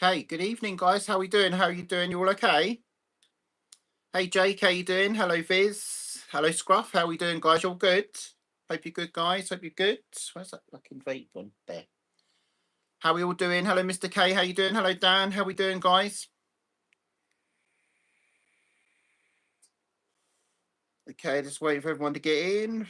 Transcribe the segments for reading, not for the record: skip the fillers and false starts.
Okay, good evening, guys. How are we doing? How are you doing? You all okay? Hey, Jake, how you doing? Hello, Viz. Hello, Scruff. How are we doing, guys? You all good? Hope you're good, guys. Hope you're good. Where's that fucking vape on? There. How are we all doing? Hello, Mr. K. How you doing? Hello, Dan. How we doing, guys? Okay, just waiting for everyone to get in.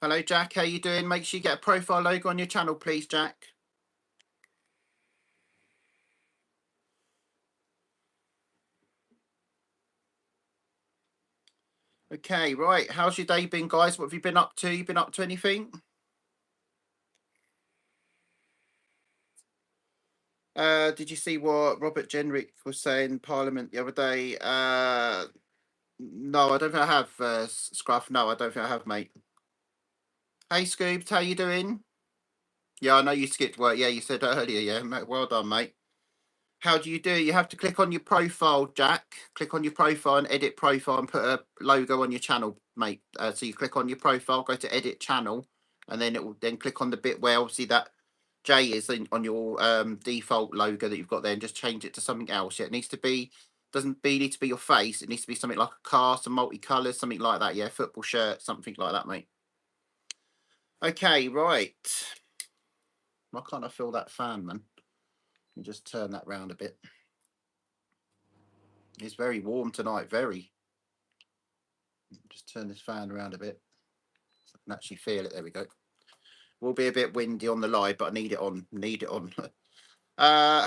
Hello, Jack. How you doing? Make sure you get a profile logo on your channel, please, Jack. Okay, right. How's your day been, guys? What have you been up to? You been up to anything? Did you see what Robert Jenrick was saying in Parliament the other day? No, I don't think I have, Scruff. No, I don't think I have, mate. Hey, Scoobs, how you doing? Yeah, I know you skipped work. Yeah, you said earlier. Yeah, well done, mate. How do you do it? You have to click on your profile, Jack. Click on your profile and edit profile and put a logo on your channel, mate. So you click on your profile, go to edit channel, and then it will then click on the bit where obviously that J is on your default logo that you've got there, and just change it to something else. Yeah, it needs to be need to be your face. It needs to be something like a car, some multicolours, something like that. Yeah, football shirt, something like that, mate. Okay, right. Why can't I feel that fan, man? Let me just turn that round a bit. It's very warm tonight, very. Just turn this fan around a bit so I can actually feel it. There we go. Will be a bit windy on the live, but I need it on. Need it on.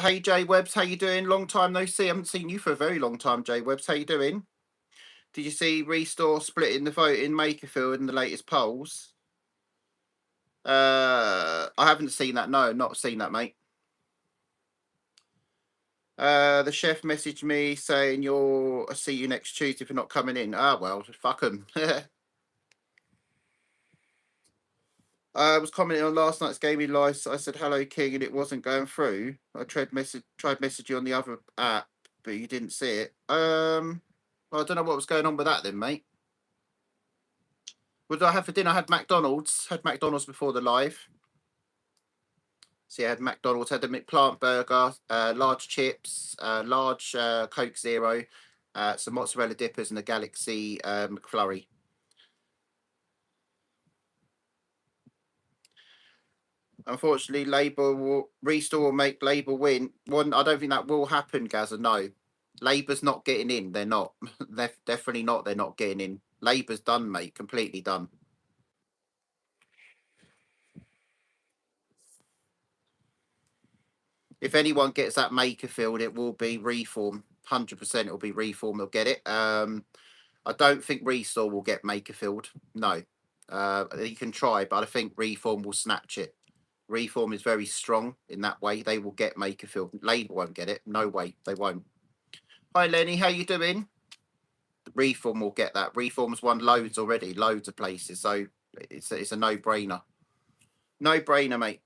Hey Jay Webbs, how you doing? Long time no see. I haven't seen you for a very long time, Jay Webbs. How you doing? Did you see Restore splitting the vote in Makerfield in the latest polls? I haven't seen that. No, not seen that, mate. The chef messaged me saying I'll see you next Tuesday for not coming in. Ah, well, fuck them. I was commenting on last night's gaming live. So I said hello, King, and it wasn't going through. I tried message you on the other app, but you didn't see it. Well, I don't know what was going on with that then, mate. What did I have for dinner? I had McDonald's. Had McDonald's before the live. So yeah, I had McDonald's. Had the McPlant burger, large chips, large Coke Zero, some mozzarella dippers, and a Galaxy McFlurry. Unfortunately, Labour will Restore will make Labour win. One, I don't think that will happen, Gaza. No, Labour's not getting in. They're not. They're definitely not. They're not getting in. Labour's done, mate. Completely done. If anyone gets that Makerfield, it will be Reform. 100%, it'll be Reform. They'll get it. I don't think Restore will get Makerfield. No, you can try, but I think Reform will snatch it. Reform is very strong in that way. They will get Makerfield. Labour won't get it. No way, they won't. Hi Lenny, how you doing? Reform will get that. Reform's won loads already, loads of places, so it's a no-brainer. No-brainer, mate.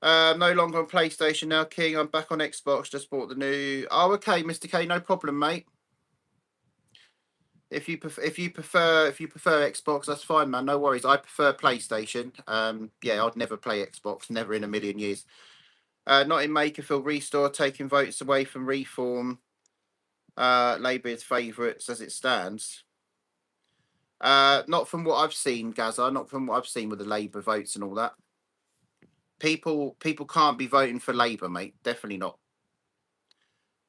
No longer on PlayStation now, King. I'm back on Xbox. Just bought the new. Oh, okay, Mr. K, no problem, mate. If you prefer Xbox, that's fine, man. No worries. I prefer PlayStation. Yeah, I'd never play Xbox, never in a million years. Not in Makerfield. Restore taking votes away from Reform. Labour is favourites as it stands. Not from what I've seen, Gaza. Not from what I've seen with the Labour votes and all that. People can't be voting for Labour, mate. Definitely not.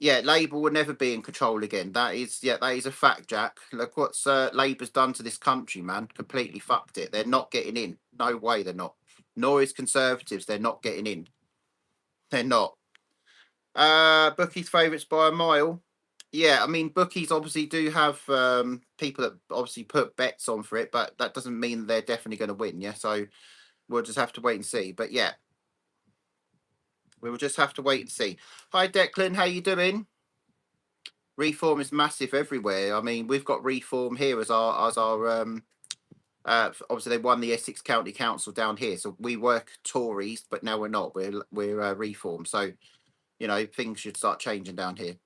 Yeah, Labour will never be in control again. That is a fact, Jack. Look what's Labour's done to this country, man. Completely fucked it. They're not getting in. No way, they're not. Nor is Conservatives. They're not getting in. They're not. Bookies favourites by a mile. Yeah, I mean, bookies obviously do have people that obviously put bets on for it, but that doesn't mean they're definitely going to win. Yeah, so we'll just have to wait and see. But yeah, we will just have to wait and see. Hi, Declan. How you doing? Reform is massive everywhere. I mean, we've got Reform here as our obviously they won the Essex County Council down here, so we work Tories, but now we're not. We're Reform. So you know things should start changing down here.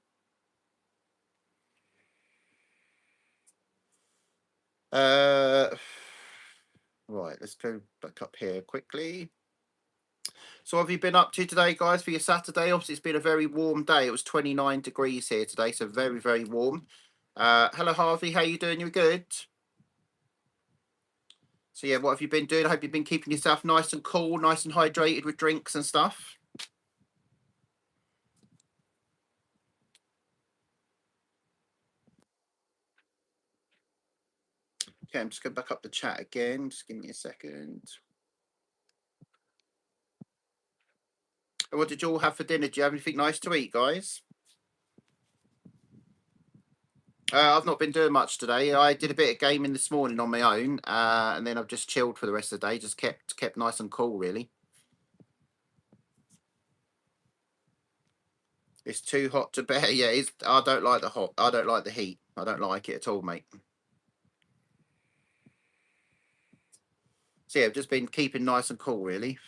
Uh, Right, let's go back up here quickly. So, what have you been up to today, guys, for your Saturday? Obviously, it's been a very warm day. It was 29 degrees here today, so very, very warm. Hello, Harvey. How you doing? You good? So, yeah, what have you been doing? I hope you've been keeping yourself nice and cool, nice and hydrated with drinks and stuff. Okay, I'm just going back up the chat again. Just give me a second. What did you all have for dinner? Do you have anything nice to eat, guys? I've not been doing much today. I did a bit of gaming this morning on my own, and then I've just chilled for the rest of the day. Just kept nice and cool, really. It's too hot to bear. Yeah, I don't like the hot. I don't like the heat. I don't like it at all, mate. So yeah, I've just been keeping nice and cool, really.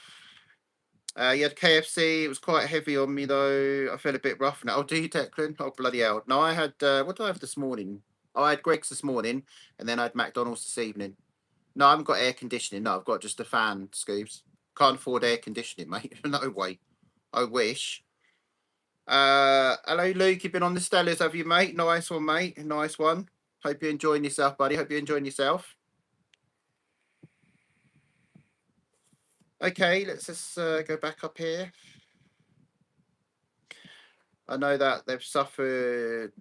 You had KFC. It was quite heavy on me though. I feel a bit rough now. Oh, do you, Declan? Oh, bloody hell! No, I had. What did I have this morning? Oh, I had Greg's this morning, and then I had McDonald's this evening. No, I haven't got air conditioning. No, I've got just a fan, Scoops. Can't afford air conditioning, mate. No way. I wish. Hello, Luke. You've been on the Stellars, have you, mate? Nice one, mate. Nice one. Hope you're enjoying yourself, buddy. Hope you're enjoying yourself. Okay, let's just go back up here. I know that they've suffered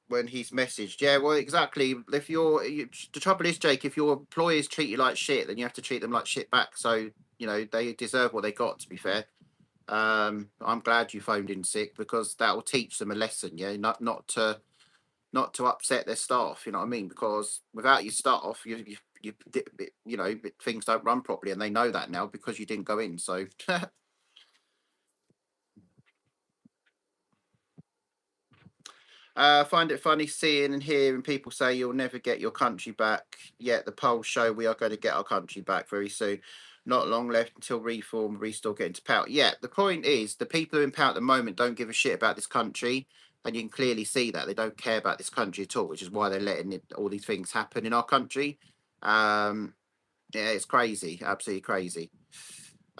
when he's messaged. Yeah, well, exactly. If the trouble is, Jake, if your employers treat you like shit, then you have to treat them like shit back. So, they deserve what they got, to be fair. I'm glad you phoned in sick because that will teach them a lesson. Yeah, not to upset their staff. You know what I mean? Because without your staff, things don't run properly, and they know that now because you didn't go in. So find it funny seeing and hearing people say you'll never get your country back. Yet the polls show we are going to get our country back very soon. Not long left until reform, restore, get into power. Yeah, the point is the people who are in power at the moment don't give a shit about this country. And you can clearly see that they don't care about this country at all, which is why they're letting all these things happen in our country. Yeah, it's crazy, absolutely crazy.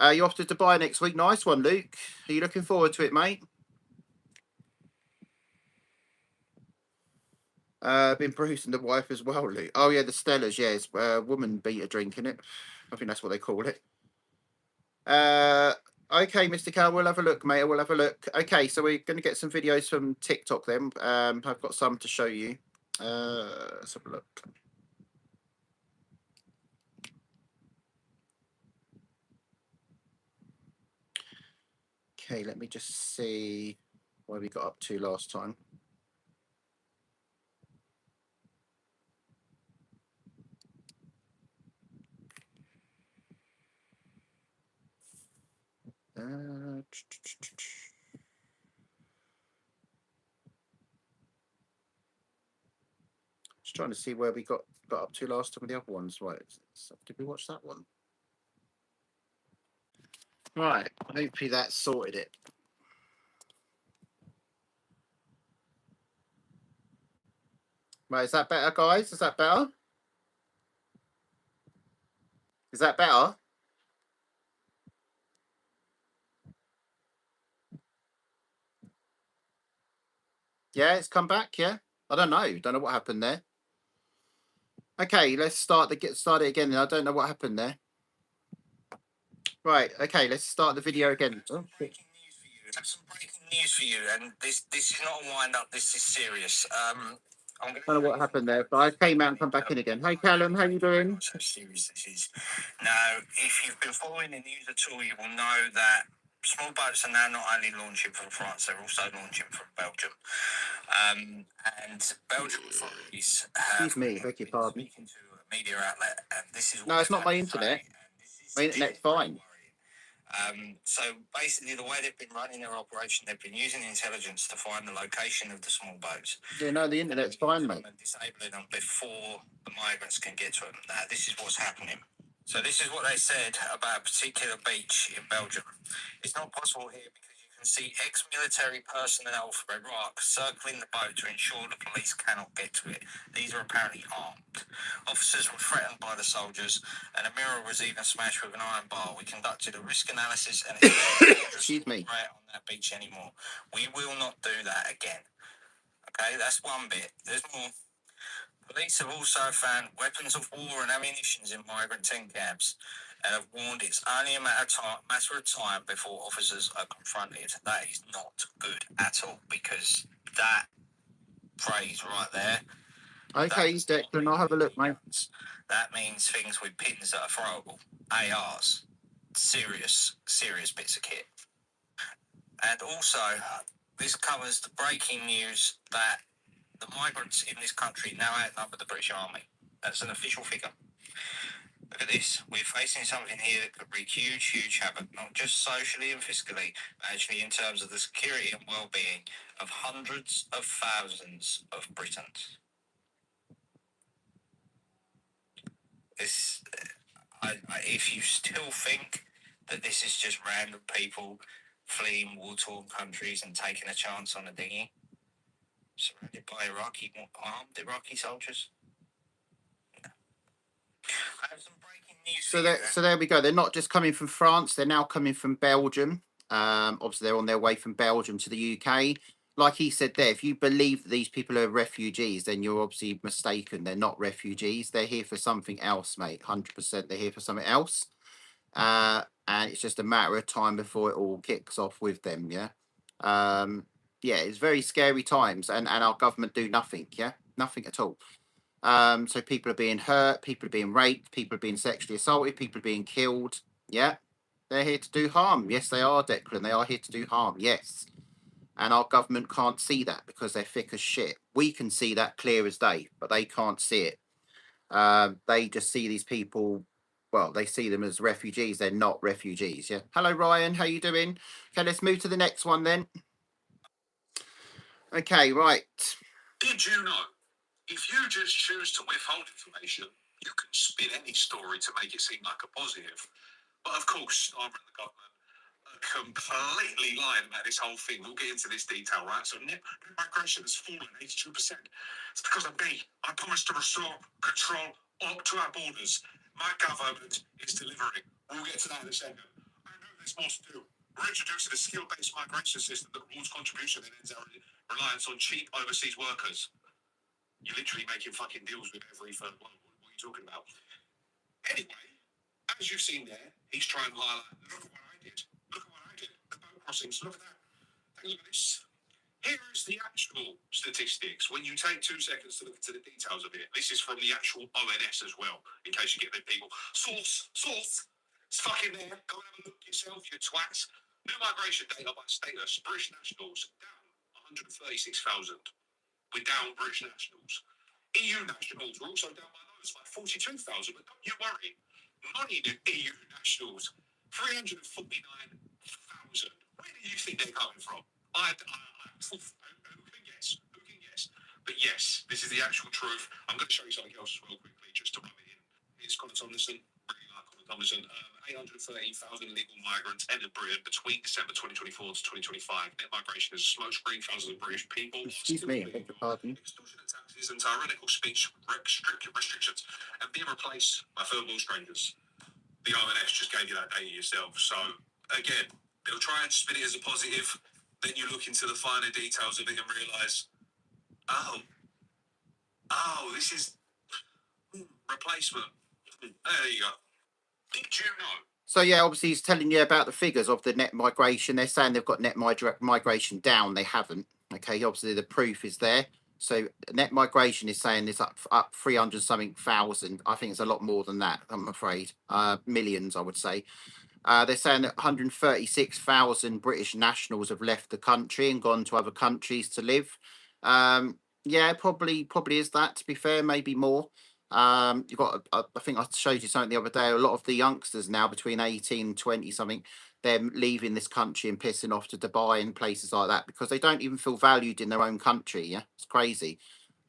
You're off to Dubai next week. Nice one, Luke. Are you looking forward to it, mate? Been bruising the wife as well, Luke. Oh yeah, the Stellars. Yeah, it's woman beater drinking it. I think that's what they call it. Okay, Mr. Cal, we'll have a look, mate. We'll have a look. Okay, so we're going to get some videos from TikTok then. I've got some to show you. Let's have a look. Okay, let me just see where we got up to last time. Just trying to see where we got up to last time with the other ones. Right, so did we watch that one? Right, hopefully that sorted it. Right, is that better, guys? Is that better? Is that better? Yeah, it's come back. Yeah, I don't know. Don't know what happened there. Okay, let's start it again. I don't know what happened there. Right. Okay, let's start the video again. Oh, Breaking news for you. I have some breaking news for you, and this is not a wind up. This is serious. I don't know what happened there, but I came out and come back in again. Hey, Callum, how you doing? How serious this is. Now, if you've been following the news at all, you will know that small boats are now not only launching from France, they're also launching from Belgium. And Belgian authorities have Excuse me, beg your pardon. speaking to a media outlet, and this is what No, it's not my internet. My internet's fine. So basically, the way they've been running their operation, they've been using intelligence to find the location of the small boats. Yeah, no, the internet's fine, mate. And disabling them before the migrants can get to them. Now, this is what's happening. So this is what they said about a particular beach in Belgium. It's not possible here because you can see ex-military personnel from Iraq circling the boat to ensure the police cannot get to it. These are apparently armed. Officers were threatened by the soldiers, and a mirror was even smashed with an iron bar. We conducted a risk analysis, and Excuse me. Right on that beach anymore. We will not do that again. Okay, that's one bit. There's more. Police have also found weapons of war and ammunition in migrant tent camps, and have warned it's only a matter of time before officers are confronted. That is not good at all, because that phrase right there. Okay, Declan, I'll have a look, mate. That means things with pins that are throwable, ARs, serious bits of kit. And also, this covers the breaking news that the migrants in this country now outnumber the British Army. That's an official figure. Look at this. We're facing something here that could wreak huge havoc, not just socially and fiscally, but actually in terms of the security and well-being of hundreds of thousands of Britons. This, if you still think that this is just random people fleeing war-torn countries and taking a chance on a dinghy, surrounded by armed Iraqi soldiers. I have some breaking news. So there we go. They're not just coming from France; they're now coming from Belgium. Obviously, they're on their way from Belgium to the UK. Like he said there, if you believe that these people are refugees, then you're obviously mistaken. They're not refugees. They're here for something else, mate. 100%. They're here for something else. And it's just a matter of time before it all kicks off with them. Yeah. Yeah, it's very scary times, and our government do nothing. Yeah, nothing at all. So people are being hurt, people are being raped, people are being sexually assaulted, people are being killed. Yeah, they're here to do harm. Yes, they are, Declan. They are here to do harm. Yes. And our government can't see that because they're thick as shit. We can see that clear as day, but they can't see it. They just see these people. Well, they see them as refugees. They're not refugees. Yeah. Hello, Ryan. How you doing? Okay, let's move to the next one then. Okay, right. Did you know? If you just choose to withhold information, you can spin any story to make it seem like a positive. But of course, I'm in the government completely lying about this whole thing. We'll get into this detail, right? So net migration has fallen 82%. It's because of me. I promised to restore control up to our borders. My government is delivering. We'll get to that in a second. I know there's more to do. We're introducing a skill-based migration system that rewards contribution and ends our reliance on cheap overseas workers. You're literally making fucking deals with every third world. What are you talking about? Anyway, as you've seen there, he's trying to highlight, look at what I did. Look at what I did. The boat crossings, look at that. Take a look at this. Here is the actual statistics. When you take 2 seconds to look into the details of it, this is from the actual ONS as well, in case you get the people. Source. It's fucking there. Go and have a look yourself, you twats. New migration data by status. British nationals down 136,000. We're down British nationals. EU nationals were also down by loads, like 42,000. But don't you worry, non-EU nationals, 349,000. Where do you think they're coming from? Who can guess? Who can guess? But yes, this is the actual truth. I'm going to show you something else as well quickly, just to rub it in. Here's Conor Tomlinson. Really like Conor Tomlinson. 813,000 illegal migrants entered Britain between December 2024 to 2025. Net migration is a smokescreen. Thousands of British people. Excuse me, I beg your pardon. Extortionate taxes and tyrannical speech restrictions, and being replaced by third-world strangers. The ONS just gave you that data yourself. So again, they'll try and spin it as a positive. Then you look into the finer details of it and realise, oh, this is replacement. There you go. Did you know? So yeah, obviously he's telling you about the figures of the net migration. They're saying they've got net migration down. They haven't. Okay, obviously the proof is there. So net migration is saying it's up 300 something thousand. I think it's a lot more than that. I'm afraid, millions. I would say. They're saying that 136,000 British nationals have left the country and gone to other countries to live. Yeah, probably is that. To be fair, maybe more. You've got. I think I showed you something the other day. A lot of the youngsters now, between 18 and 20 something, they're leaving this country and pissing off to Dubai and places like that because they don't even feel valued in their own country. Yeah, it's crazy.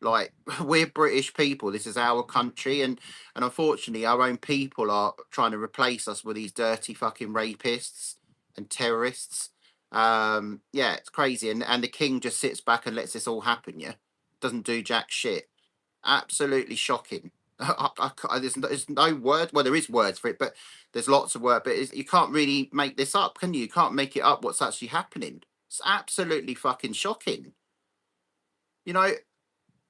Like we're British people. This is our country, and unfortunately, our own people are trying to replace us with these dirty fucking rapists and terrorists. Yeah, it's crazy, and the king just sits back and lets this all happen. Yeah, doesn't do jack shit. Absolutely shocking. There's no word. Well, there is words for it, but there's lots of words. But you can't really make this up, can you? You can't make it up what's actually happening. It's absolutely fucking shocking. You know,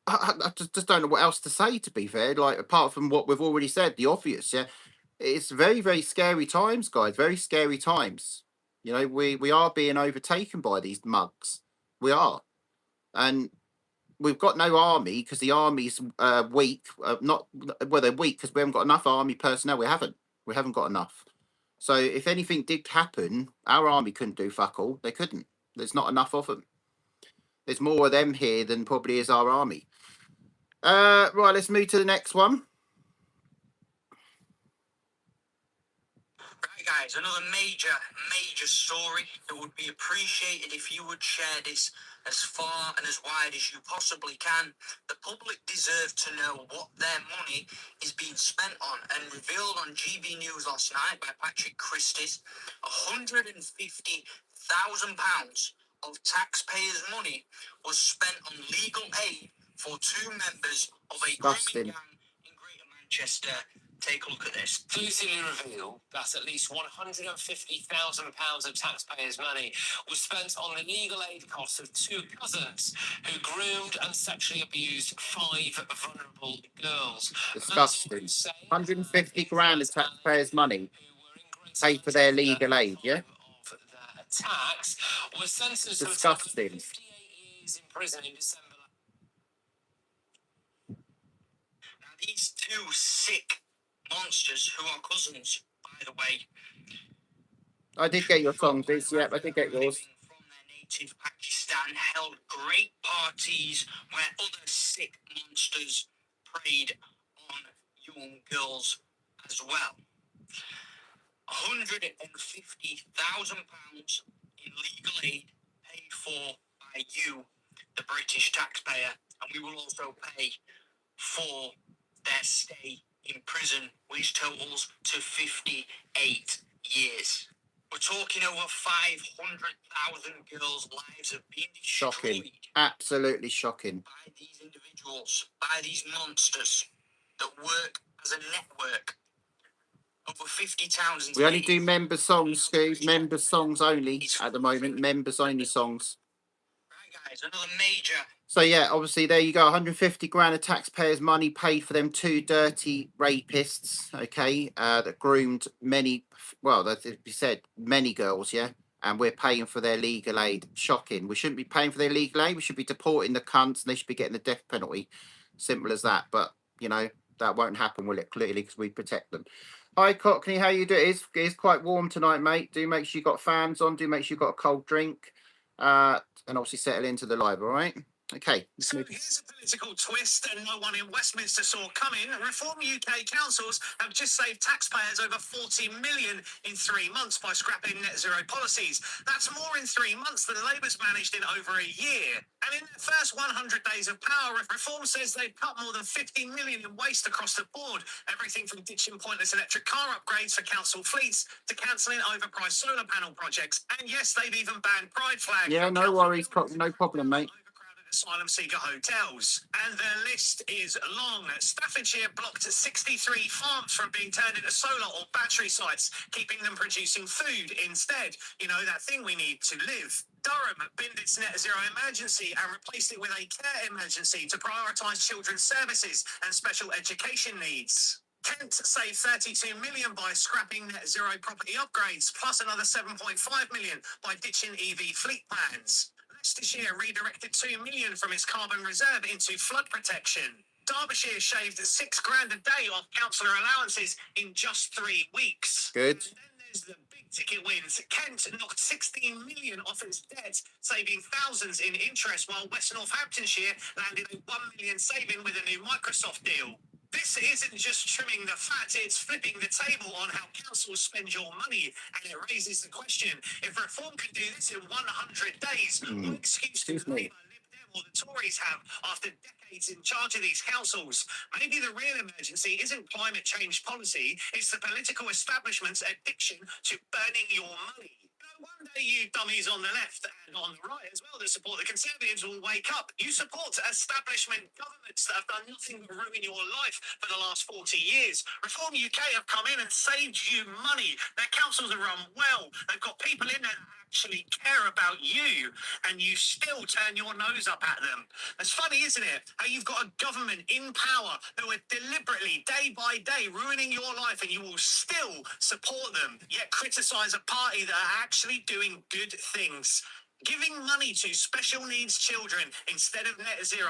I just don't know what else to say, to be fair. Like, apart from what we've already said, the obvious, yeah. It's very, very scary times, guys. Very scary times. You know, we are being overtaken by these mugs. We are. And we've got no army because the army's weak. Not well, they're weak because we haven't got enough army personnel. We haven't got enough. So if anything did happen, our army couldn't do fuck all. They couldn't. There's not enough of them. There's more of them here than probably is our army. Right, let's move to the next one. Right, guys, another major story. It would be appreciated if you would share this as far and as wide as you possibly can. The public deserve to know what their money is being spent on. And revealed on GB News last night by Patrick Christie's, £150,000 of taxpayers' money was spent on legal aid for 2 members of a grooming gang in Greater Manchester. Take a look at this. Exclusively reveal that at least £150,000 of taxpayers' money was spent on the legal aid costs of 2 cousins who groomed and sexually abused 5 vulnerable girls. Disgusting. 150 grand of taxpayers' money paid for their legal aid, yeah? Tax was sentenced disgusting. to 58 years in prison in December. Now, these 2 sick monsters, who are cousins, by the way. I did get your song, Biz. Yep, I did get yours. From their native Pakistan, held great parties where other sick monsters preyed on young girls as well. £150,000 in legal aid paid for by you, the British taxpayer, and we will also pay for their stay in prison, which totals to 58 years. We're talking over 500,000 girls' lives have been destroyed. Shocking. Absolutely shocking. By these individuals, by these monsters that work as a network. Over 50 towns. We only do member songs, Scoob. Member songs only at the moment. Members only songs. Right, guys, another major. So yeah, obviously there you go. 150 grand of taxpayers' money paid for them 2 dirty rapists. Okay, that groomed many. Well, that you said many girls. Yeah, and we're paying for their legal aid. Shocking. We shouldn't be paying for their legal aid. We should be deporting the cunts, and they should be getting the death penalty. Simple as that. But you know that won't happen, will it? Clearly, because we protect them. Hi Cockney, how you doing? It's quite warm tonight, mate. Do make sure you got fans on. Do make sure you got a cold drink. And obviously settle into the live. All right. Okay. So here's a political twist and no one in Westminster saw coming. Reform UK councils have just saved taxpayers over 40 million in 3 months by scrapping net zero policies. That's more in 3 months than Labour's managed in over a year. And in their first 100 days of power, Reform says they've cut more than 50 million in waste across the board. Everything from ditching pointless electric car upgrades for council fleets to cancelling overpriced solar panel projects. And yes, they've even banned Pride flags. Yeah, no worries, no problem, mate. Asylum seeker hotels. And the list is long. Staffordshire blocked 63 farms from being turned into solar or battery sites, keeping them producing food instead. You know, that thing we need to live. Durham binned its net zero emergency and replaced it with a care emergency to prioritise children's services and special education needs. Kent saved 32 million by scrapping net zero property upgrades, plus another 7.5 million by ditching EV fleet plans. Leicestershire redirected 2 million from its carbon reserve into flood protection. Derbyshire shaved £6,000 a day off councillor allowances in just 3 weeks. Good. And then there's the big ticket wins. Kent knocked 16 million off its debt, saving thousands in interest, while West Northamptonshire landed a 1 million saving with a new Microsoft deal. This isn't just trimming the fat, it's flipping the table on how councils spend your money. And it raises the question, if Reform can do this in 100 days, what excuse do Labour, Lib Dem or the Tories have after decades in charge of these councils? Maybe the real emergency isn't climate change policy, it's the political establishment's addiction to burning your money. No wonder day you dummies on the left and on the right as well that support the Conservatives will wake up. You support establishment governments that have done nothing but ruin your life for the last 40 years. Reform UK have come in and saved you money. Their councils are run well. They've got people in there that actually care about you, and you still turn your nose up at them. It's funny, isn't it? How you've got a government in power who are deliberately, day by day, ruining your life, and you will still support them, yet criticise a party that are actually doing good things. Giving money to special needs children instead of net zero,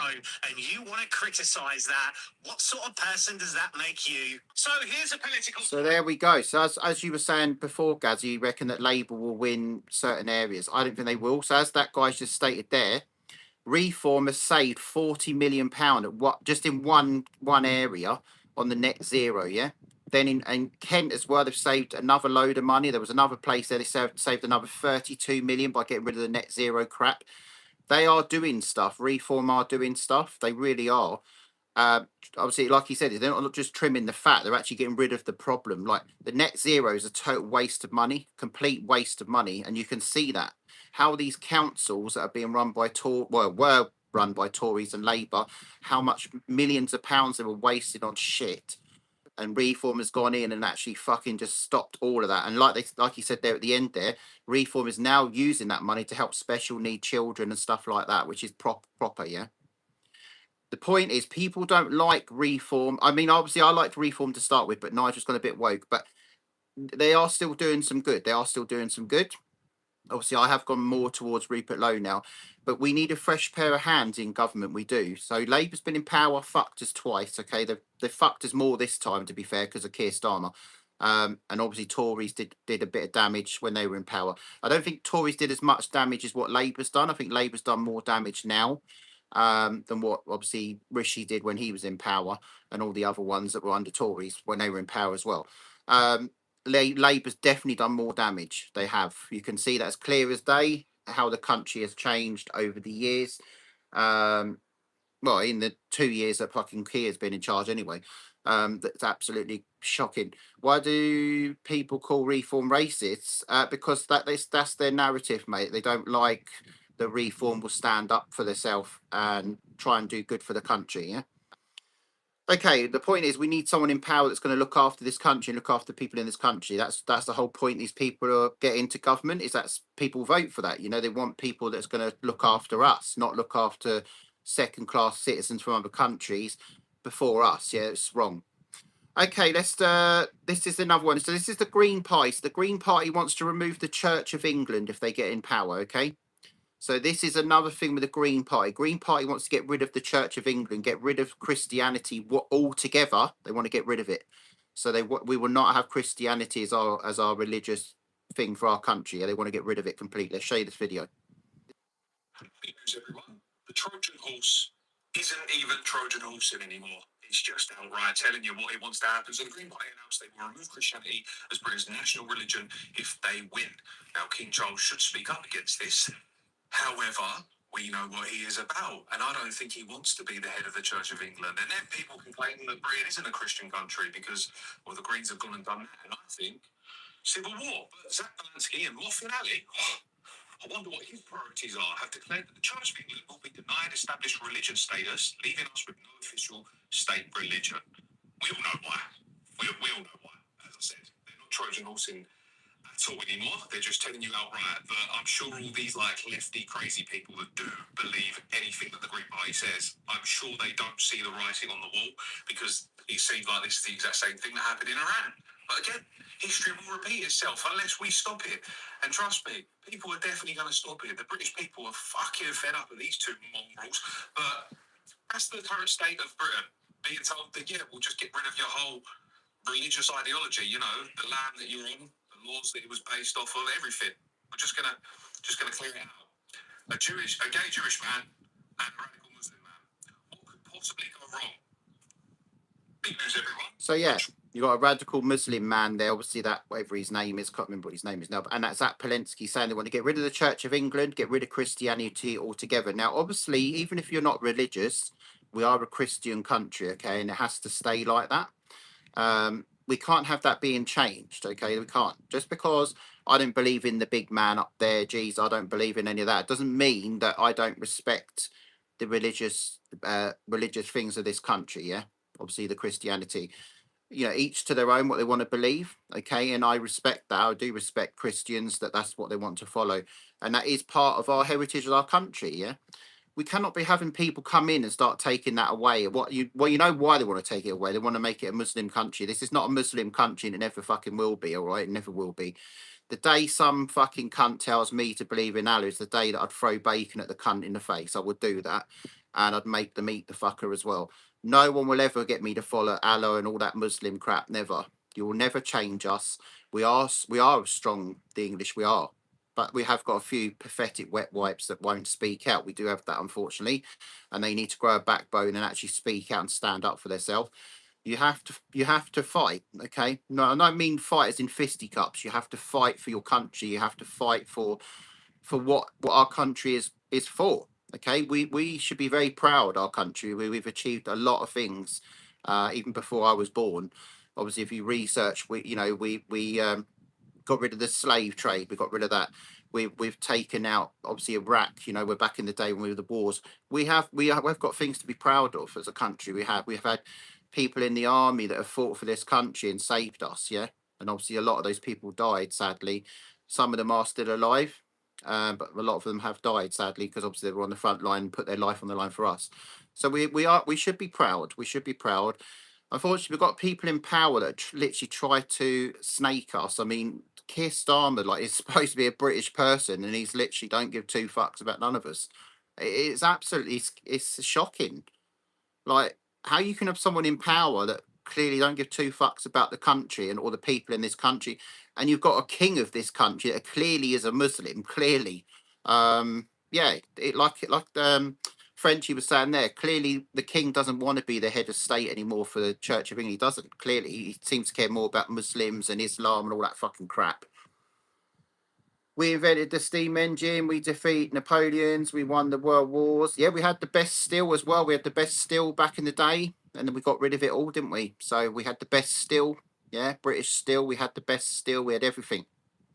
and you want to criticise that. What sort of person does that make you? So here's a political... So there we go. So as you were saying before, Gaz, you reckon that Labour will win certain areas. I don't think they will. So as that guy's just stated there, Reform has saved £40 million at what just in one area on the net zero, yeah. Then in Kent as well, they've saved another load of money. There was another place there they saved another 32 million by getting rid of the net zero crap. They are doing stuff. Reform are doing stuff. They really are. Obviously, like he said, they're not just trimming the fat; they're actually getting rid of the problem. Like the net zero is a total waste of money, complete waste of money, and you can see that how these councils that are being run by were run by Tories and Labour, how much millions of pounds they were wasted on shit. And Reform has gone in and actually fucking just stopped all of that. And like he said there at the end there, Reform is now using that money to help special need children and stuff like that, which is proper, yeah. The point is, people don't like Reform. I mean, obviously, I liked Reform to start with, but Nigel's gone a bit woke. But they are still doing some good. They are still doing some good. Obviously, I have gone more towards Rupert Lowe now, but we need a fresh pair of hands in government. We do. So Labour's been in power, fucked us twice. Okay, they've fucked us more this time, to be fair, because of Keir Starmer. And obviously Tories did a bit of damage when they were in power. I don't think Tories did as much damage as what Labour's done. I think Labour's done more damage now than what obviously Rishi did when he was in power, and all the other ones that were under Tories when they were in power as well. Labour's definitely done more damage. They have. You can see that as clear as day how the country has changed over the years. Well, in the 2 years that fucking Keir's been in charge anyway. That's absolutely shocking. Why do people call Reform racists? Because that's their narrative, mate. They don't like the Reform will stand up for themselves and try and do good for the country, yeah? Okay, the point is we need someone in power that's going to look after this country and look after people in this country. That's the whole point. These people are getting into government is that people vote for that. You know, they want people that's going to look after us, not look after second-class citizens from other countries before us. Yeah, it's wrong. Okay, let's. This is another one. So this is the Green Party. So the Green Party wants to remove the Church of England if they get in power. Okay. So this is another thing with the Green Party. Green Party wants to get rid of the Church of England, get rid of Christianity altogether. They want to get rid of it. So we will not have Christianity as our religious thing for our country. They want to get rid of it completely. Let's show you this video. Good news, everyone. The Trojan horse isn't even Trojan horsing anymore. It's just outright telling you what it wants to happen. So the Green Party announced they will remove Christianity as Britain's national religion if they win. Now, King Charles should speak up against this. However, we know what he is about, and I don't think he wants to be the head of the Church of England. And then people complain that Britain isn't a Christian country because, well, the Greens have gone and done that. And I think civil war. But Zach Balansky and Moffin Ali, I wonder what his priorities are, have declared that the Church of England will be denied established religion status, leaving us with no official state religion. We all know why. We all know why. As I said, they're not Trojan horsing at all anymore. They're just telling you outright. But I'm sure all these like lefty crazy people that do believe anything that the Green Party says, I'm sure they don't see the writing on the wall, because it seems like this is the exact same thing that happened in Iran. But again, history will repeat itself unless we stop it. And trust me, people are definitely going to stop it. The British people are fucking fed up with these two mongrels. But that's the current state of Britain, being told that, yeah, we'll just get rid of your whole religious ideology, you know, the land that you're on, the laws that it was based off of, everything. We're just gonna clear it out. A gay Jewish man and a radical Muslim man. What could possibly go wrong? Big news, everyone. So yeah, you got a radical Muslim man there. Obviously, that whatever his name is, can't remember what his name is now. And that's Zach Palensky saying they want to get rid of the Church of England, get rid of Christianity altogether. Now, obviously, even if you're not religious, we are a Christian country, okay, and it has to stay like that. we can't have that being changed. Okay, we can't. Just because I don't believe in the big man up there, geez, I don't believe in any of that, doesn't mean that I don't respect the religious things of this country. Yeah, obviously the Christianity. Each to their own what they want to believe. Okay, and I respect that. I do respect Christians that's what they want to follow, and that is part of our heritage of our country. Yeah, we cannot be having people come in and start taking that away. You know why they want to take it away? They want to make it a Muslim country. This is not a Muslim country, and it never fucking will be. All right, it never will be. The day some fucking cunt tells me to believe in Allah is the day that I'd throw bacon at the cunt in the face. I would do that, and I'd make them eat the fucker as well. No one will ever get me to follow Allah and all that Muslim crap. Never. You will never change us. We are strong. The English we are, but we have got a few pathetic wet wipes that won't speak out. We do have that, unfortunately, and they need to grow a backbone and actually speak out and stand up for themselves. You have to fight. Okay, no, I don't mean fight as in fisticuffs. You have to fight for your country. You have to fight for what our country is for. Okay, we should be very proud of our country. We've achieved a lot of things, even before I was born. Obviously, if you research, we got rid of the slave trade. We got rid of that. We've taken out obviously Iraq. We're back in the day when we were the wars. We've got things to be proud of as a country. We've had people in the army that have fought for this country and saved us. Yeah, and obviously a lot of those people died. Sadly, some of them are still alive, but a lot of them have died sadly because obviously they were on the front line and put their life on the line for us. So we should be proud. We should be proud. Unfortunately, we've got people in power that literally try to snake us. I mean, Keir Starmer, is supposed to be a British person, and he's literally don't give two fucks about none of us. It's absolutely, it's shocking. Like, how you can have someone in power that clearly don't give two fucks about the country and all the people in this country, and you've got a king of this country that clearly is a Muslim, clearly. Yeah, Frenchie was saying there, clearly the king doesn't want to be the head of state anymore for the Church of England. He doesn't. Clearly, he seems to care more about Muslims and Islam and all that fucking crap. We invented the steam engine. We defeated Napoleons. We won the world wars. Yeah, we had the best steel as well. We had the best steel back in the day, and then we got rid of it all, didn't we? So we had the best steel. Yeah, British steel. We had the best steel. We had everything.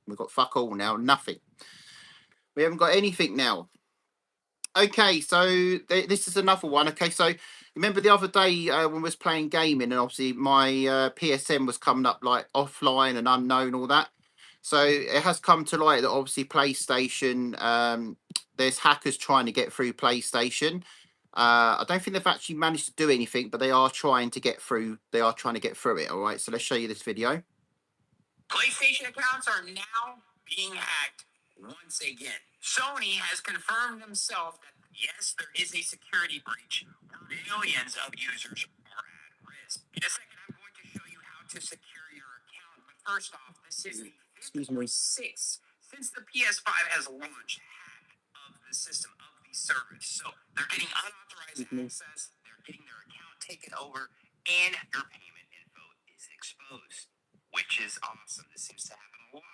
We've got fuck all now. Nothing. We haven't got anything now. Okay, so this is another one. Okay, so remember the other day when we was playing gaming, and obviously my PSN was coming up like offline and unknown, all that. So it has come to light that obviously PlayStation, there's hackers trying to get through PlayStation. I don't think they've actually managed to do anything, but they are trying to get through. They are trying to get through it. All right, so let's show you this video. PlayStation accounts are now being hacked once again. Sony has confirmed themselves that yes, there is a security breach where millions of users are at risk. In a second, I'm going to show you how to secure your account. But first off, this is the fifth or sixth since the PS5 has launched hack of the system of the service. So they're getting unauthorized access, they're getting their account taken over, and your payment info is exposed, which is awesome. This seems to happen a lot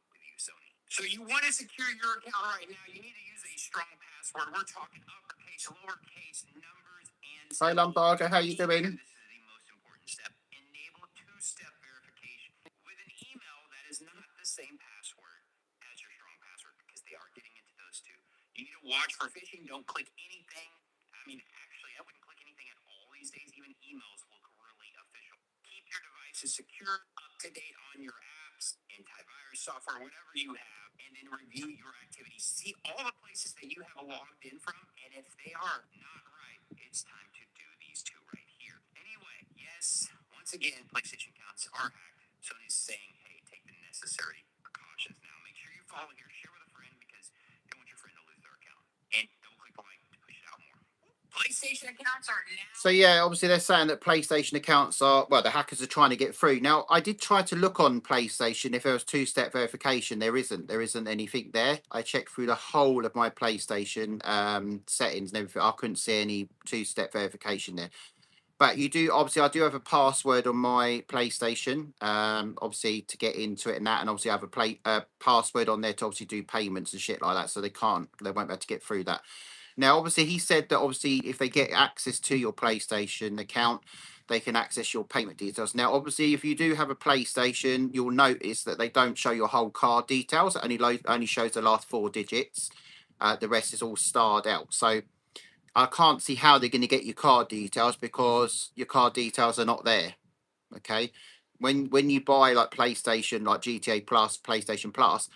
with you, Sony. So you want to secure your account right now, you need to use a strong password. We're talking uppercase, lowercase, numbers, and Hi, Lumbarger, how you doing? This is the most important step. Enable two-step verification with an email that is not the same password as your strong password because they are getting into those two. You need to watch for phishing. Don't click anything. I mean, actually, I wouldn't click anything at all these days. Even emails look really official. Keep your devices secure, up to date on your apps, antivirus software, whatever you have, and then review your activities. See all the places that you have logged in from, and if they are not right, it's time to do these two right here. Anyway, yes, once again, PlayStation accounts are hacked. Sony's saying, hey, take the necessary precautions now. Make sure you follow here, share with a friend because you don't want your friend to lose their account. And double click the like to push it out more. PlayStation accounts are now. So yeah, obviously they're saying that PlayStation accounts are, well, the hackers are trying to get through. Now, I did try to look on PlayStation if there was two-step verification. There isn't anything there. I checked through the whole of my PlayStation settings and everything. I couldn't see any two-step verification there. But you do, obviously, I do have a password on my PlayStation, obviously, to get into it and that. And obviously, I have a password on there to obviously do payments and shit like that. So they won't be able to get through that. Now, obviously, he said that obviously if they get access to your PlayStation account, they can access your payment details. Now, obviously, if you do have a PlayStation, you'll notice that they don't show your whole card details. It only shows the last 4 digits. The rest is all starred out. So I can't see how they're going to get your card details because your card details are not there. Okay, when you buy like PlayStation, like GTA Plus, PlayStation Plus,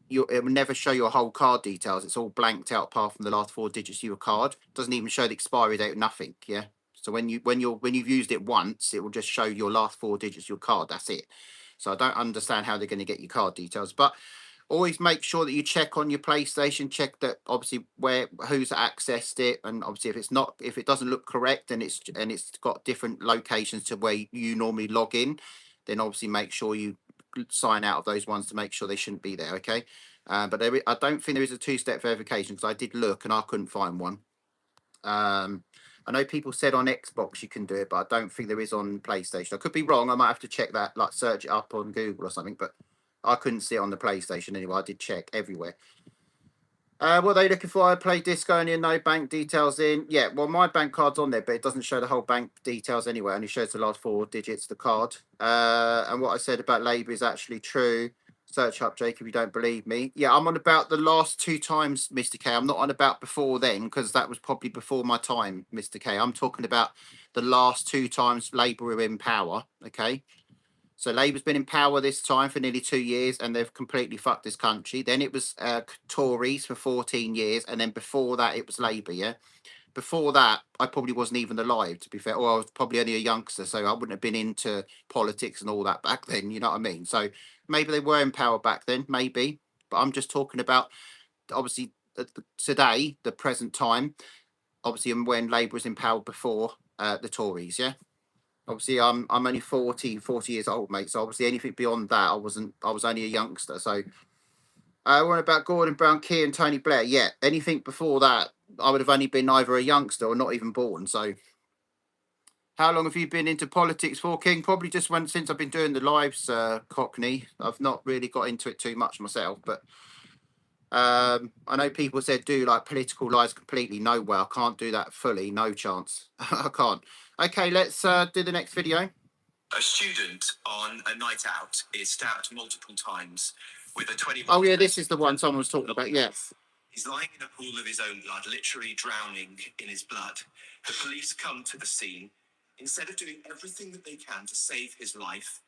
it will never show your whole card details. It's all blanked out apart from the last 4 digits of your card. It doesn't even show the expiry date. Nothing. Yeah. So when you've used it once, it will just show your last 4 digits of your card. That's it. So I don't understand how they're going to get your card details, but always make sure that you check on your PlayStation, check that obviously who's accessed it, and obviously if it doesn't look correct and it's got different locations to where you normally log in, then obviously make sure you sign out of those ones to make sure they shouldn't be there. Okay, but I don't think there is a 2-step verification because I did look and I couldn't find one. I know people said on Xbox you can do it, but I don't think there is on PlayStation. I could be wrong. I might have to check that, like search it up on Google or something, but I couldn't see it on the PlayStation anyway. I did check everywhere. What are they looking for? I play disco and no bank details in. Yeah, well, my bank card's on there, but it doesn't show the whole bank details anyway. It only shows the last 4 digits of the card. And what I said about Labour is actually true. Search up, Jake, if you don't believe me. Yeah, I'm on about the last 2 times, Mr. K. I'm not on about before then, because that was probably before my time, Mr. K. I'm talking about the last 2 times Labour were in power, okay? So Labour's been in power this time for nearly 2 years, and they've completely fucked this country. Then it was Tories for 14 years, and then before that it was Labour, yeah? Before that, I probably wasn't even alive, to be fair. Or I was probably only a youngster, so I wouldn't have been into politics and all that back then, you know what I mean? So maybe they were in power back then, maybe. But I'm just talking about, obviously, today, the present time, obviously, when Labour was in power before the Tories, yeah? Obviously, I'm only 40 years old, mate. So obviously, anything beyond that, I was only a youngster. So, what about Gordon Brown, Key, and Tony Blair? Yeah, anything before that, I would have only been either a youngster or not even born. So, how long have you been into politics for, King? Probably just since I've been doing the lives, Cockney. I've not really got into it too much myself, but I know people said do like political lives completely. No way, I can't do that fully. No chance. I can't. Okay, let's do the next video. A student on a night out is stabbed multiple times with a 20. Oh yeah, this is the one someone was talking about. Yes. He's lying in a pool of his own blood, literally drowning in his blood. The police come to the scene. Instead of doing everything that they can to save his life,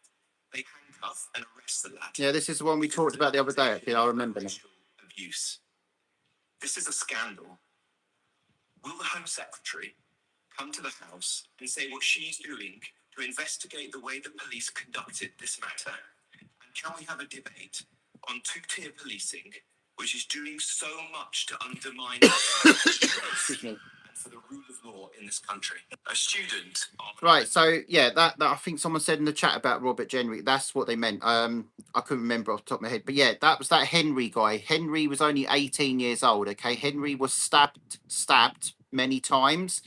they handcuff and arrest the lad. Yeah, this is the one we talked about the other day. I remember now. Abuse. This is a scandal. Will the Home Secretary come to the House and say what she's doing to investigate the way the police conducted this matter? And can we have a debate on 2-tier policing, which is doing so much to undermine and for the rule of law in this country? A student. Right, so yeah, that I think someone said in the chat about Robert Jenrick. That's what they meant. I couldn't remember off the top of my head, but yeah, that was that Henry guy. Henry was only 18 years old. Okay, Henry was stabbed many times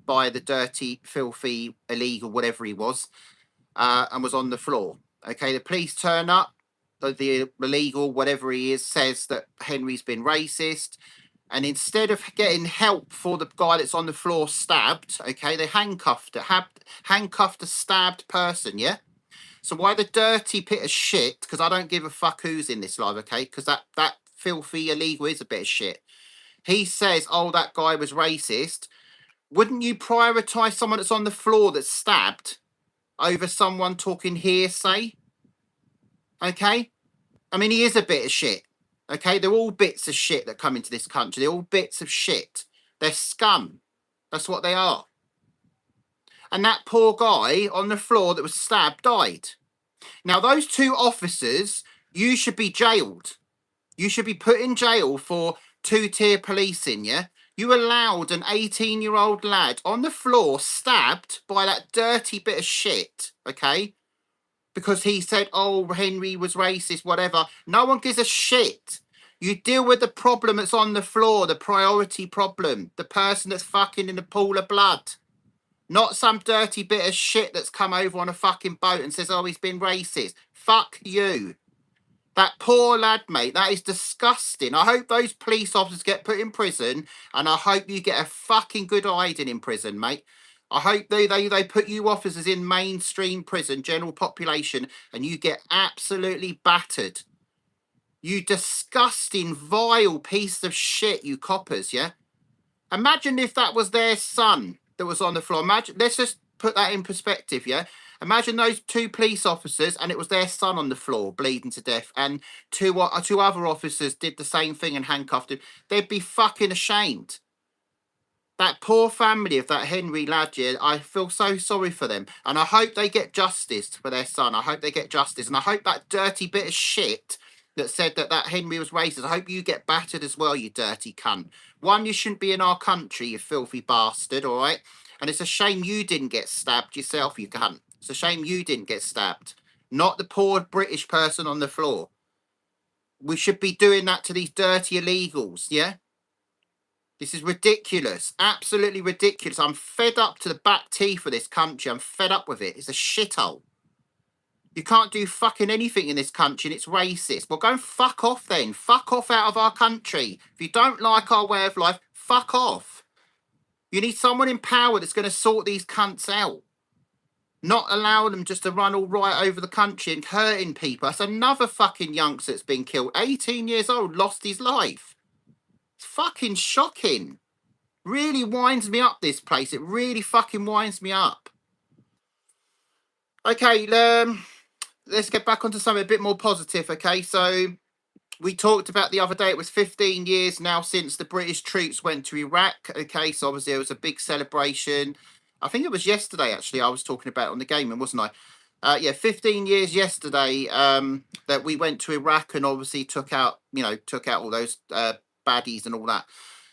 by the dirty, filthy, illegal, whatever he was, and was on the floor. Okay, the police turn up. The illegal, whatever he is, says that Henry's been racist. And instead of getting help for the guy that's on the floor stabbed, okay, they handcuffed a stabbed person, yeah? So why the dirty pit of shit, because I don't give a fuck who's in this live, okay? Because that filthy illegal is a bit of shit. He says, oh, that guy was racist. Wouldn't you prioritise someone that's on the floor that's stabbed over someone talking hearsay? Okay? I mean, he is a bit of shit. Okay? They're all bits of shit that come into this country. They're all bits of shit. They're scum. That's what they are. And that poor guy on the floor that was stabbed died. Now, those 2 officers, you should be jailed. You should be put in jail for 2-tier policing, yeah? You allowed an 18-year-old lad on the floor stabbed by that dirty bit of shit, okay? Because he said, oh, Henry was racist, whatever. No one gives a shit. You deal with the problem that's on the floor, the priority problem, the person that's fucking in a pool of blood. Not some dirty bit of shit that's come over on a fucking boat and says, oh, he's been racist. Fuck you. That poor lad, mate, that is disgusting. I hope those police officers get put in prison, and I hope you get a fucking good hiding in prison, mate. I hope they put you officers in mainstream prison, general population, and you get absolutely battered. You disgusting, vile piece of shit, you coppers, yeah? Imagine if that was their son that was on the floor. Imagine, let's just put that in perspective, yeah? Imagine those two police officers and it was their son on the floor bleeding to death, and two other officers did the same thing and handcuffed him. They'd be fucking ashamed. That poor family of that Henry lad, yeah, I feel so sorry for them. And I hope they get justice for their son. I hope they get justice. And I hope that dirty bit of shit that said that Henry was racist, I hope you get battered as well, you dirty cunt. One, you shouldn't be in our country, you filthy bastard, all right? And it's a shame you didn't get stabbed yourself, you cunt. It's a shame you didn't get stabbed. Not the poor British person on the floor. We should be doing that to these dirty illegals, yeah? This is ridiculous. Absolutely ridiculous. I'm fed up to the back teeth of this country. I'm fed up with it. It's a shithole. You can't do fucking anything in this country and it's racist. Well, go and fuck off then. Fuck off out of our country. If you don't like our way of life, fuck off. You need someone in power that's going to sort these cunts out. Not allow them just to run all right over the country and hurting people. That's another fucking youngster that's been killed. 18 years old, lost his life. It's fucking shocking. Really winds me up, this place. It really fucking winds me up. Okay, let's get back onto something a bit more positive, okay? So we talked about the other day, it was 15 years now since the British troops went to Iraq, okay? So obviously it was a big celebration. I think it was yesterday, actually, I was talking about it on the gaming, wasn't I? Yeah, 15 years yesterday that we went to Iraq and obviously took out all those baddies and all that.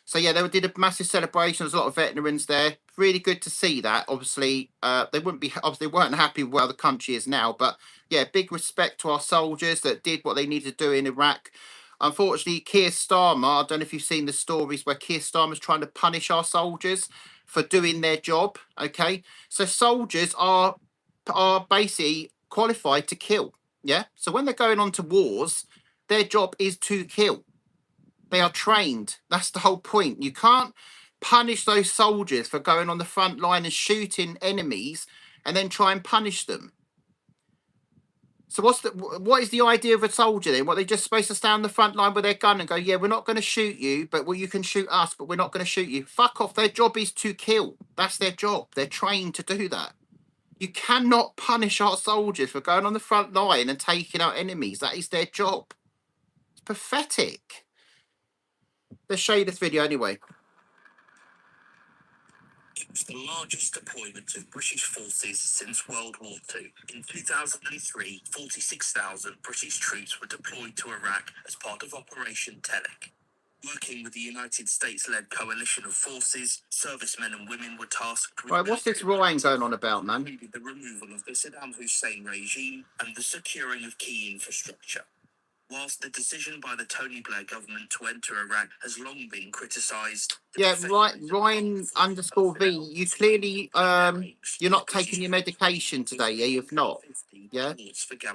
So yeah, they did a massive celebration. There's a lot of veterans there. Really good to see that. Obviously, they weren't happy with where the country is now, but yeah, big respect to our soldiers that did what they needed to do in Iraq. Unfortunately, Keir Starmer, I don't know if you've seen the stories where Keir Starmer's trying to punish our soldiers for doing their job. Okay, so soldiers are basically qualified to kill. Yeah, so when they're going on to wars, their job is to kill. They are trained. That's the whole point. You can't punish those soldiers for going on the front line and shooting enemies and then try and punish them. So what is the idea of a soldier then? What, they just supposed to stand on the front line with their gun and go, yeah, we're not going to shoot you, but you can shoot us, but we're not going to shoot you. Fuck off. Their job is to kill. That's their job. They're trained to do that. You cannot punish our soldiers for going on the front line and taking out enemies. That is their job. It's pathetic. Let's show you this video anyway. It was the largest deployment of British forces since World War II. In 2003, 46,000 British troops were deployed to Iraq as part of Operation Telek. Working with the United States-led coalition of forces, servicemen and women were tasked with... Right, what's this Ryan going on about, man? ...the removal of the Saddam Hussein regime and the securing of key infrastructure. Whilst the decision by the Tony Blair government to enter Iraq has long been criticised... Yeah, Ryan_V, you clearly, you're not taking your medication today, yeah? You've not, yeah?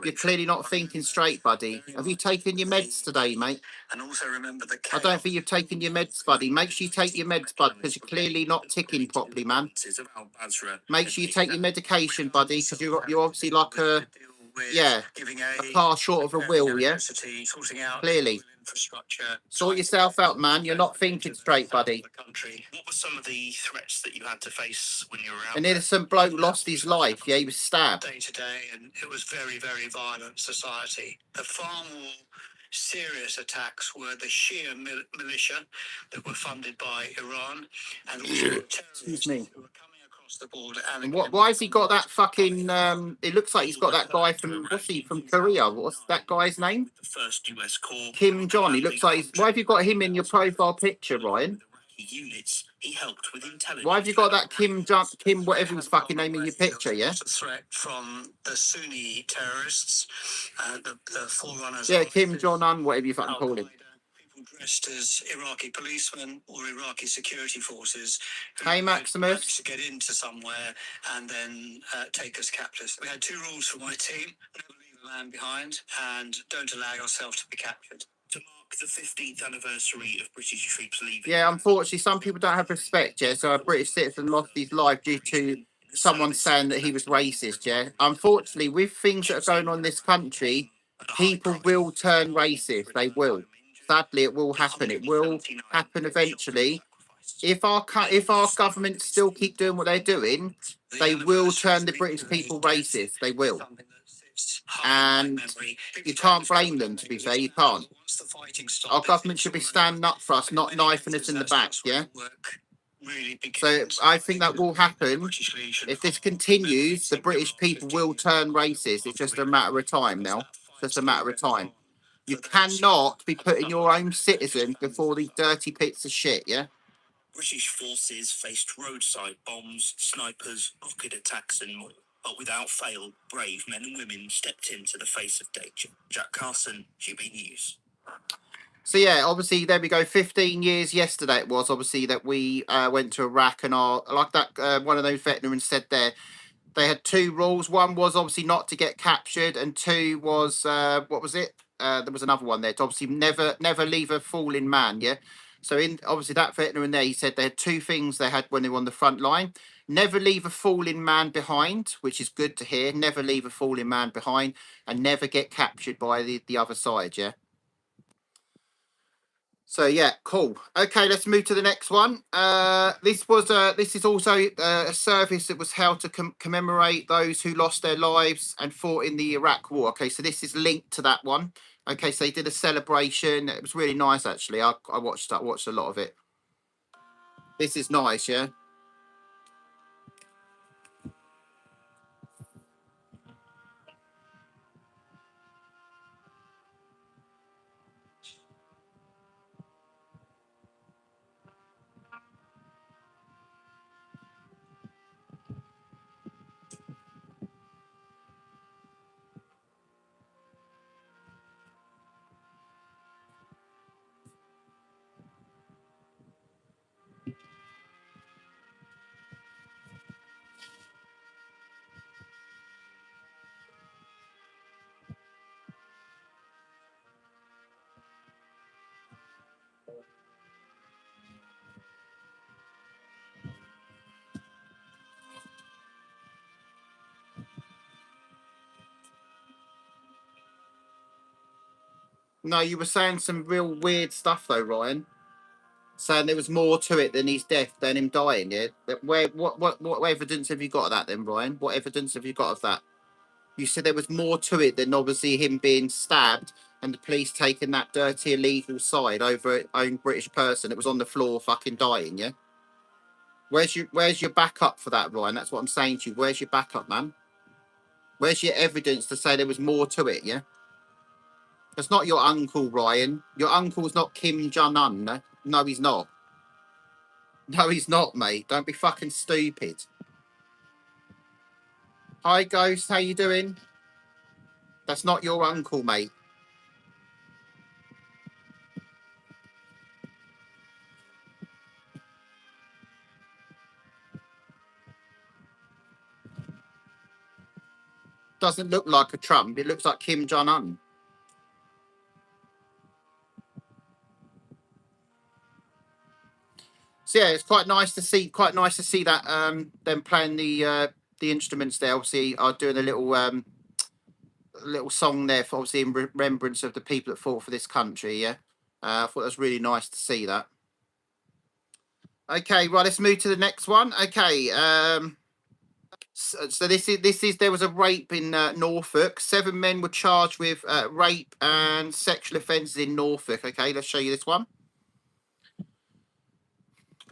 You're clearly not thinking straight, buddy. Have you taken your meds today, mate? And also remember the... I don't think you've taken your meds, buddy. Make sure you take your meds, bud, because you're clearly not ticking properly, man. Make sure you take your medication, buddy, because you're obviously like a car short of a wheel, yeah? Clearly. Sort yourself out, man. You're not thinking straight, buddy. What were some of the threats that you had to face when you were out? An innocent bloke lost his life. Yeah, he was stabbed. Day to day, and it was very, very violent society. The far more serious attacks were the Shia militia that were funded by Iran, and also terrorists who were coming across the border. And why has he got that fucking? It looks like he's got that guy from from Korea. What's that guy's name? The first US Corps. Kim Jong. He looks like. Why have you got him in your profile picture, Ryan? Units, he helped with intelligence. Why have you got that Kim whatever his fucking name in your picture, yeah? A threat from the Sunni terrorists, the forerunners. Yeah, Kim Jong-un, whatever you fucking call him. People dressed as Iraqi policemen or Iraqi security forces. Hey, Maximus. Managed to get into somewhere and then take us captors. We had two rules for my team: never leave a man behind, and don't allow yourself to be captured. To mark the 15th anniversary of British troops leaving. Yeah, unfortunately, some people don't have respect, yeah. So a British citizen lost his life due to someone saying that he was racist, yeah. Unfortunately, with things that are going on in this country, people will turn racist. They will. Sadly, it will happen. It will happen eventually. If our government still keep doing what they're doing, they will turn the British people racist. They will. And you can't blame them, to be fair. You can't. Our government should be standing up for us, not knifing us in the back, yeah? So I think that will happen. If this continues, the British people will turn racist. It's just a matter of time now. It's just a matter of time. You cannot be putting your own citizen before these dirty pits of shit, yeah? British forces faced roadside bombs, snipers, rocket attacks and more. But without fail, brave men and women stepped into the face of danger. Jack Carson, GB News. So yeah, obviously there we go. 15 years yesterday it was obviously that we went to Iraq, and like that one of those veterans said there, they had two rules. One was obviously not to get captured, and two was what was it? There was another one there. To obviously never leave a fallen man. Yeah. So in obviously that veteran there, he said they had two things they had when they were on the front line. Never leave a fallen man behind, which is good to hear. Never leave a fallen man behind, and never get captured by the other side. Yeah. So yeah, cool. Okay, let's move to the next one. This is also a service that was held to commemorate those who lost their lives and fought in the Iraq War. Okay, so this is linked to that one. Okay, so they did a celebration. It was really nice actually. I watched a lot of it. This is nice, yeah. No, you were saying some real weird stuff though, Ryan. Saying there was more to it than his death, than him dying. Yeah. What evidence have you got of that then, Ryan? What evidence have you got of that? You said there was more to it than obviously him being stabbed and the police taking that dirty illegal side over an own British person that was on the floor fucking dying, yeah? Where's your backup for that, Ryan? That's what I'm saying to you. Where's your backup, man? Where's your evidence to say there was more to it, yeah? It's not your uncle, Ryan. Your uncle's not Kim Jong-un. No? No, he's not. No, he's not, mate. Don't be fucking stupid. Hi, Ghost. How you doing? That's not your uncle, mate. Doesn't look like a Trump. It looks like Kim Jong-un. So yeah, it's quite nice to see. Quite nice to see that them playing the instruments there. Obviously, are doing a little song there for obviously in remembrance of the people that fought for this country. Yeah, I thought it was really nice to see that. Okay, right. Let's move to the next one. Okay. So this is there was a rape in Norfolk. 7 men were charged with rape and sexual offences in Norfolk. Okay, let's show you this one.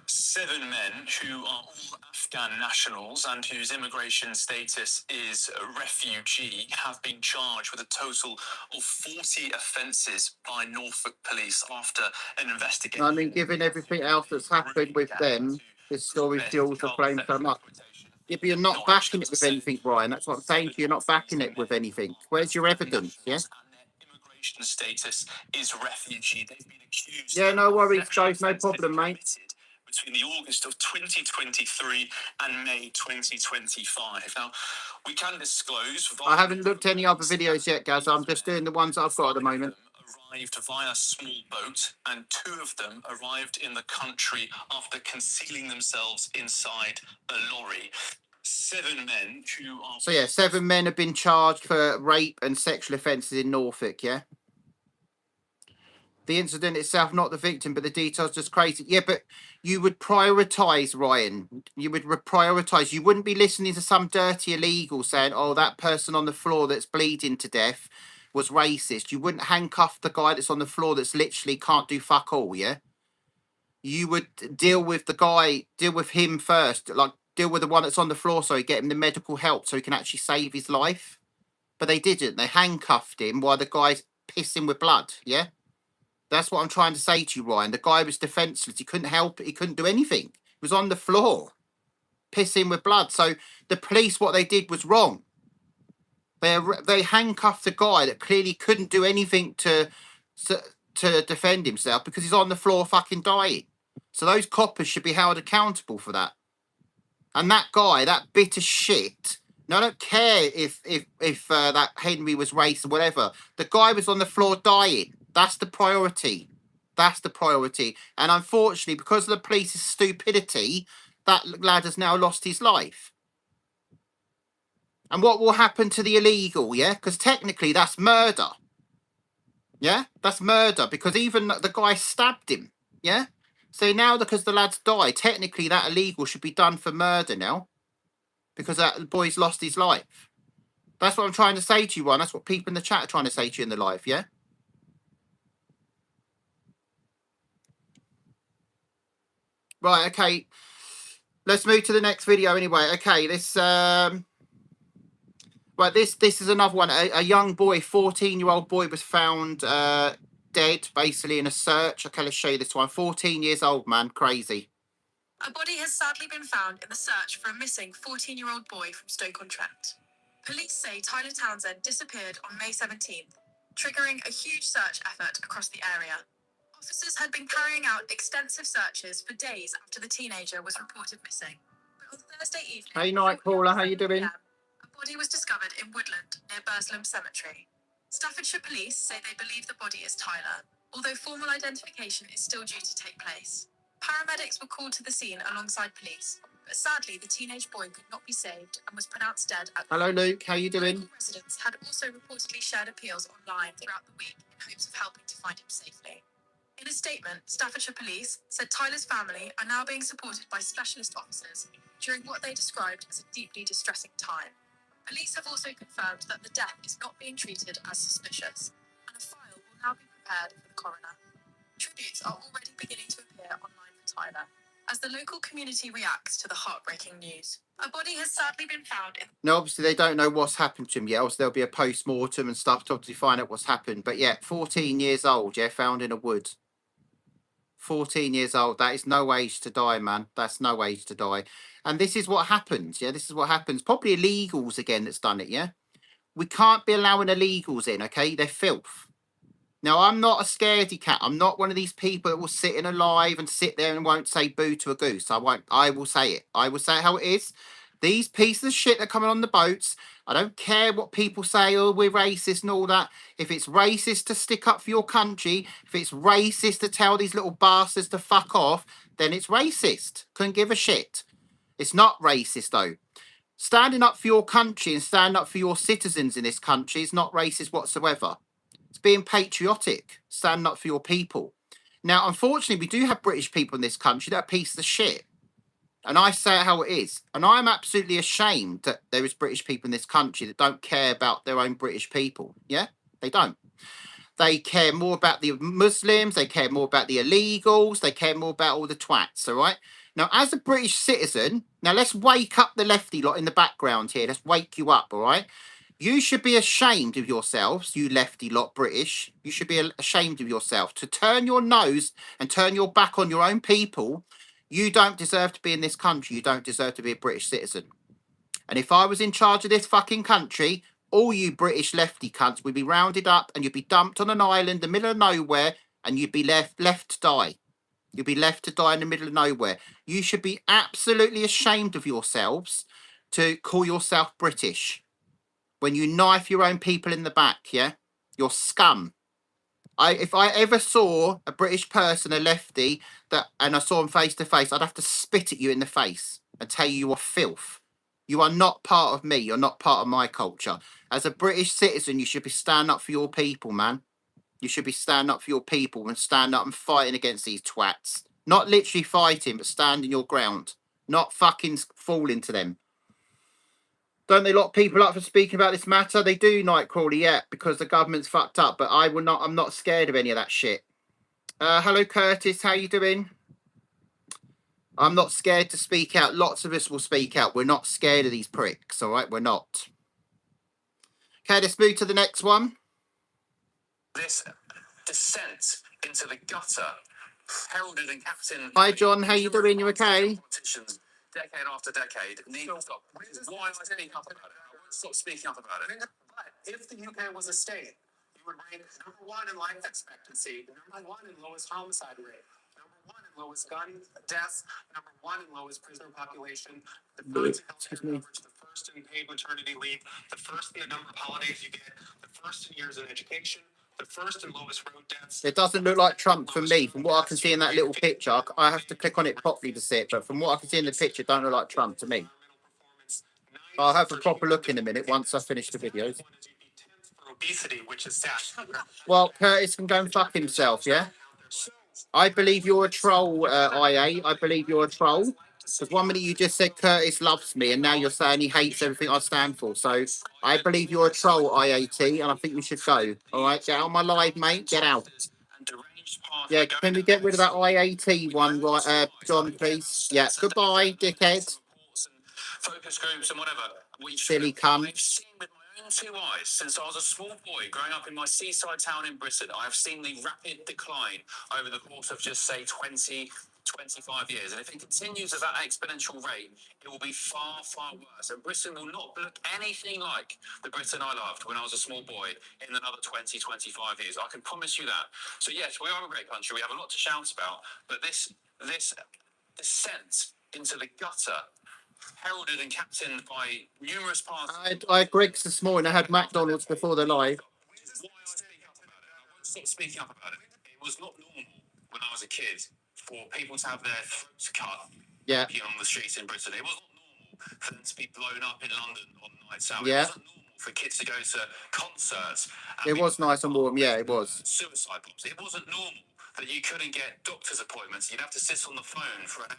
7 men who are all Afghan nationals and whose immigration status is refugee have been charged with a total of 40 offences by Norfolk police after an investigation. I mean, given everything else that's happened with them, this story fuels the flame so much. Yeah, but you're not backing it with anything, Brian. That's what I'm saying to you. You're not backing it with anything. Where's your evidence? Yeah. Immigration status is refugee. They've been accused. Yeah, no worries, guys. No problem, mate. Between the August of 2023 and May 2025. Now, we can disclose. I haven't looked at any other videos yet, guys. I'm just doing the ones that I've got at the moment. arrived via small boat, and 2 of them arrived in the country after concealing themselves inside a lorry. 7 men who are... So yeah, 7 men have been charged for rape and sexual offences in Norfolk, yeah? The incident itself, not the victim, but the details just crazy. Yeah, but you would prioritise, Ryan. You would prioritise. You wouldn't be listening to some dirty illegal saying, oh, that person on the floor that's bleeding to death was racist. You wouldn't handcuff the guy that's on the floor that's literally can't do fuck all, yeah? You would deal with the guy, deal with him first. Like, deal with the one that's on the floor so he get him the medical help so he can actually save his life. But they didn't. They handcuffed him while the guy's pissing with blood, yeah? That's what I'm trying to say to you, Ryan. The guy was defenseless. He couldn't help it. He couldn't do anything. He was on the floor, pissing with blood. So the police, what they did was wrong. They handcuffed a guy that clearly couldn't do anything to defend himself because he's on the floor fucking dying. So those coppers should be held accountable for that. And that guy, that bitter shit. Now, I don't care if that Henry was racist or whatever. The guy was on the floor dying. That's the priority. That's the priority. And unfortunately, because of the police's stupidity, that lad has now lost his life. And what will happen to the illegal, yeah? Because technically that's murder. Yeah? That's murder because even the guy stabbed him. Yeah? So now because the lad's died, technically that illegal should be done for murder now. Because that boy's lost his life. That's what I'm trying to say to you, Ron. That's what people in the chat are trying to say to you in the live, yeah? Right, okay. Let's move to the next video anyway. Okay, this right, this is another one. A young boy, 14-year-old boy was found dead, basically in a search. Okay, let's show you this one. 14 years old, man. Crazy. A body has sadly been found in the search for a missing 14-year-old boy from Stoke-on-Trent. Police say Tyler Townsend disappeared on May 17th, triggering a huge search effort across the area. Officers had been carrying out extensive searches for days after the teenager was reported missing. But on Thursday evening, Hey, Nightcrawler, how you doing? A body was discovered in woodland near Burslem Cemetery. Staffordshire police say they believe the body is Tyler, although formal identification is still due to take place. Paramedics were called to the scene alongside police, but sadly the teenage boy could not be saved and was pronounced dead at the Hello, Luke. How you doing? Local residents had also reportedly shared appeals online throughout the week in hopes of helping to find him safely. In a statement, Staffordshire Police said Tyler's family are now being supported by specialist officers during what they described as a deeply distressing time. Police have also confirmed that the death is not being treated as suspicious, and a file will now be prepared for the coroner. Tributes are already beginning to appear online for Tyler, as the local community reacts to the heartbreaking news. A body has sadly been found in... Now, obviously, they don't know what's happened to him yet. Else there'll be a post-mortem and stuff to obviously find out what's happened. But yeah, 14 years old, yeah, found in a wood. 14 years old. That is no age to die, man. That's no age to die. And this is what happens, yeah? This is what happens. Probably illegals again that's done it, yeah? We can't be allowing illegals in, okay? They're filth. Now, I'm not a scaredy cat. I'm not one of these people that will sit in a live and sit there and won't say boo to a goose. I won't. I will say it. I will say it how it is. These pieces of shit that are coming on the boats, I don't care what people say, oh, we're racist and all that. If it's racist to stick up for your country, if it's racist to tell these little bastards to fuck off, then it's racist. Couldn't give a shit. It's not racist, though. Standing up for your country and standing up for your citizens in this country is not racist whatsoever. It's being patriotic, standing up for your people. Now, unfortunately, we do have British people in this country that are pieces of shit. And I say it how it is. And I'm absolutely ashamed that there is British people in this country that don't care about their own British people. Yeah? They don't. They care more about the Muslims. They care more about the illegals. They care more about all the twats, all right? Now, as a British citizen, now let's wake up the lefty lot in the background here. Let's wake you up, all right? You should be ashamed of yourselves, you lefty lot British. You should be ashamed of yourself to turn your nose and turn your back on your own people. You don't deserve to be in this country. You don't deserve to be a British citizen. And if I was in charge of this fucking country, all you British lefty cunts would be rounded up and you'd be dumped on an island in the middle of nowhere and you'd be left to die. You'd be left to die in the middle of nowhere. You should be absolutely ashamed of yourselves to call yourself British. When you knife your own people in the back, yeah? You're scum. If I ever saw a British person, a lefty, and I saw him face to face, I'd have to spit at you in the face and tell you are filth. You are not part of me. You're not part of my culture. As a British citizen, you should be standing up for your people, man. You should be standing up for your people and standing up and fighting against these twats. Not literally fighting, but standing your ground. Not fucking falling to them. Don't they lock people up for speaking about this matter? They do, Nightcrawler, yeah, because the government's fucked up. But I'm not scared of any of that shit. Hello, Curtis. How you doing? I'm not scared to speak out. Lots of us will speak out. We're not scared of these pricks, all right? We're not. Okay, let's move to the next one. This descent into the gutter, heralded and captained. Hi, John. How you doing? You okay? Politicians, decade after decade, need to stop. Why am I speaking up about it? I won't stop speaking up about it. But if the UK was a state, you would rank #1 in life expectancy, #1 in lowest homicide rate, #1 in lowest gun deaths, #1 in lowest prisoner population, the first in healthcare coverage, the first in paid maternity leave, the first in the number of holidays you get, the first in years in education, the first and lowest road deaths. It doesn't look like Trump for me. From what I can see in that little picture, I have to click on it properly to see it. But from what I can see in the picture, it don't look like Trump to me. I'll have a proper look in a minute once I finish the videos. Obesity, which is sad. Well, Curtis can go and fuck himself, yeah? I believe you're a troll, IA. I believe you're a troll. Because 1 minute you just said Curtis loves me, and now you're saying he hates everything I stand for. So I believe you're a troll, IAT, and I think we should go. All right, get out of my live, mate. Get out. Yeah, can we get rid of that IAT one, right, John, please? Yeah, goodbye, dickhead. Focus groups and whatever. Silly cunt. I've seen with my own 2 eyes since I was a small boy growing up in my seaside town in Bristol. I've seen the rapid decline over the course of just say 20, 25 years. And if it continues at that exponential rate, it will be far, far worse. And Britain will not look anything like the Britain I loved when I was a small boy in another 20, 25 years. I can promise you that. So yes, we are a great country. We have a lot to shout about. But this descent into the gutter, heralded and captained by numerous parts. I Greg's this morning. I had McDonald's before the live. Why I stop speaking up about it. It was not normal when I was a kid for people to have their throats cut on the streets in Britain. It wasn't normal for them to be blown up in London on nights out. Yeah. It wasn't normal for kids to go to concerts. It was nice and warm. Yeah, it was. Suicide bombs. It wasn't normal that you couldn't get doctor's appointments. You'd have to sit on the phone for an hour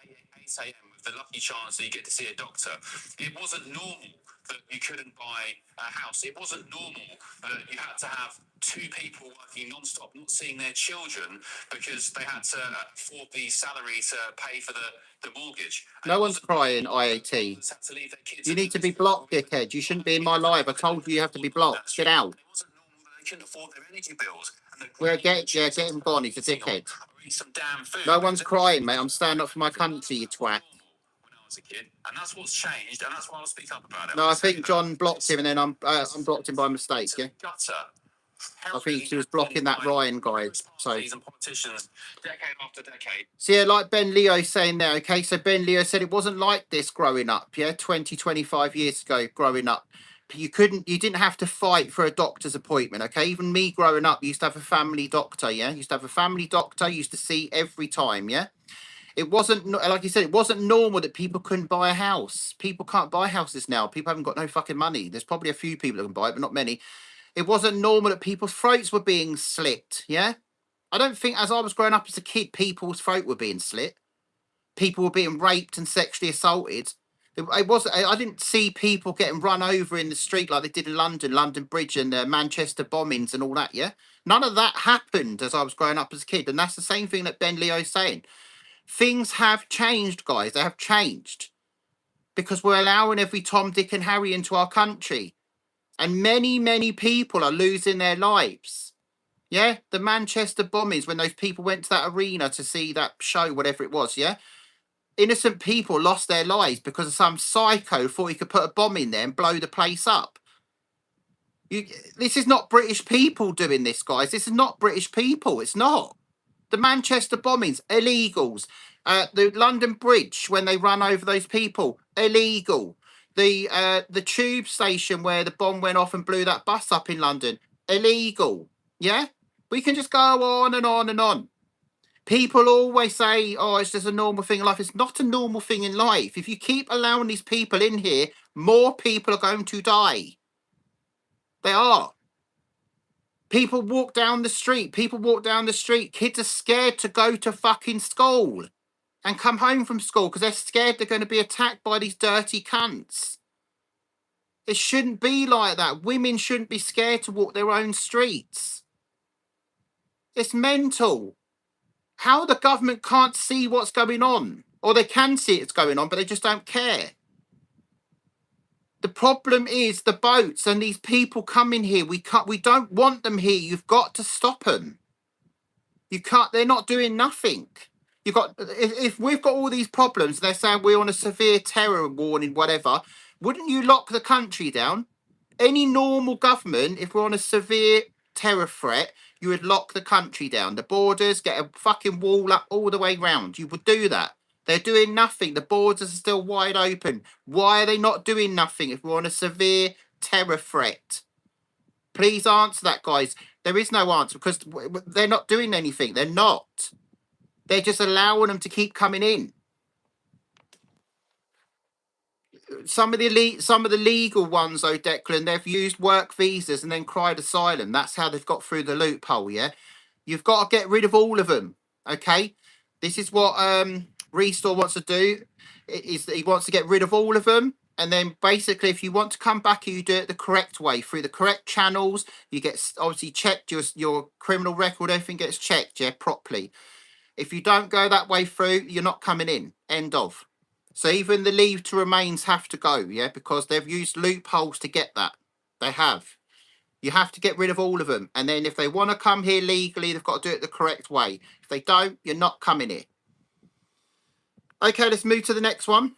at 8 a.m. with the lucky chance that you get to see a doctor. It wasn't normal that you couldn't buy a house. It wasn't normal that you had to have 2 people working non-stop, not seeing their children because they had to afford the salary to pay for the mortgage. No one's crying, IAT. You need to be blocked, dickhead. You shouldn't be in my live. I told you have to be blocked. Get out. It wasn't normal that they couldn't afford their energy bills. Well, get him gone. He's a dickhead. No one's crying, mate. I'm standing up for my country, you twat. A kid, and that's what's changed, and that's why I'll speak up about it. No, I think John blocked him, and then I'm blocked him by mistake. Yeah, I think he was blocking that Ryan guy. So, decade after decade. So yeah, like Ben Leo's saying there. Okay, so Ben Leo said it wasn't like this growing up. Yeah, 20, 25 years ago, growing up, you didn't have to fight for a doctor's appointment. Okay, even me growing up used to have a family doctor. Yeah, used to have a family doctor. Used to see every time. Yeah. It wasn't, like you said, it wasn't normal that people couldn't buy a house. People can't buy houses now. People haven't got no fucking money. There's probably a few people that can buy it, but not many. It wasn't normal that people's throats were being slit, yeah? I don't think, as I was growing up as a kid, people's throat were being slit. People were being raped and sexually assaulted. I didn't see people getting run over in the street like they did in London Bridge and Manchester bombings and all that, yeah? None of that happened as I was growing up as a kid. And that's the same thing that Ben Leo's saying. Things have changed, guys. They have changed because we're allowing every Tom, Dick and Harry into our country. And many, many people are losing their lives. Yeah, the Manchester bombings, when those people went to that arena to see that show, whatever it was, yeah? Innocent people lost their lives because some psycho thought he could put a bomb in there and blow the place up. This is not British people doing this, guys. This is not British people. It's not. The Manchester bombings, illegals. The London Bridge, when they run over those people, illegal. The tube station where the bomb went off and blew that bus up in London, illegal. Yeah? We can just go on and on and on. People always say, oh, it's just a normal thing in life. It's not a normal thing in life. If you keep allowing these people in here, more people are going to die. They are. People walk down the street. Kids are scared to go to fucking school and come home from school because they're scared they're going to be attacked by these dirty cunts. It shouldn't be like that. Women shouldn't be scared to walk their own streets. It's mental. How the government can't see what's going on, or they can see it's going on, but they just don't care. The problem is the boats and these people coming here. We don't want them here. You've got to stop them. You can't. They're not doing nothing. You've got. If we've got all these problems, they're saying we're on a severe terror warning, whatever. Wouldn't you lock the country down? Any normal government, if we're on a severe terror threat, you would lock the country down, the borders, get a fucking wall up all the way round. You would do that. They're doing nothing. The borders are still wide open. Why are they not doing nothing if we're on a severe terror threat? Please answer that, guys. There is no answer because they're not doing anything. They're not. They're just allowing them to keep coming in. Some of the legal ones, though, Declan, they've used work visas and then cried asylum. That's how they've got through the loophole. Yeah, you've got to get rid of all of them. Okay, this is what Restore wants to do. Is that he wants to get rid of all of them, and then basically, if you want to come back, you do it the correct way through the correct channels. You get obviously checked your criminal record. Everything gets checked, yeah, properly. If you don't go that way through, you're not coming in. End of. So even the leave to remains have to go, yeah, because they've used loopholes to get that. They have. You have to get rid of all of them. And then if they want to come here legally, they've got to do it the correct way. If they don't, you're not coming here. Okay, let's move to the next one.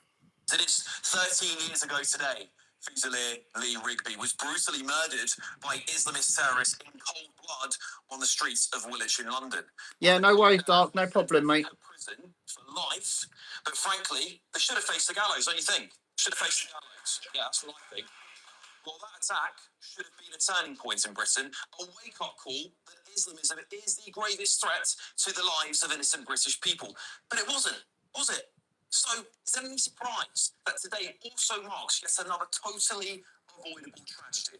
It is 13 years ago today. Fusilier Lee Rigby was brutally murdered by Islamist terrorists in cold blood on the streets of Woolwich in London. Yeah, no worries, Dark. No problem, mate. Prison for life, but frankly, they should have faced the gallows, don't you think? Should have faced the gallows. Yeah, that's what I think. Well, that attack should have been a turning point in Britain, a wake-up call that Islamism is the gravest threat to the lives of innocent British people. But it wasn't, was it? So, is there any surprise that today also marks yet another totally avoidable tragedy?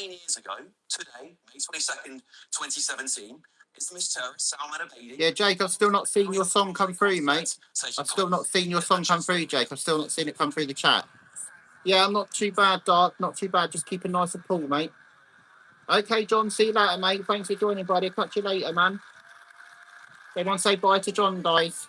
9 years ago, today, May 22nd, 2017, Islamist terrorist Salman Abedi... Yeah, Jake, I've still not seen your song come through, mate. I've still not seen your song come through, Jake. I've still not seen it come through the chat. Yeah, I'm not too bad, Dark. Not too bad. Just keep it nice and cool, mate. Okay, John, see you later, mate. Thanks for joining, buddy. Catch you later, man. Everyone say bye to John, guys.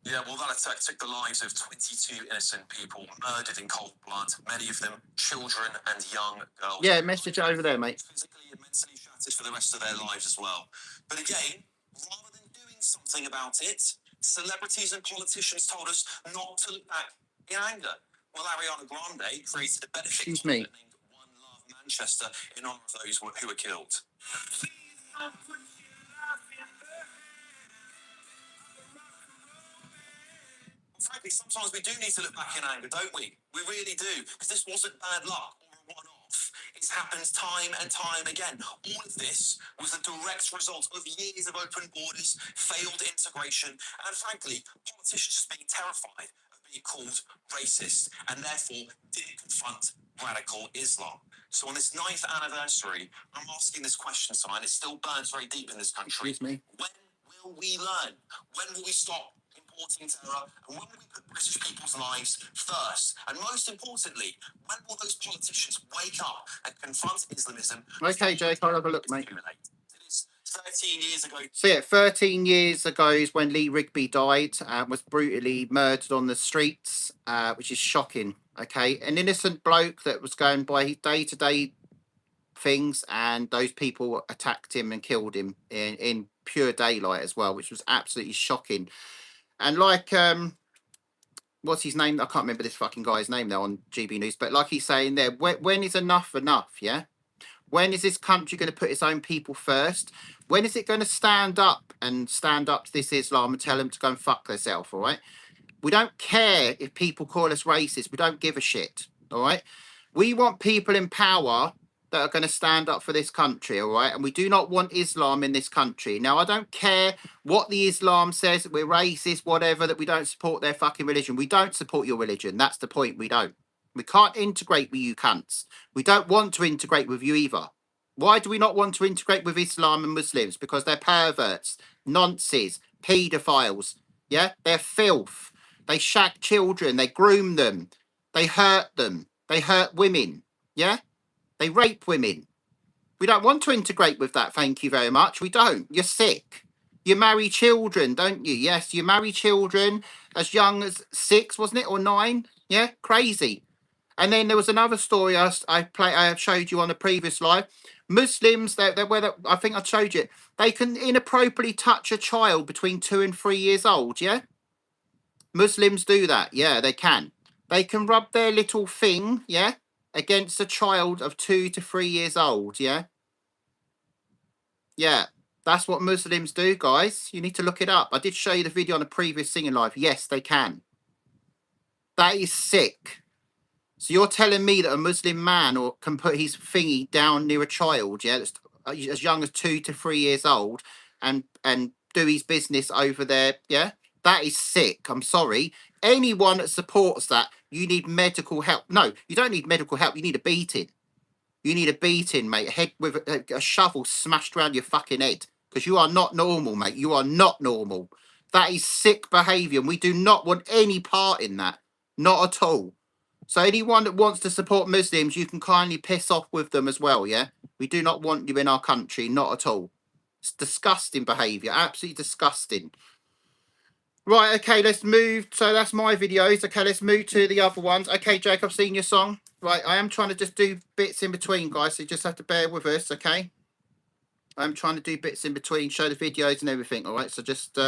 Yeah, well, that attack took the lives of 22 innocent people murdered in cold blood, many of them children and young girls. Yeah, message it over there, mate. Physically and mentally shattered for the rest of their lives as well. But again, rather than doing something about it, celebrities and politicians told us not to look back in anger. Well, Ariana Grande created a benefit Excuse me. named One Love Manchester in honour of those who were killed. Frankly, sometimes we do need to look back in anger, don't we? We really do, because this wasn't bad luck or a one-off. It's happened time and time again. All of this was the direct result of years of open borders, failed integration, and frankly, politicians being terrified of being called racist, and therefore didn't confront radical Islam. So on this 9th anniversary, I'm asking this question, Simon. It still burns very deep in this country. Excuse me. When will we learn? When will we stop importing terror? And when will we put British people's lives first? And most importantly, when will those politicians wake up and confront Islamism? Okay, Jake, I'll have a look, mate. It is 13 years ago. So yeah, 13 years ago is when Lee Rigby died, was brutally murdered on the streets, which is shocking. Okay, an innocent bloke that was going by his day-to-day things, and those people attacked him and killed him in pure daylight as well, which was absolutely shocking. And like, what's his name? I can't remember this fucking guy's name now on GB News, but like he's saying there, when is enough enough, yeah? When is this country going to put its own people first? When is it going to stand up to this Islam and tell them to go and fuck themselves, all right? We don't care if people call us racist. We don't give a shit, all right? We want people in power that are going to stand up for this country, all right? And we do not want Islam in this country. Now, I don't care what the Islam says, we're racist, whatever, that we don't support their fucking religion. We don't support your religion. That's the point. We don't. We can't integrate with you cunts. We don't want to integrate with you either. Why do we not want to integrate with Islam and Muslims? Because they're perverts, nonces, paedophiles. Yeah, they're filth. They shag children. They groom them. They hurt them. They hurt women. Yeah, they rape women. We don't want to integrate with that. Thank you very much. We don't. You're sick. You marry children, don't you? Yes, you marry children as young as 6, wasn't it, or 9? Yeah, crazy. And then there was another story I showed you on a previous live. Muslims, I think I showed you, they can inappropriately touch a child between 2 and 3 years old. Yeah, Muslims do that. Yeah, they can. They can rub their little thing, yeah, against a child of 2 to 3 years old. Yeah, yeah. That's what Muslims do, guys. You need to look it up. I did show you the video on a previous singing live. Yes, they can. That is sick. So you're telling me that a Muslim man can put his thingy down near a child, yeah, that's as young as 2 to 3 years old, and do his business over there, yeah? That is sick. I'm sorry. Anyone that supports that, you need medical help. No, you don't need medical help. You need a beating. You need a beating, mate. Head with a shovel smashed around your fucking head, because you are not normal, mate. You are not normal. That is sick behaviour, and we do not want any part in that. Not at all. So anyone that wants to support Muslims, you can kindly piss off with them as well, yeah? We do not want you in our country, not at all. It's disgusting behaviour, absolutely disgusting. Right, okay, let's move. So that's my videos. Okay, let's move to the other ones. Okay, Jake, I've seen your song. Right, I am trying to just do bits in between, guys, so you just have to bear with us, okay? I'm trying to do bits in between, show the videos and everything, all right? So just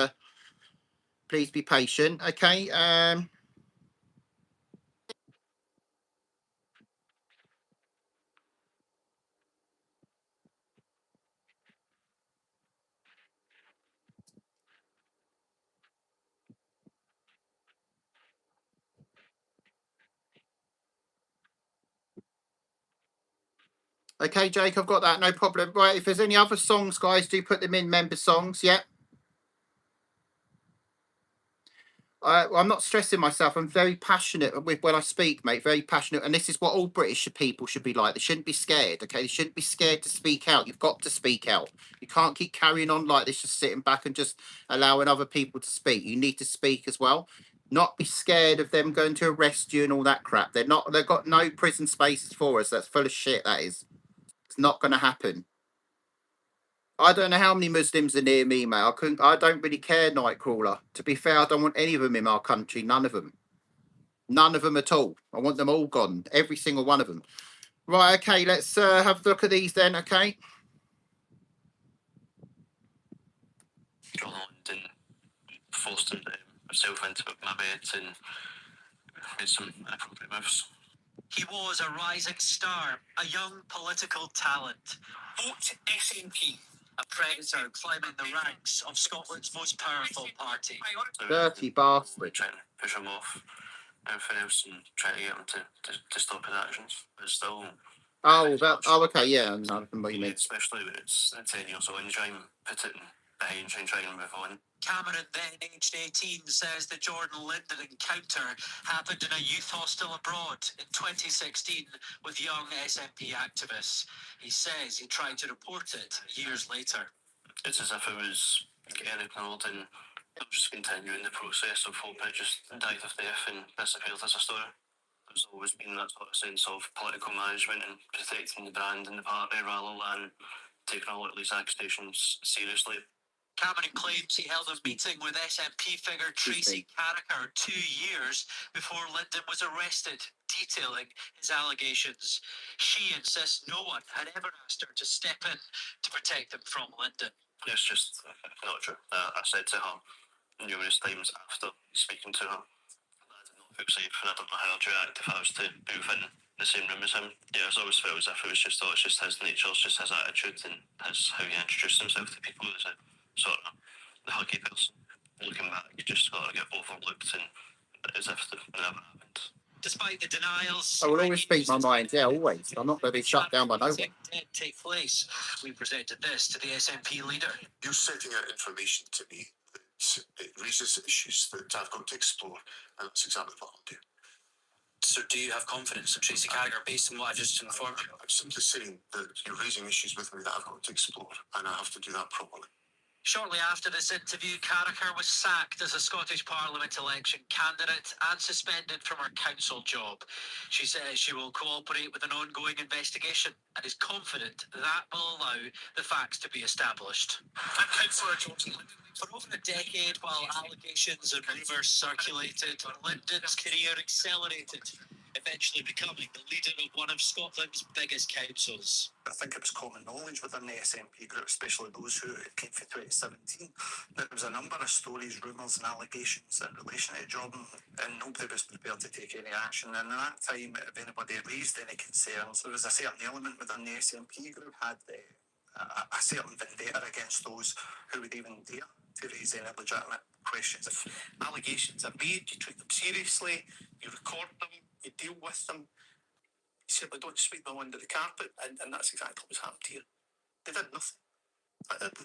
please be patient, okay? Okay, Jake, I've got that, no problem. Right, if there's any other songs, guys, do put them in member songs, yeah? I'm not stressing myself. I'm very passionate with when I speak, mate. Very passionate, and this is what all British people should be like. They shouldn't be scared. Okay, they shouldn't be scared to speak out. You've got to speak out. You can't keep carrying on like this, just sitting back and just allowing other people to speak. You need to speak as well. Not be scared of them going to arrest you and all that crap. They're not. They've got no prison spaces for us. That's full of shit. That is. It's not going to happen. I don't know how many Muslims are near me, mate. I don't really care, Nightcrawler. To be fair, I don't want any of them in our country. None of them. None of them at all. I want them all gone. Every single one of them. Right, okay, let's have a look at these then, okay? John and forced himself into my bed and made some inappropriate moves. He was a rising star, a young political talent. Vote SNP. A predator climbing the ranks of Scotland's most powerful party. Dirty bastard. We're trying to push him off everything else and try to get him to stop his actions. But still. Oh, okay, yeah, I know what you mean. Especially when it's 10 years old and you try and put it behind and try and move on. Cameron, then aged 18, says the Jordan Linden encounter happened in a youth hostel abroad in 2016 with young SNP activists. He says he tried to report it years later. It's as if it was getting ignored and it was just continuing the process of hope it just died of death and disappeared as a story. There's always been that sort of sense of political management and protecting the brand and the party rather than taking all of these accusations seriously. Cameron claims he held a meeting with SNP figure Tracy Carricker 2 years before Linden was arrested, detailing his allegations. She insists no one had ever asked her to step in to protect them from Linden. It's just not true. I said to her numerous times after speaking to her, I did not feel safe and I don't know how I'd react if I was to move in the same room as him. Yeah, it's always felt as if it was just his nature, it's just his attitude and how he introduced himself to people as a sort of the huggy person. Looking back, you just sort of get overlooked and as if it never happened. Despite the denials, I will always speak my mind. Yeah, always. I'm not going to be shut down by no one. Did take place. We presented this to the SNP leader. You're setting out information to me that it raises issues that I've got to explore, and that's exactly what I'll do. So do you have confidence in Tracy Carragher based on what I've just informed you? I'm simply saying that you're raising issues with me that I've got to explore, and I have to do that properly. Shortly after this interview, Carragher was sacked as a Scottish Parliament election candidate and suspended from her council job. She says she will cooperate with an ongoing investigation and is confident that will allow the facts to be established. Councillor Johnson. For over a decade, while allegations and rumours circulated, Lyndon's career accelerated, eventually becoming the leader of one of Scotland's biggest councils. I think it was common knowledge within the SNP group, especially those who came for 2017, that there was a number of stories, rumours and allegations in relation to Jordan, and nobody was prepared to take any action. And at that time, if anybody raised any concerns, there was a certain element within the SNP group had a certain vendetta against those who would even dare to raise any legitimate questions. If allegations are made, you treat them seriously, you record them, you deal with them. You simply don't sweep them under the carpet, and that's exactly what's happened here. They did nothing.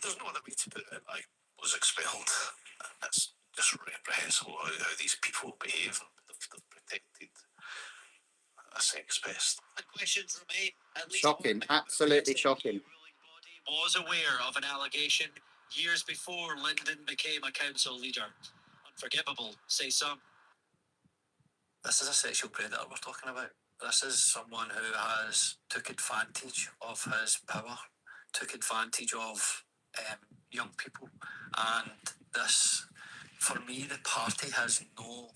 There's no other way to put it. I was expelled. That's just reprehensible how these people behave. They've protected a sex pest. The questions remain. At least Shocking, absolutely shocking. Was aware of an allegation years before Lyndon became a council leader. Unforgivable, say some. This is a sexual predator we're talking about. This is someone who has took advantage of his power, took advantage of young people, and this, for me, the party has no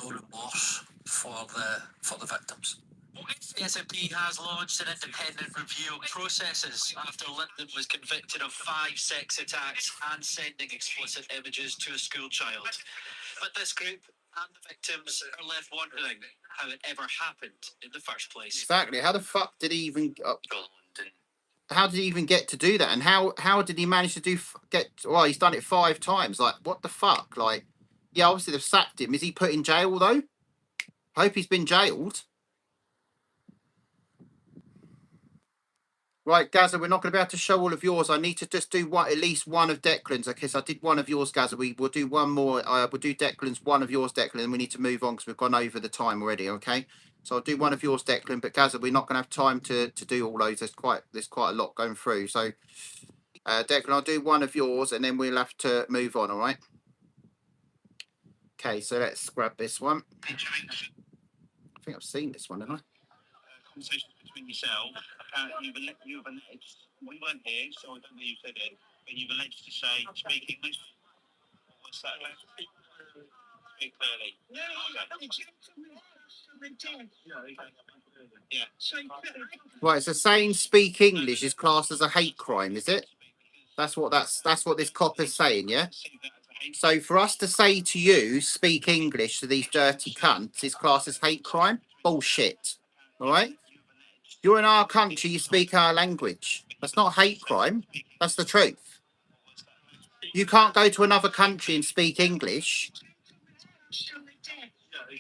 remorse for the victims. The SNP has launched an independent review of processes after Lyndon was convicted of 5 sex attacks and sending explicit images to a school child. But this group and the victims are left wondering how it ever happened in the first place. Exactly. How the fuck did he even? How did he even get to do that? And how did he manage to Well, he's done it 5 times. Like, what the fuck? Like, yeah, obviously they've sacked him. Is he put in jail though? I hope he's been jailed. Right, Gazza, we're not going to be able to show all of yours. I need to just do at least one of Declan's. Okay, so I did one of yours, Gazza. We'll do one more. We'll do Declan's, one of yours, Declan, and we need to move on because we've gone over the time already, okay? So I'll do one of yours, Declan, but Gazza, we're not going to have time to do all those. There's quite a lot going through. So, Declan, I'll do one of yours, and then we'll have to move on, all right? Okay, so let's grab this one. I think I've seen this one, haven't I? Conversations between yourself. Apparently, you've alleged. We weren't here, so I don't know you said it. But you've alleged to say speak English. What's that about? Speak clearly. Yeah. Right, so saying speak English is classed as a hate crime, is it? That's what this cop is saying, yeah? So for us to say to you, speak English to these dirty cunts is classed as hate crime? Bullshit. All right? You're in our country, you speak our language. That's not hate crime. That's the truth. You can't go to another country and speak English.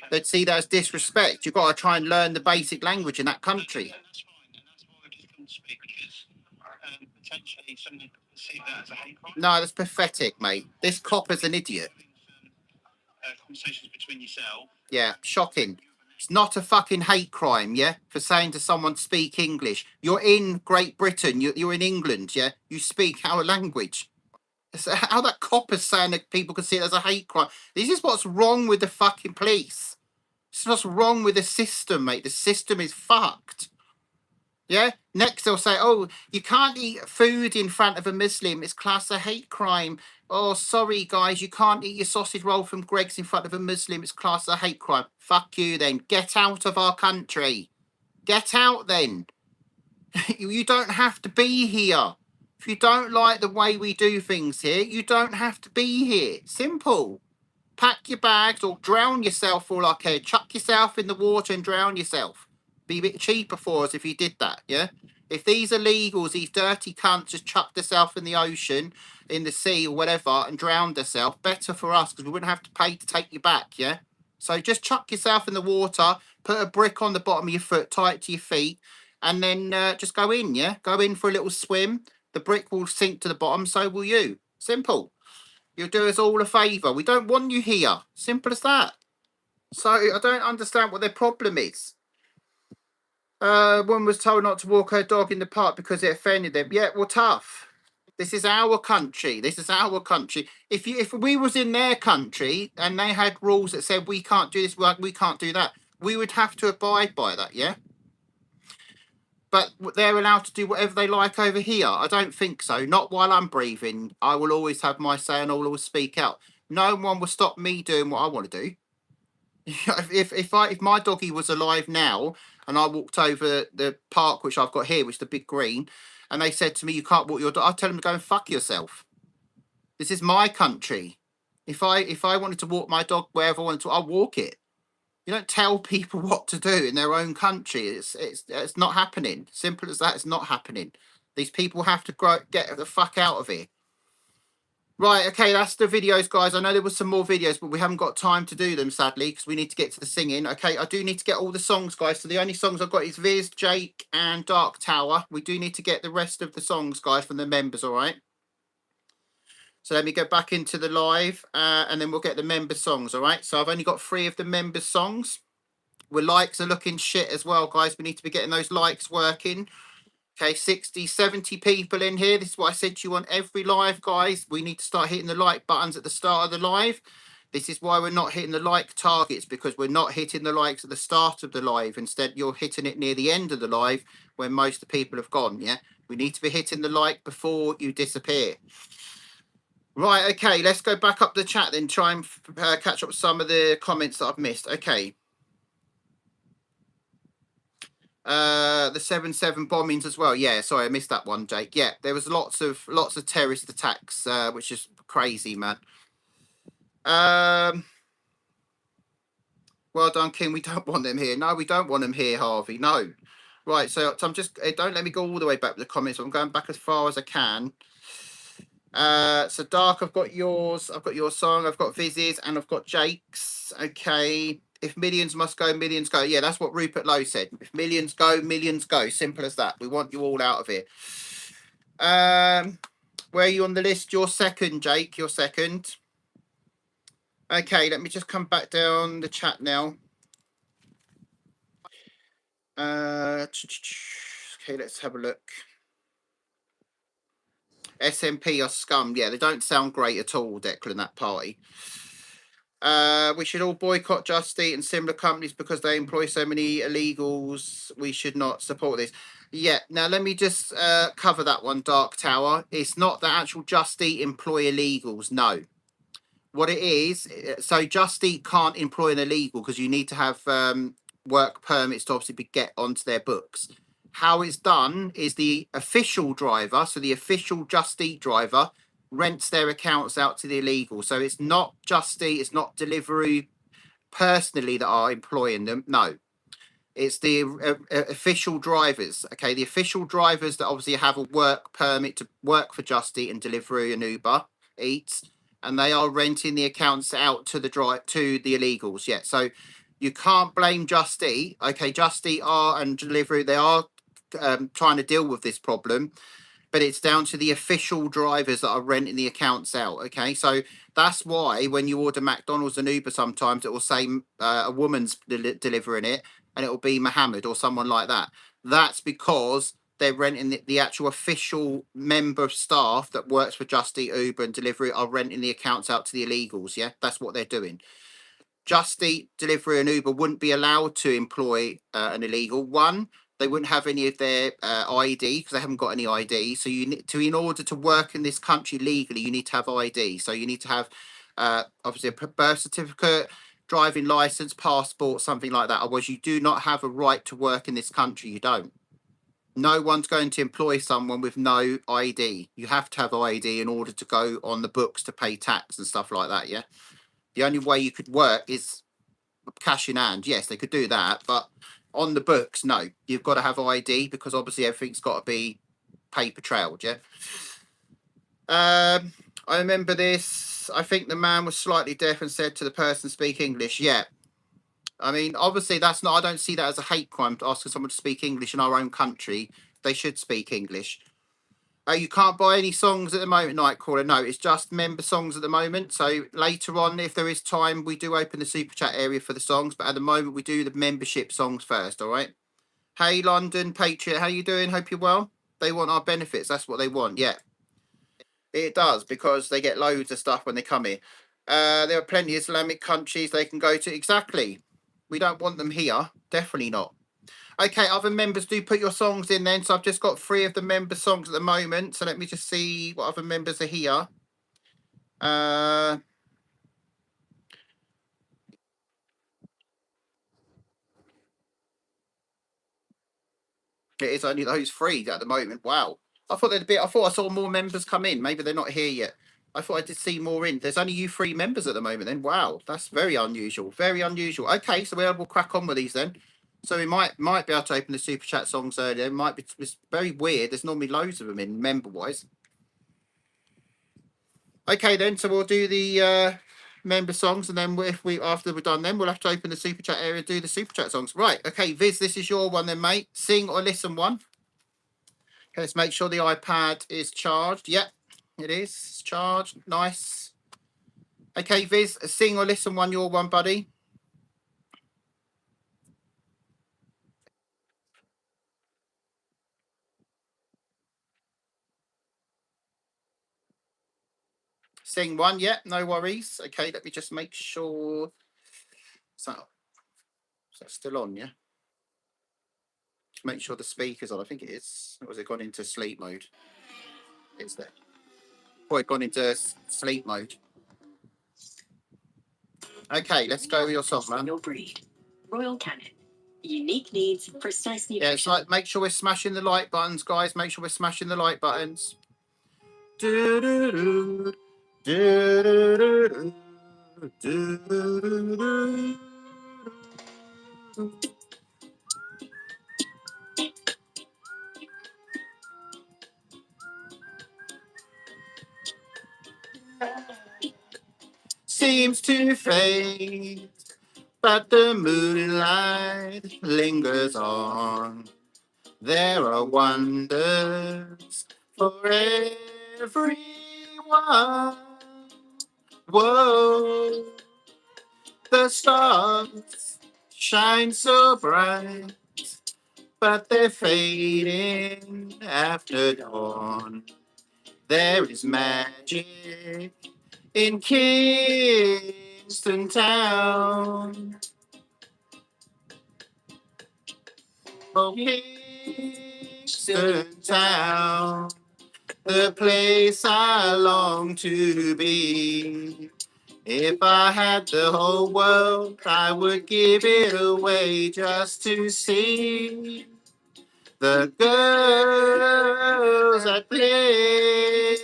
They'd see that as disrespect. You've got to try and learn the basic language in that country. No, that's pathetic, mate. This cop is an idiot. Conversations between yourself. Yeah, shocking. It's not a fucking hate crime, yeah, for saying to someone speak English. You're in Great Britain, you're in England, yeah? You speak our language. So how that cop is saying that people can see it as a hate crime. This is what's wrong with the fucking police. This is what's wrong with the system, mate. The system is fucked. Yeah? Next they'll say, oh, you can't eat food in front of a Muslim. It's classed as a hate crime. Oh, sorry, guys, you can't eat your sausage roll from Greg's in front of a Muslim. It's classed as a hate crime. Fuck you then. Get out of our country. Get out then. You don't have to be here. If you don't like the way we do things here, you don't have to be here. Simple. Pack your bags or drown yourself for all I care. Chuck yourself in the water and drown yourself. Be a bit cheaper for us if you did that, yeah? If these illegals, these dirty cunts, just chucked themselves in the ocean, in the sea or whatever, and drowned themselves, better for us because we wouldn't have to pay to take you back, yeah? So just chuck yourself in the water, put a brick on the bottom of your foot, tie it to your feet, and then just go in, yeah? Go in for a little swim. The brick will sink to the bottom, so will you. Simple. You'll do us all a favour. We don't want you here. Simple as that. So I don't understand what their problem is. One was told not to walk her dog in the park because it offended them. Yeah, well, tough. This is our country. This is our country. If we was in their country and they had rules that said we can't do this, we can't do that, we would have to abide by that, yeah? But they're allowed to do whatever they like over here. I don't think so. Not while I'm breathing. I will always have my say and I will always speak out. No one will stop me doing what I want to do. If my doggy was alive now and I walked over the park which I've got here, which is the big green, and they said to me, you can't walk your dog, I'd tell them to go and fuck yourself. This is my country. If I wanted to walk my dog wherever I wanted to, I'll walk it. You don't tell people what to do in their own country. It's not happening. Simple as that. It's not happening. These people have to get the fuck out of here. Right, okay, that's the videos, guys. I know there was some more videos, but we haven't got time to do them, sadly, because we need to get to the singing. Okay, I do need to get all the songs, guys. So the only songs I've got is Viz, Jake, and Dark Tower. We do need to get the rest of the songs, guys, from the members, all right? So let me go back into the live, and then we'll get the member songs, all right? So I've only got 3 of the members' songs. Well, likes are looking shit as well, guys. We need to be getting those likes working. Okay, 60, 70 people in here. This is what I said to you on every live, guys. We need to start hitting the like buttons at the start of the live. This is why we're not hitting the like targets, because we're not hitting the likes at the start of the live. Instead, you're hitting it near the end of the live when most of the people have gone, yeah? We need to be hitting the like before you disappear. Right, okay, let's go back up the chat then, try and catch up with some of the comments that I've missed. Okay. The 7/7 bombings as well. Yeah, sorry, I missed that one, Jake. Yeah, there was lots of terrorist attacks, which is crazy, man. Well done, King. We don't want them here. No, we don't want them here, Harvey. No. Right, so I'm just don't let me go all the way back with the comments. I'm going back as far as I can. So Dark, I've got yours. I've got your song. I've got Viz's, and I've got Jake's. Okay. If millions must go, millions go. Yeah, that's what Rupert Lowe said. If millions go, millions go. Simple as that. We want you all out of here. Where are you on the list? You're second, Jake. You're second. Okay, let me just come back down the chat now. Okay, let's have a look. SNP are scum. Yeah, they don't sound great at all, Declan, that party. We should all boycott Just Eat and similar companies because they employ so many illegals. We should not support this. Yeah, now let me just cover that one, Dark Tower. It's not that actual Just Eat employ illegals, no. What it is, so Just Eat can't employ an illegal because you need to have work permits to obviously get onto their books. How it's done is the official driver, so the official Just Eat driver, rents their accounts out to the illegal. So it's not Just Eat, it's not Delivery personally that are employing them. No, it's the official drivers. Okay, the official drivers that obviously have a work permit to work for Just Eat and Delivery and Uber Eats, and they are renting the accounts out to the illegals. Yeah, so you can't blame Just Eat. Okay, Just Eat and Delivery, they are trying to deal with this problem, but it's down to the official drivers that are renting the accounts out. Okay, so that's why when you order McDonald's and Uber, sometimes it will say a woman's delivering it, and it will be Mohammed or someone like that. That's because they're renting the actual official member of staff that works for Just Eat, Uber, and Delivery are renting the accounts out to the illegals. Yeah, that's what they're doing. Just Eat, Delivery, and Uber wouldn't be allowed to employ an illegal. One, they wouldn't have any of their ID because they haven't got any ID. So you need to, in order to work in this country legally, you need to have ID. So you need to have obviously a birth certificate, driving license, passport, something like that. Otherwise, you do not have a right to work in this country. You don't. No one's going to employ someone with no ID. You have to have ID in order to go on the books to pay tax and stuff like that. Yeah. The only way you could work is cash in hand. Yes, they could do that, but On the books, no. You've got to have ID because obviously everything's got to be paper trailed, yeah? I remember this. I think the man was slightly deaf and said to the person speak English. Yeah. I mean, obviously that's not, I don't see that as a hate crime to asking someone to speak English in our own country. They should speak English. You can't buy any songs at the moment, Nightcrawler. No, it's just member songs at the moment. So later on, if there is time, we do open the super chat area for the songs. But at the moment, we do the membership songs first. All right. Hey, London Patriot, how you doing? Hope you're well. They want our benefits. That's what they want. Yeah, it does because they get loads of stuff when they come here. There are plenty of Islamic countries they can go to. Exactly. We don't want them here. Definitely not. Okay, other members, do put your songs in then. So I've just got 3 of the member songs at the moment. So let me just see what other members are here. It is only those 3 at the moment. Wow. I thought I thought I saw more members come in. Maybe they're not here yet. I thought I did see more in. There's only you 3 members at the moment then. Wow, that's very unusual. Very unusual. Okay, so we'll crack on with these then. So we might be able to open the super chat songs earlier. It might be, it's very weird. There's normally loads of them in member wise. Okay then, so we'll do the member songs, and then if we after we're done, then we'll have to open the super chat area and do the super chat songs. Right, okay, Viz, this is your one then, mate. Sing or listen one. Okay, let's make sure the iPad is charged. Yep, it is. It's charged. Nice. Okay, Viz, sing or listen one, your one, buddy. Sing one, yeah, no worries. Okay, let me just make sure. Is that still on, yeah? Make sure the speaker's on. I think it is. Or has it gone into sleep mode? It's there. Or it gone into sleep mode. Okay, let's go with your song, man. Your breed. Royal Canin. Unique needs, precise nutrition. Yeah, it's like, make sure we're smashing the like buttons, guys. Make sure we're smashing the like buttons. Do-do-do, do-do-do-do, do-do-do-do. Seems to fade, but the moonlight lingers on. There are wonders for everyone. Whoa, the stars shine so bright, but they're fading after dawn. There is magic in Kingston Town. Oh, Kingston Town, the place I long to be. If I had the whole world, I would give it away just to see the girls that play.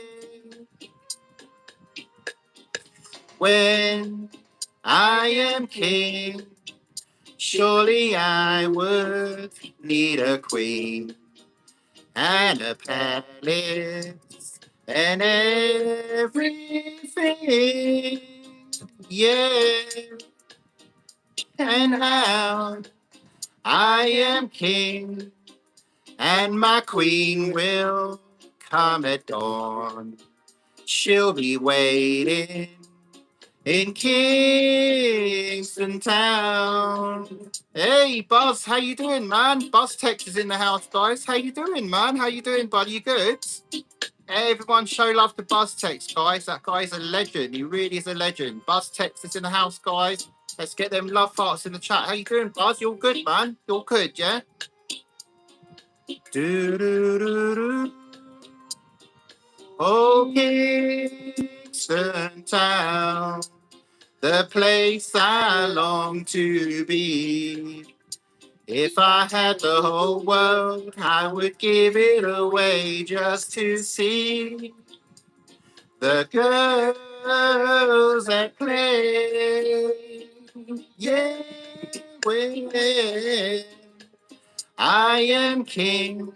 When I am king, surely I would need a queen and a palace and everything. Yeah, and how I am king, and my queen will come at dawn. She'll be waiting in Kingston Town. Hey, Buzz, how you doing, man? Buzz Tex is in the house, guys. How you doing, man? How you doing, buddy? You good? Everyone show love to Buzz Tex, guys. That guy's a legend. He really is a legend. Buzz Tex is in the house, guys. Let's get them love hearts in the chat. How you doing, Buzz? You're good, man. You're good, yeah? Do-do-do-do. Oh, Kingston Town, the place I long to be. If I had the whole world, I would give it away just to see the girls that play. Yeah, well, I am king.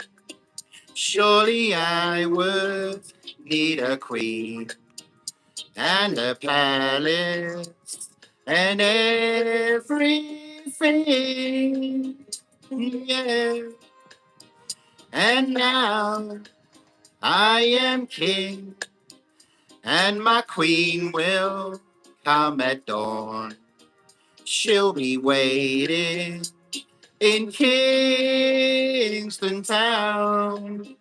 Surely I would need a queen and a palace and everything. Yeah. And now I am king, and my queen will come at dawn. She'll be waiting in Kingston Town.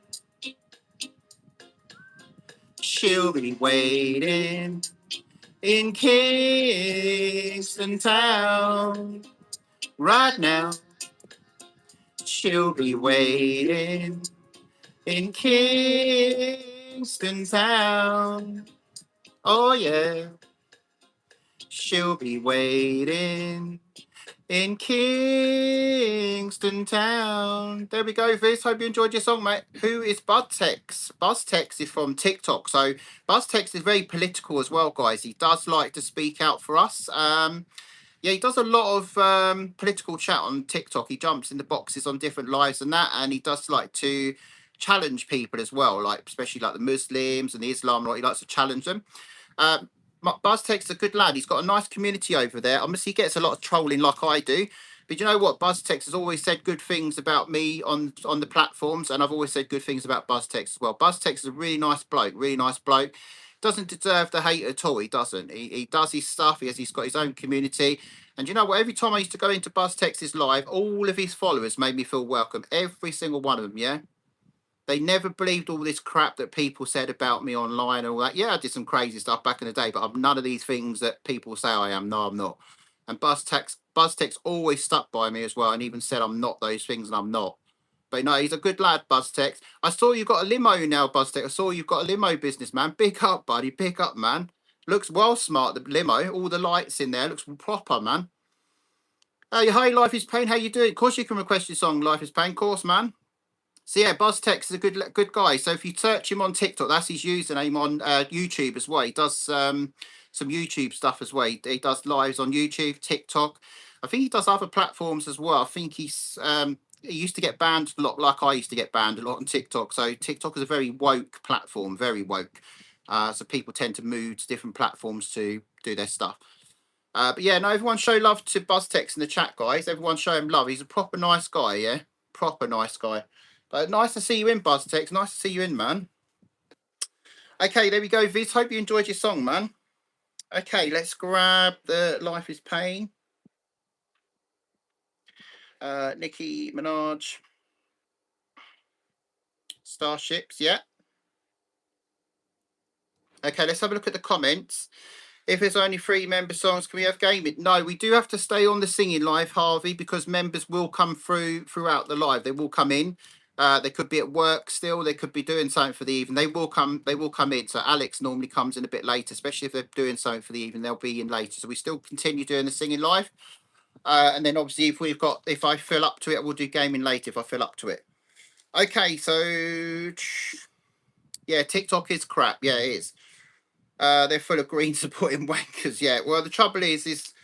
She'll be waiting in Kingston Town. Right now, she'll be waiting in Kingston Town. Oh, yeah. She'll be waiting in Kingston Town. There we go, Viz. Hope you enjoyed your song, mate. Who is BuzzTex? BuzzTex is from TikTok. So BuzzTex is very political as well, guys. He does like to speak out for us. Yeah, he does a lot of political chat on TikTok. He jumps in the boxes on different lives and that, and he does like to challenge people as well, like especially like the Muslims and the Islam. He likes to challenge them. BuzzTech's a good lad. He's got a nice community over there. Obviously, he gets a lot of trolling like I do. But you know what? BuzzTech has always said good things about me on the platforms, and I've always said good things about BuzzTech as well. BuzzTech is a really nice bloke, really nice bloke. Doesn't deserve the hate at all. He doesn't. He does his stuff. He's got his own community. And you know what? Every time I used to go into BuzzTech's live, all of his followers made me feel welcome. Every single one of them, yeah? They never believed all this crap that people said about me online and all that. Yeah, I did some crazy stuff back in the day, but I'm none of these things that people say I am. No, I'm not. And BuzzTech's always stuck by me as well, and even said I'm not those things, and I'm not. But no, he's a good lad, BuzzTech. I saw you got a limo now, BuzzTech. I saw you've got a limo business, man. Big up, buddy. Big up, man. Looks well smart, the limo. All the lights in there. Looks proper, man. Hi, Life is Pain. How you doing? Of course you can request your song, Life is Pain. Of course, man. So yeah, BuzzTech is a good guy. So if you search him on TikTok, that's his username on YouTube as well. He does some YouTube stuff as well. He does lives on YouTube, TikTok. I think he does other platforms as well. I think he used to get banned a lot, like I used to get banned a lot on TikTok. So TikTok is a very woke platform, very woke. So people tend to move to different platforms to do their stuff. But yeah, no, everyone show love to BuzzTech in the chat, guys. Everyone show him love. He's a proper nice guy, yeah? Proper nice guy. But nice to see you in, BuzzTech. Nice to see you in, man. Okay, there we go, Viz. Hope you enjoyed your song, man. Okay, let's grab the Life is Pain. Nicki Minaj. Starships, yeah. Okay, let's have a look at the comments. If there's only 3 member songs, can we have gaming? No, we do have to stay on the singing live, Harvey, because members will come throughout the live. They will come in. They could be at work still. They could be doing something for the evening. They will come in. So Alex normally comes in a bit later, especially if they're doing something for the evening. They'll be in later. So we still continue doing the singing live. And then obviously if I fill up to it, we'll do gaming later if I fill up to it. Okay, so yeah, TikTok is crap. Yeah, it is. They're full of green supporting wankers. Yeah. Well, the trouble is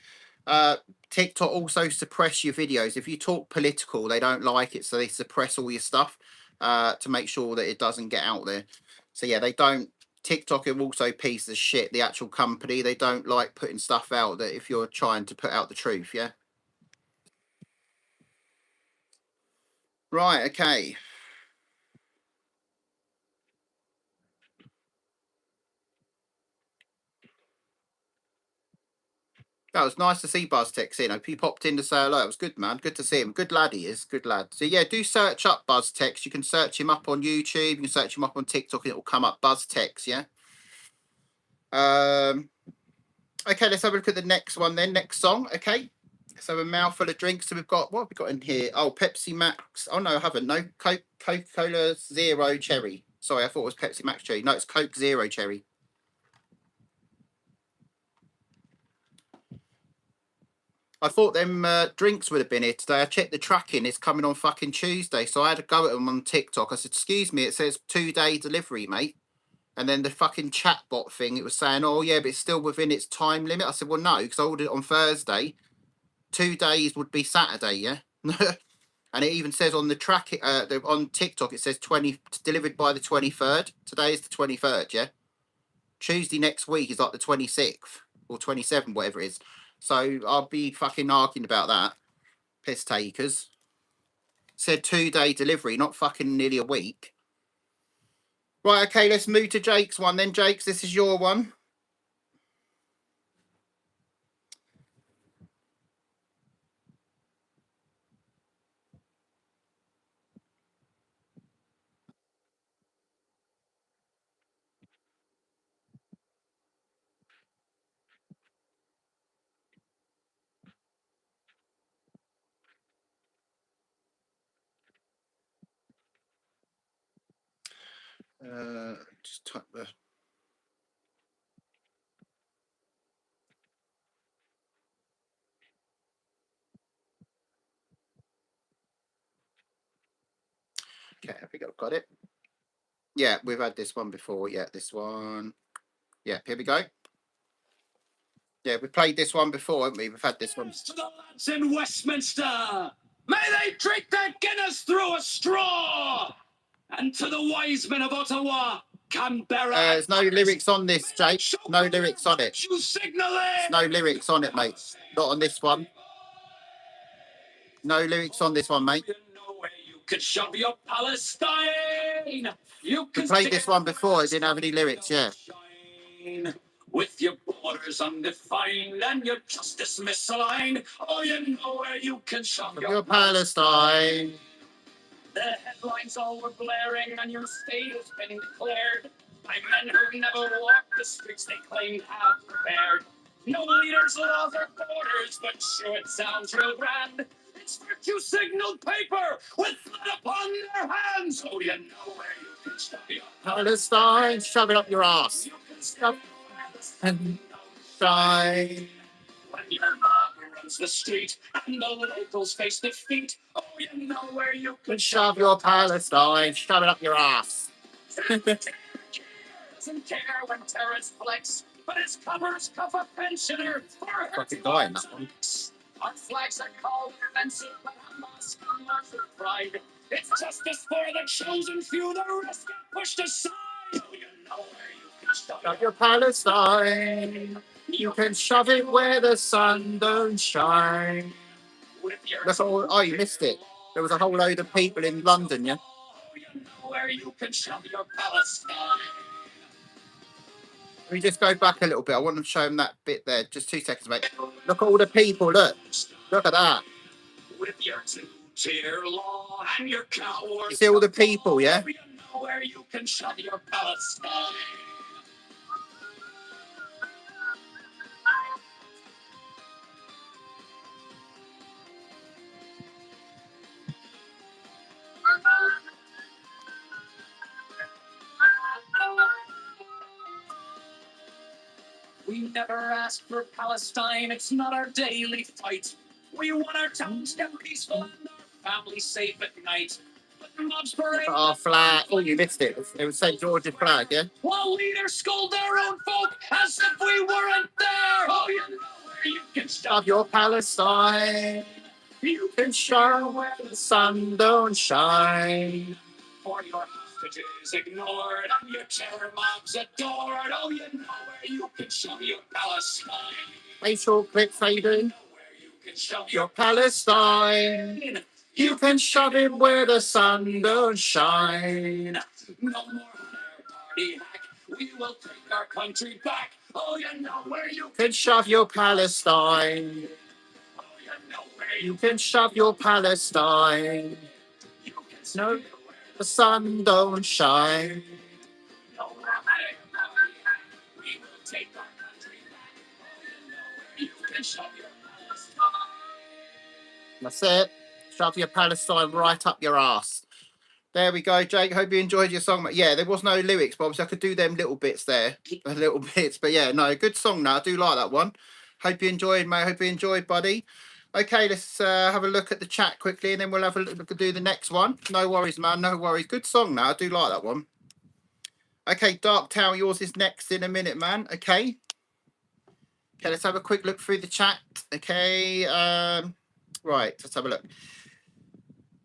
TikTok also suppress your videos. If you talk political, they don't like it, so they suppress all your stuff to make sure that it doesn't get out there. So yeah, they don't. TikTok are also pieces of shit. The actual company, they don't like putting stuff out that if you're trying to put out the truth. Yeah. Right. Okay. That was nice to see BuzzTech in. He popped in to say hello. It was good, man. Good to see him. Good lad he is. Good lad. So yeah, do search up BuzzTech. You can search him up on YouTube. You can search him up on TikTok and it will come up. BuzzTech, yeah. Okay, let's have a look at the next one then. Next song. Okay. So a mouthful of drinks. So we've got, what have we got in here? Oh, Pepsi Max. Oh no, I haven't. No, Coca-Cola Zero Cherry. Sorry, I thought it was Pepsi Max Cherry. No, it's Coke Zero Cherry. I thought them drinks would have been here today. I checked the tracking. It's coming on fucking Tuesday. So I had to go at them on TikTok. I said, excuse me, it says 2-day delivery, mate. And then the fucking chatbot thing, it was saying, oh, yeah, but it's still within its time limit. I said, well, no, because I ordered it on Thursday. 2 days would be Saturday, yeah? And it even says on the track, on TikTok, it says delivered by the 23rd. Today is the 23rd, yeah? Tuesday next week is like the 26th or 27th, whatever it is. So I'll be fucking arguing about that. Piss takers. Said 2-day delivery, not fucking nearly a week. Right, okay, let's move to Jake's one then. Jake's, this is your one. Just type the... Okay, I think I've got it. Yeah, we've had this one before. Yeah, this one. Yeah, here we go. Yeah, we played this one before, haven't we? We've had this one. To the lads in Westminster, may they drink their Guinness through a straw. And to the wise men of Ottawa, Canberra. There's no lyrics on this, Jake. No lyrics on it. There's no lyrics on it, mate. Not on this one. No lyrics on this one, mate. You know where you could shove your Palestine. You We played this one before. It didn't have any lyrics, yeah. With your borders undefined and your justice misaligned. Oh, you know where you can shove Your Palestine. The headlines all were blaring and your state has been declared by men who never walked the streets they claim to have prepared. No leaders, laws, or borders, but sure it sounds real grand. It's virtue signaled paper with blood upon their hands. Oh, you know where you can shove your Palestine, shove it up your ass. You can shove And shine. when your mob runs the street and the locals face defeat. Oh, you know where you can Shove your Palestine, shove it up your ass. Doesn't care when terrorists flex, but his covers cuff a pensioner for her Fucking guy in that one. Our flags are called offensive, but Hamas can march with pride. It's justice for the chosen few, the rest get pushed aside. Oh, you know where you can Shove your Palestine. You can shove it where the sun don't shine. with your That's all. Oh, you missed it. There was a whole load of people in London, yeah? Oh, you know where you can shove your Palestine. Let me just go back a little bit. I want to show them that bit there. Just 2 seconds, mate. Look at all the people. Look. Look at that. With your two-tier law and your cowards. You see all the people, yeah? You know where you can shove your Palestine. We never asked for Palestine, it's not our daily fight. We want our towns kept peaceful and our families safe at night. But the mobs parade Our flag. Oh, you missed it. It was St. George's flag, yeah? while leaders scold their own folk as if we weren't there. Oh, you know where you can Shove stop your Palestine. You can shine where the sun don't shine. for your hostages ignored and your terror mobs adored. Oh, you know where you can shove your Palestine. Facial clip fading. Where you can shove Your Palestine. You can shove it where the sun don't shine. No more party hack. We will take our country back. Oh, you know where you Can shove your Palestine. Oh, you know where You can shove your Palestine. you can No, the sun don't shine. No more party hack. We will take our country back. Oh, you know where you can shove your Palestine. That's it. Shove your Palestine right up your ass. There we go, Jake. Hope you enjoyed your song. Yeah, there was no lyrics, but obviously I could do them little bits there. The little bits. But yeah, no, good song now. I do like that one. Hope you enjoyed, mate. Hope you enjoyed, buddy. Okay, let's have a look at the chat quickly and then we'll have a look at do the next one. No worries, man. No worries. Good song now. I do like that one. Okay, Dark Tower, yours is next in a minute, man. Okay. Okay, let's have a quick look through the chat. Okay. Right, let's have a look.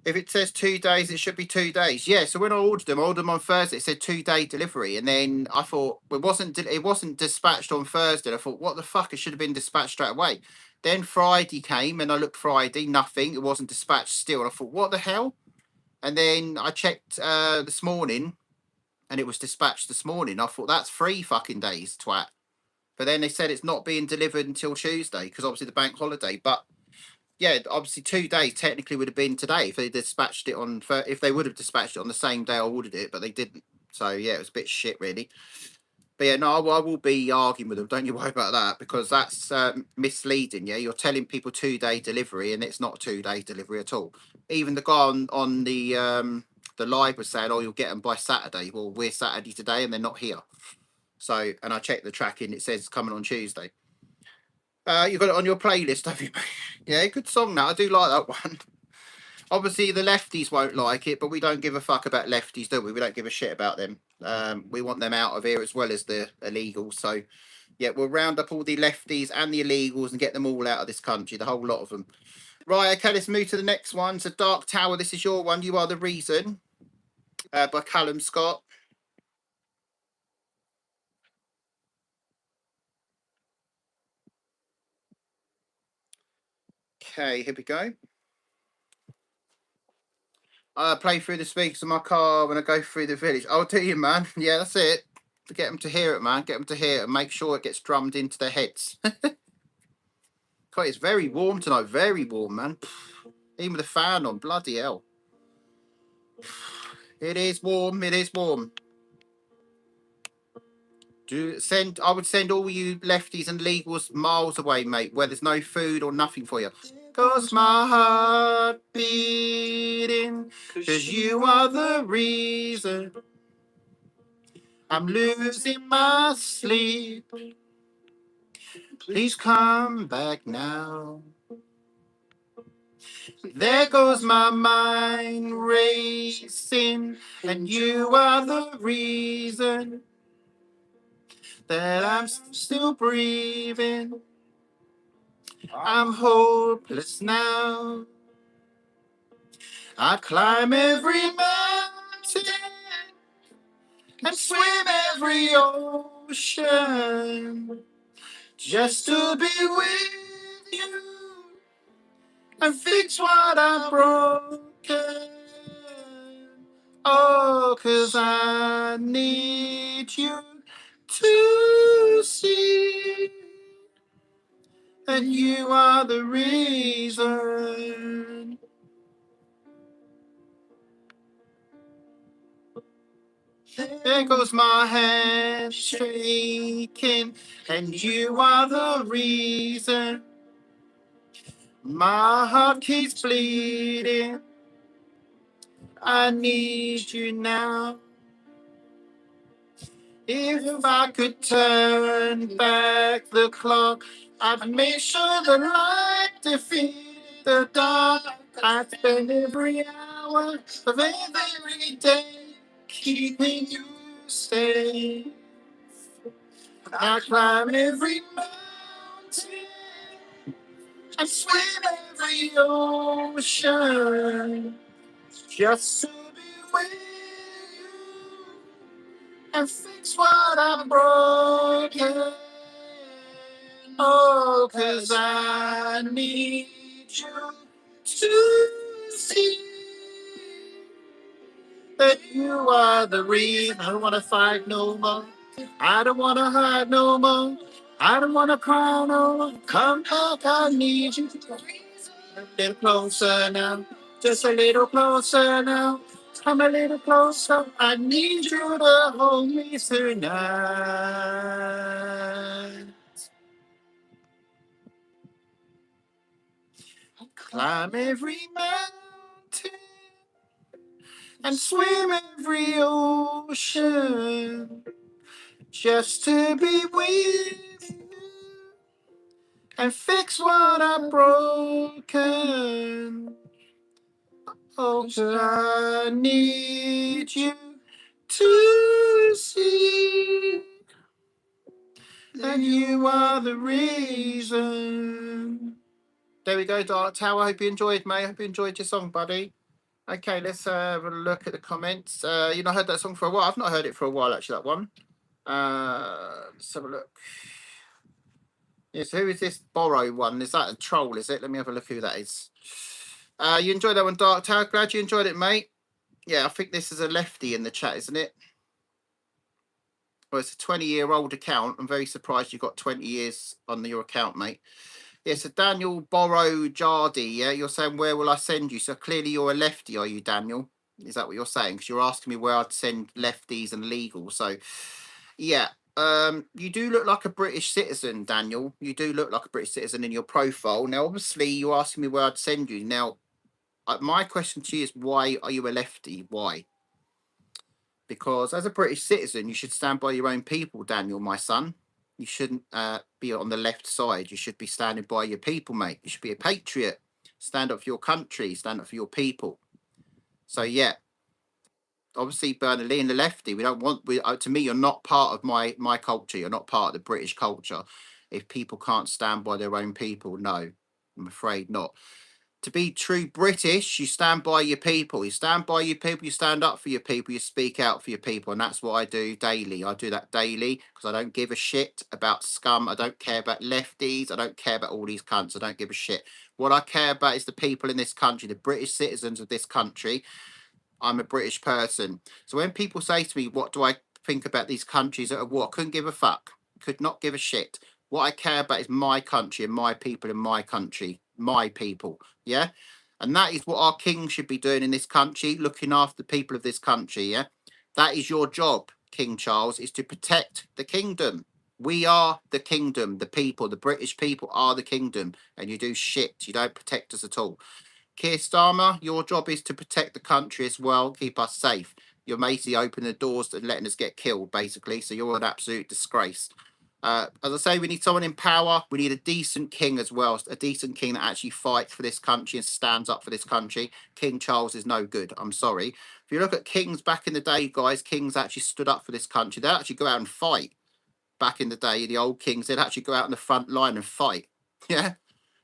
If it says 2 days, it should be 2 days. Yeah. So when I ordered them on Thursday. It said 2-day delivery, and then I thought it wasn't dispatched on Thursday. I thought, what the fuck? It should have been dispatched straight away. Then Friday came, and I looked Friday, nothing. It wasn't dispatched still. And I thought, what the hell? And then I checked this morning, and it was dispatched this morning. I thought that's 3 fucking days, twat. But then they said it's not being delivered until Tuesday because obviously the bank holiday. But yeah, obviously 2 days technically would have been today if they dispatched it on. If they would have dispatched it on the same day I ordered it, but they didn't. So yeah, it was a bit shit really. But yeah, no, I will be arguing with them. Don't you worry about that because that's misleading. Yeah, you're telling people 2-day delivery and it's not 2-day delivery at all. Even the guy on the live was saying, "Oh, you'll get them by Saturday." Well, we're Saturday today and they're not here. So, and I checked the tracking. It says coming on Tuesday. You got it on your playlist, have you? Yeah, good song. Now I do like that one. Obviously, the lefties won't like it, but we don't give a fuck about lefties, do we? We don't give a shit about them. We want them out of here as well as the illegals. So, yeah, we'll round up all the lefties and the illegals and get them all out of this country, the whole lot of them. Right, okay, let's move to the next one. So, Dark Tower, this is your one. You Are the Reason by Callum Scott. Okay, here we go. I play through the speakers of my car when I go through the village. Oh, do you, man? Yeah, that's it. To get them to hear it, man. Get them to hear it and make sure it gets drummed into their heads. God, it's very warm tonight. Very warm, man. Even with the fan on. Bloody hell. It is warm. It is warm. I would send all you lefties and legals miles away, mate, where there's no food or nothing for you. Cause my heart beating, cause you are the reason I'm losing my sleep. Please come back now. There goes my mind racing, and you are the reason that I'm still breathing. I'm hopeless now. I climb every mountain and swim every ocean just to be with you and fix what I've broken. Oh, 'cause I need you to see that you are the reason. There goes my hand shaking, and you are the reason. My heart keeps bleeding. I need you now. If I could turn back the clock, I'd make sure the light defeated the dark. I'd spend every hour of every day keeping you safe. I'd climb every mountain and swim every ocean just to be with you and fix what I'm broken. Oh, 'cause I need you to see that you are the reason. I don't want to fight no more. I don't want to hide no more. I don't want to cry no more. Come back, I need you. A little closer now. Just a little closer now. Come a little closer. I need you to hold me tonight. Climb every mountain and swim every ocean just to be with you and fix what I've broken. Oh, 'cause I need you to see that you are the reason. There we go, Dark Tower. Hope you enjoyed, mate. Hope you enjoyed your song, buddy. Okay, let's have a look at the comments. You not heard that song for a while? I've not heard it for a while, actually, that one. Let's have a look. Yes, who is this Borrow one? Is that a troll, is it? Let me have a look who that is. You enjoyed that one, Dark Tower? Glad you enjoyed it, mate. Yeah, I think this is a lefty in the chat, isn't it? Well, it's a 20-year-old account. I'm very surprised you got 20 years on your account, mate. Yeah, so Daniel Borrow Jardy, yeah, you're saying, where will I send you? So clearly you're a lefty, are you, Daniel? Is that what you're saying? Because you're asking me where I'd send lefties and legal. So, yeah, you do look like a British citizen, Daniel. You do look like a British citizen in your profile. Now, obviously, you're asking me where I'd send you. Now, my question to you is, why are you a lefty? Why? Because as a British citizen, you should stand by your own people, Daniel, my son. You shouldn't be on the left side. You should be standing by your people, mate. You should be a patriot. Stand up for your country. Stand up for your people. So, yeah, obviously, Bernard-Lee and the lefty, we don't want... to me, you're not part of my culture. You're not part of the British culture. If people can't stand by their own people, no, I'm afraid not. To be true British, you stand by your people. You stand by your people. You stand up for your people. You speak out for your people. And that's what I do daily. I do that daily because I don't give a shit about scum. I don't care about lefties. I don't care about all these cunts. I don't give a shit. What I care about is the people in this country, the British citizens of this country. I'm a British person. So when people say to me, what do I think about these countries that are war? I couldn't give a fuck. Could not give a shit. What I care about is my country and my people in my country. My people. Yeah? And that is what our king should be doing in this country, looking after the people of this country. Yeah? That is your job, King Charles, is to protect the kingdom. We are the kingdom, the people, the British people are the kingdom. And you do shit. You don't protect us at all. Keir Starmer, your job is to protect the country as well, keep us safe. You're basically opening the doors and letting us get killed, basically. So you're an absolute disgrace. As I say, we need someone in power. We need a decent king as well, a decent king that actually fights for this country and stands up for this country. King Charles is no good. I'm sorry. If you look at kings back in the day, guys, kings actually stood up for this country. They'd actually go out and fight. Back in the day, the old kings, they'd actually go out on the front line and fight. Yeah.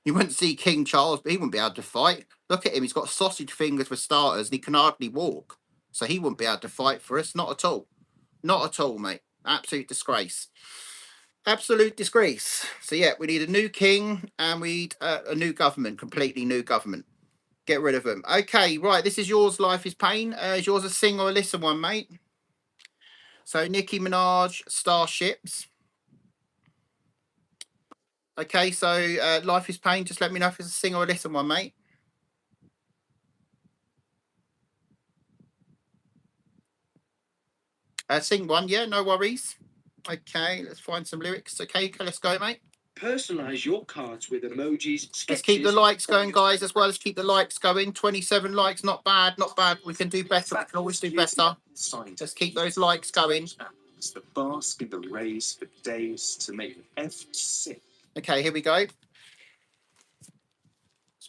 You wouldn't see King Charles, but he wouldn't be able to fight. Look at him. He's got sausage fingers for starters, and he can hardly walk. So he wouldn't be able to fight for us. Not at all. Not at all, mate. Absolute disgrace. Absolute disgrace. So, yeah, we need a new king and we need a new government, completely new government. Get rid of them. Okay, right. This is yours, Life is Pain. Is yours a sing or a listen one, mate? So, Nicki Minaj, Starships. Okay, so Life is Pain. Just let me know if it's a sing or a listen one, mate. Sing one, yeah, no worries. Okay, let's find some lyrics. Okay, let's go, mate. Personalize your cards with emojis. Let's keep the likes going, guys, as well. Let's keep the likes going. 27 likes, not bad, not bad. We can do better. We can always do better. Let's keep those likes going. The bask in the rays for days to make F sick. Okay, here we go. Let's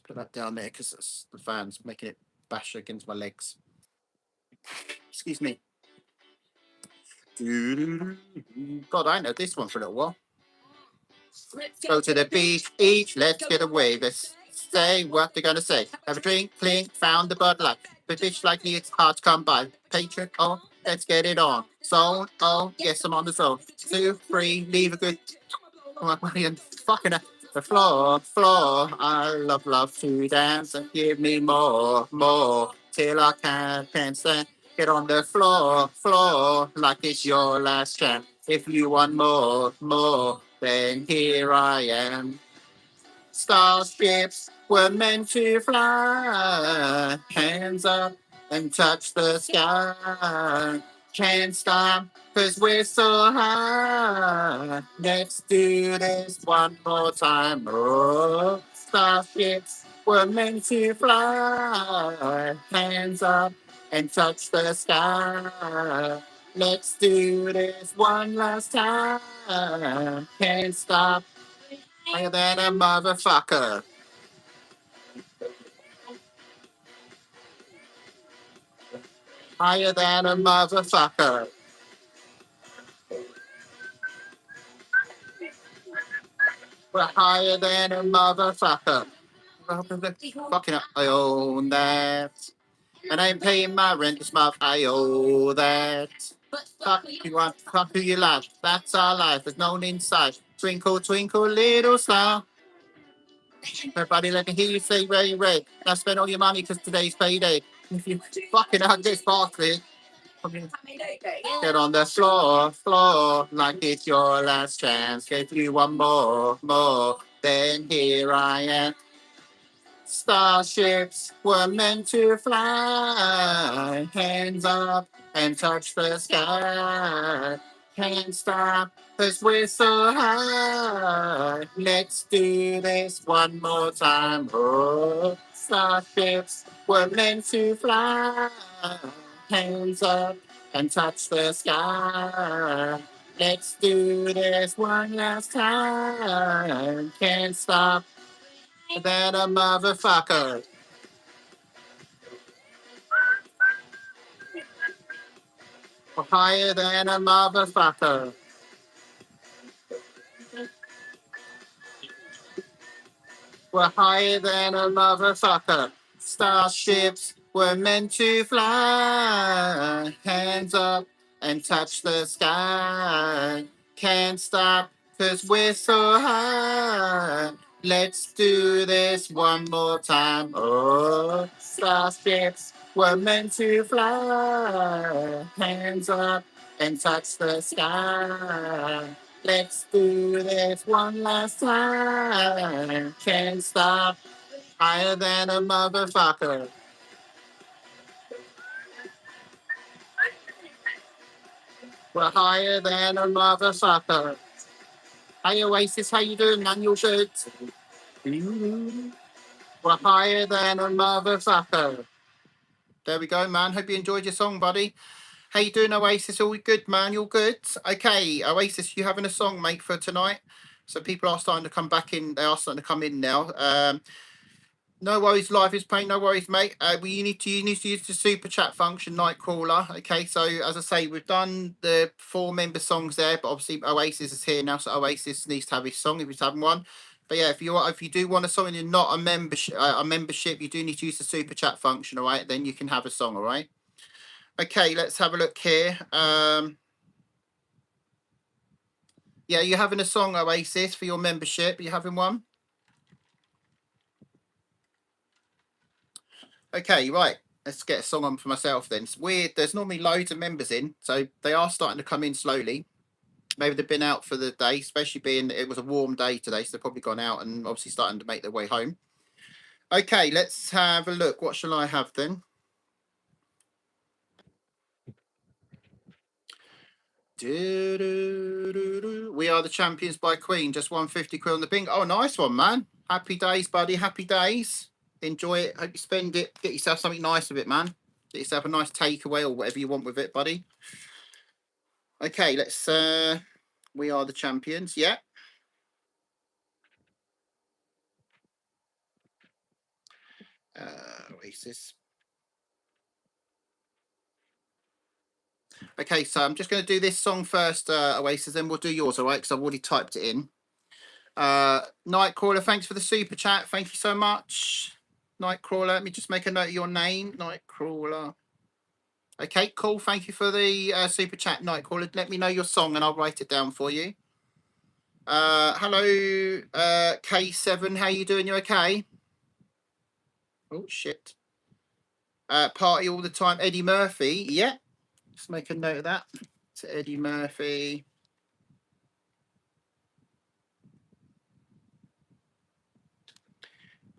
put that down there because the fan's making it bash against my legs. Excuse me. God, I know this one for a little while. Go to the beach, eat, let's get away. Let's say what they're gonna say. Have a drink, clink, found the Bud Light. But bitch like me, it's hard to come by. Patron, oh, let's get it on. Zone, oh, yes, I'm on the zone. 2, 3, leave a good. Fucking the floor. I love to dance and give me more, till I can't stand. Get on the floor, like it's your last chance. If you want more, then here I am. Starships were meant to fly, hands up and touch the sky. Can't stop, 'cause we're so high. Let's do this one more time. Oh, starships were meant to fly, hands up and touch the sky. Let's do this one last time. Can't stop. Higher than a motherfucker. Higher than a motherfucker. We're higher than a motherfucker. Fucking up. I own that. And I ain't paying my rent this month. I owe that. Fuck you want, fuck who you love. That's our life. There's no one inside. Twinkle, twinkle, little star. Everybody, let me hear you say Ray Ray. Now spend all your money because today's payday. If you fucking hug this Barkley, get on the floor, floor, like it's your last chance. Give you one more, then here I am. Starships were meant to fly, hands up and touch the sky. Can't stop 'cause we're so high. Let's do this one more time. Oh, starships were meant to fly, hands up and touch the sky. Let's do this one last time. Can't stop than a motherfucker. We're higher than a motherfucker. We're higher than a motherfucker. Starships were meant to fly. Hands up and touch the sky. Can't stop 'cause we're so high. Let's do this one more time. Oh, starships were meant to fly. Hands up and touch the sky. Let's do this one last time. Can't stop. Higher than a motherfucker. We're higher than a motherfucker. Hey Oasis, how you doing, man? You good? We're higher than a motherfucker. There we go, man. Hope you enjoyed your song, buddy. How you doing, Oasis? All good, man? You all good? Okay, Oasis, you having a song, mate, for tonight? So people are starting to come back in. They are starting to come in now. No worries, live is playing. No worries, mate. You need to use the super chat function, Nightcrawler. Okay, so as I say, we've done the 4 member songs there, but obviously Oasis is here now, so Oasis needs to have his song if he's having one. But yeah, if you do want a song and you're not a membership, you do need to use the super chat function. All right, then you can have a song. All right. Okay, let's have a look here. Yeah, you're having a song, Oasis, for your membership. Are you having one? Okay, right. Let's get a song on for myself then. It's weird. There's normally loads of members in, so they are starting to come in slowly. Maybe they've been out for the day, especially being it was a warm day today, so they've probably gone out and obviously starting to make their way home. Okay, let's have a look. What shall I have then? We Are the Champions by Queen. Just 150 quid on the bingo. Oh, nice one, man. Happy days, buddy. Happy days. Enjoy it. Hope you spend it. Get yourself something nice with it, man. Get yourself a nice takeaway or whatever you want with it, buddy. Okay, let's We Are the Champions. Yeah. Oasis. Okay, so I'm just going to do this song first, Oasis, then we'll do yours, all right? Because I've already typed it in. Nightcrawler, thanks for the super chat. Thank you so much. Nightcrawler, let me just make a note of your name. Nightcrawler. Okay, cool. Thank you for the super chat, Nightcrawler. Let me know your song and I'll write it down for you. Hello, K7. How you doing? You okay? Oh, shit. Party all the time. Eddie Murphy. Yeah. Just make a note of that. To Eddie Murphy.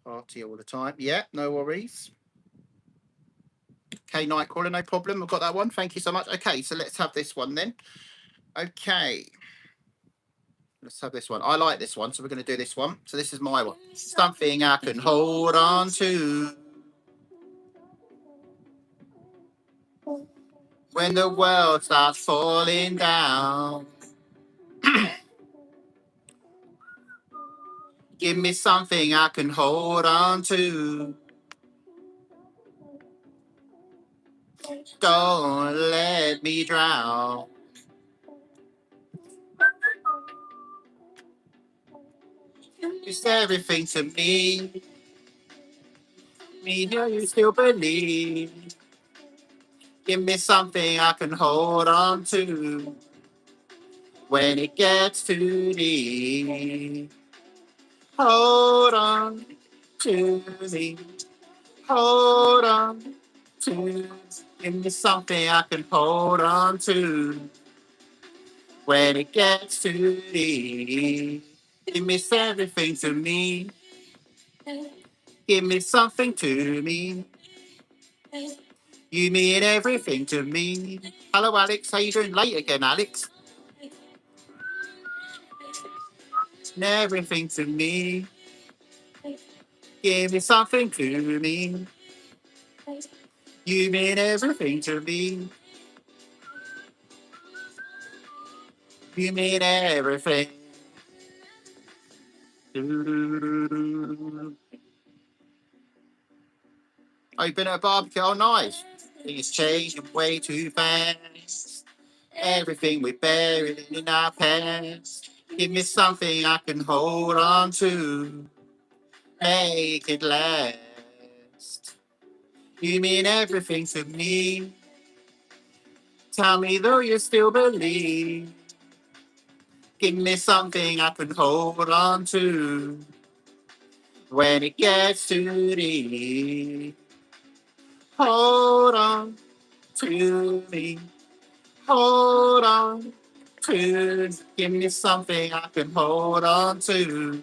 Party all the time. Yeah, no worries. Okay, Nightcrawler, no problem. I've got that one. Thank you so much. Okay, so let's have this one then. Okay. Let's have this one. I like this one, so we're going to do this one. So this is my one. Something I can hold on to when the world starts falling down. Give me something I can hold on to. Don't let me drown. It's everything to me. Me, do you still believe? Give me something I can hold on to when it gets too deep. Hold on to me. Hold on to. Give me something I can hold on to when it gets too deep. Give me everything to me. Give me something to me. You mean everything to me. Hello, Alex. How you doing? Late again, Alex. Everything to me. Give me something to me. You mean everything to me. You mean everything. Oh, you've been at a barbecue? Oh, nice. Things changing way too fast. Everything we buried in our past. Give me something I can hold on to. Make it last. You mean everything to me. Tell me though you still believe. Give me something I can hold on to when it gets too deep. Hold on to me. Hold on to. Give me something I can hold on to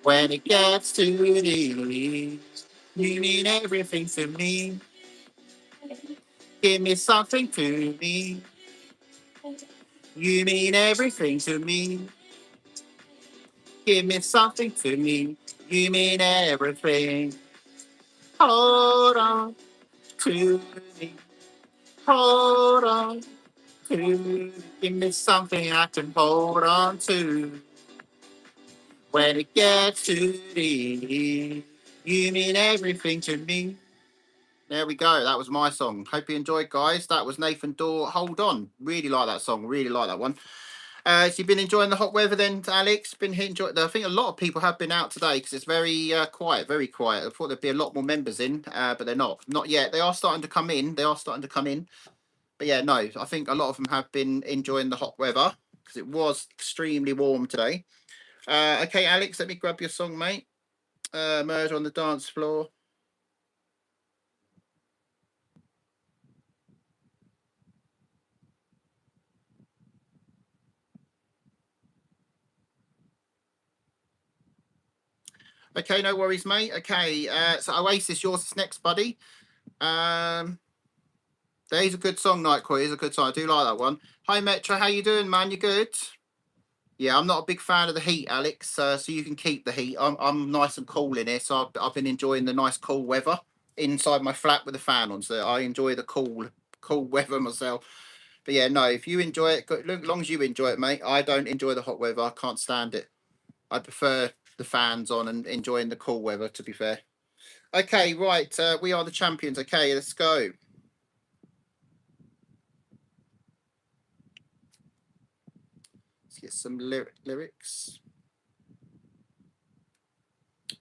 when it gets too deep. You mean everything to me. Give me something to me. You mean everything to me. Give me something to me. You mean everything. Hold on to me. Hold on to me. Give me something I can hold on to when it gets too deep. You mean everything to me. There we go. That was my song. Hope you enjoyed, guys. That was Nathan Dorr. Hold on. Really like that song. Really like that one. So you've been enjoying the hot weather then, Alex? Been enjoying. I think a lot of people have been out today because it's very quiet, very quiet. I thought there'd be a lot more members in, but they're not yet. They are starting to come in. But yeah, no, I think a lot of them have been enjoying the hot weather because it was extremely warm today. Okay, Alex, let me grab your song, mate. Murder on the Dance Floor. Okay, no worries, mate. Okay, so Oasis, yours is next, buddy. There's a good song, Nightcore. It's a good song. I do like that one. Hi, Metro. How you doing, man? You good? Yeah, I'm not a big fan of the heat, Alex. So you can keep the heat. I'm nice and cool in here, so I've been enjoying the nice cool weather inside my flat with the fan on. So I enjoy the cool weather myself. But yeah, no, if you enjoy it, as long as you enjoy it, mate. I don't enjoy the hot weather. I can't stand it. I prefer the fans on and enjoying the cool weather, to be fair. Okay, right. We are the champions. Okay, let's go. Let's get some lyrics.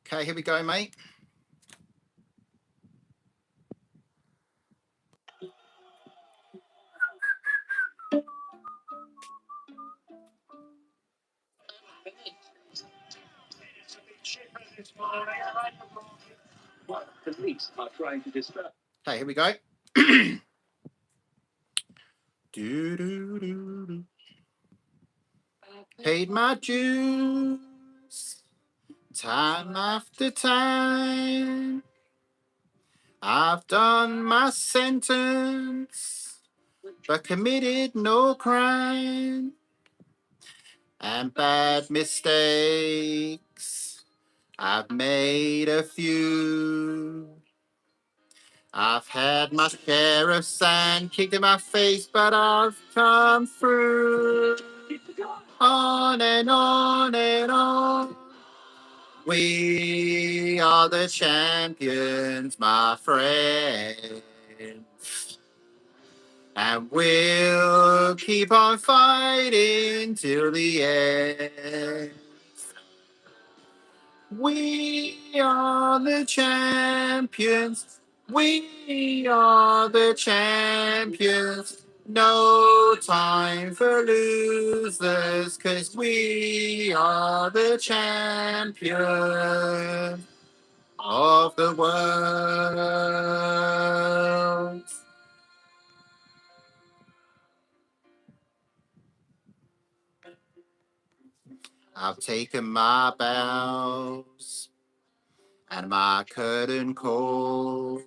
Okay, here we go, mate. Police are trying to distract. Okay, here we go. Do, do, do, do. Paid my dues time after time. I've done my sentence, but committed no crime and bad mistakes. I've made a few. I've had my share of sand kicked in my face, but I've come through. On and on and on. We are the champions, my friend. And we'll keep on fighting till the end. We are the champions. We are the champions. No time for losers, 'cause we are the champions of the world. I've taken my bows and my curtain calls.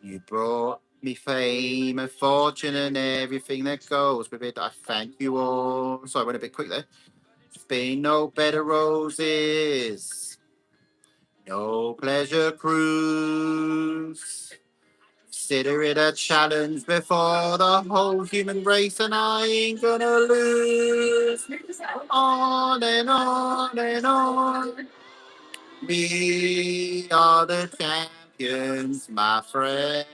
You brought me fame and fortune and everything that goes with it. I thank you all. Sorry, I went a bit quick there. There's been no bed of roses, no pleasure cruise. Consider it a challenge before the whole human race, and I ain't gonna lose. On and on and on. We are the champions, my friends.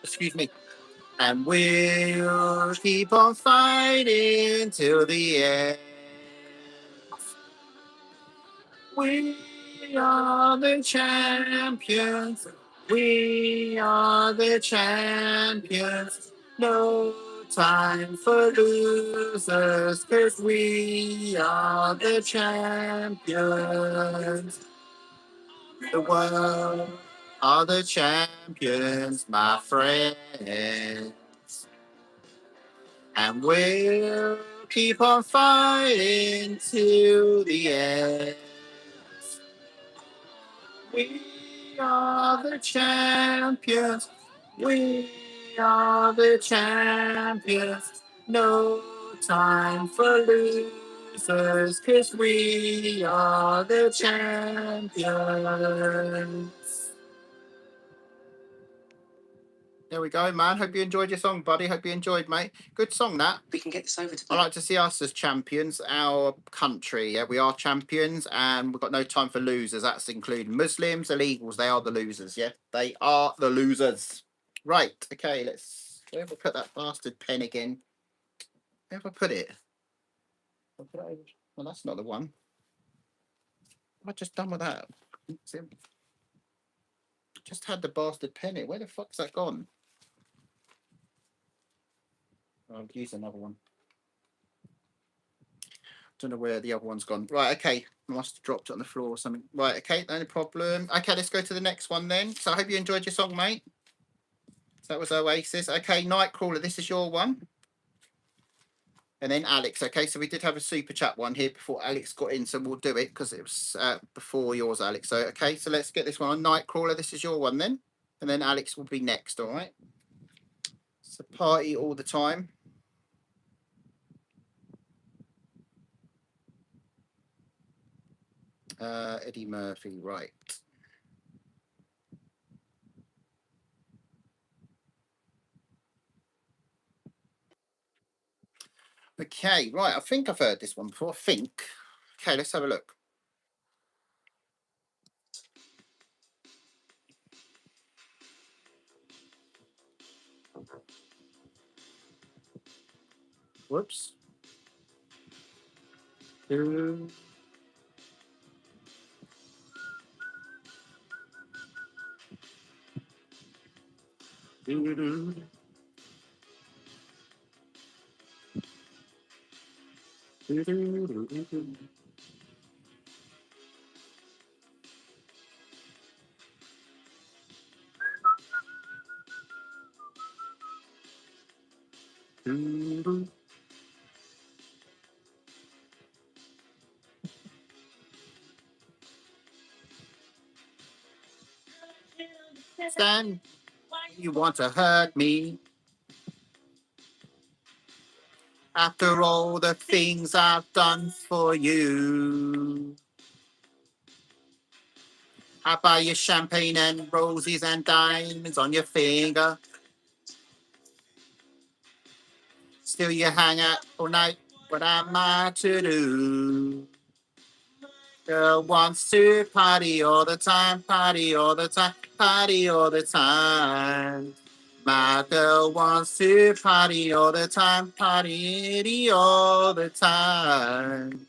Excuse me. And we'll keep on fighting till the end. We are the champions. We are the champions. No time for losers, 'cause we are the champions. The world are the champions, my friends. And we'll keep on fighting till the end. We are the champions. We are the champions. No time for losers, 'cause we are the champions. There we go, man. Hope you enjoyed your song, buddy. Hope you enjoyed, mate. Good song, that. We can get this over to I like to see us as champions, our country. Yeah, we are champions, and we've got no time for losers. That's including Muslims, illegals. They are the losers. Yeah, they are the losers. Right. Okay. Where have I put that bastard pen again? Where have I put it? Well, that's not the one. What have I just done with that? Just had the bastard pen in. Where the fuck's that gone? I'll use another one. Don't know where the other one's gone. Right, okay. I must have dropped it on the floor or something. Right, okay, no problem. Okay, let's go to the next one then. So I hope you enjoyed your song, mate. So that was Oasis. Okay, Nightcrawler, this is your one. And then Alex. Okay, so we did have a super chat one here before Alex got in, so we'll do it because it was before yours, Alex. So, okay, so let's get this one on. Nightcrawler, this is your one then. And then Alex will be next, all right? So party all the time. Eddie Murphy, right. Okay, right. I think I've heard this one before. I think. Okay, let's have a look. Whoops. Stan, you want to hurt me? After all the things I've done for you. I buy you champagne and roses and diamonds on your finger. Still you hang out all night. What am I to do? Girl wants to party all the time, party all the time, party all the time. My girl wants to party all the time, party all the time.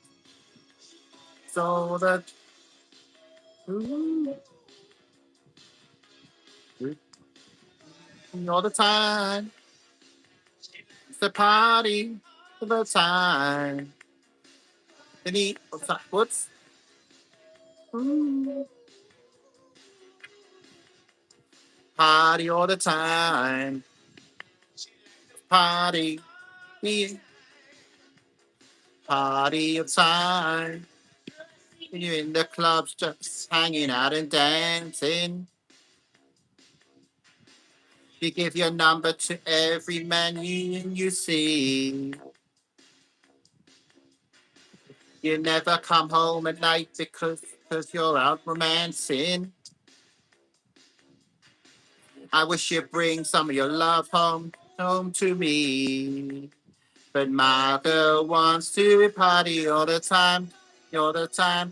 So that All the time. It's the party all the time. Whoops. Party all the time. Party. Party all the time. You're in the clubs just hanging out and dancing. You give your number to every man you see. You never come home at night because you're out romancing. I wish you'd bring some of your love home to me. But my girl wants to party all the time,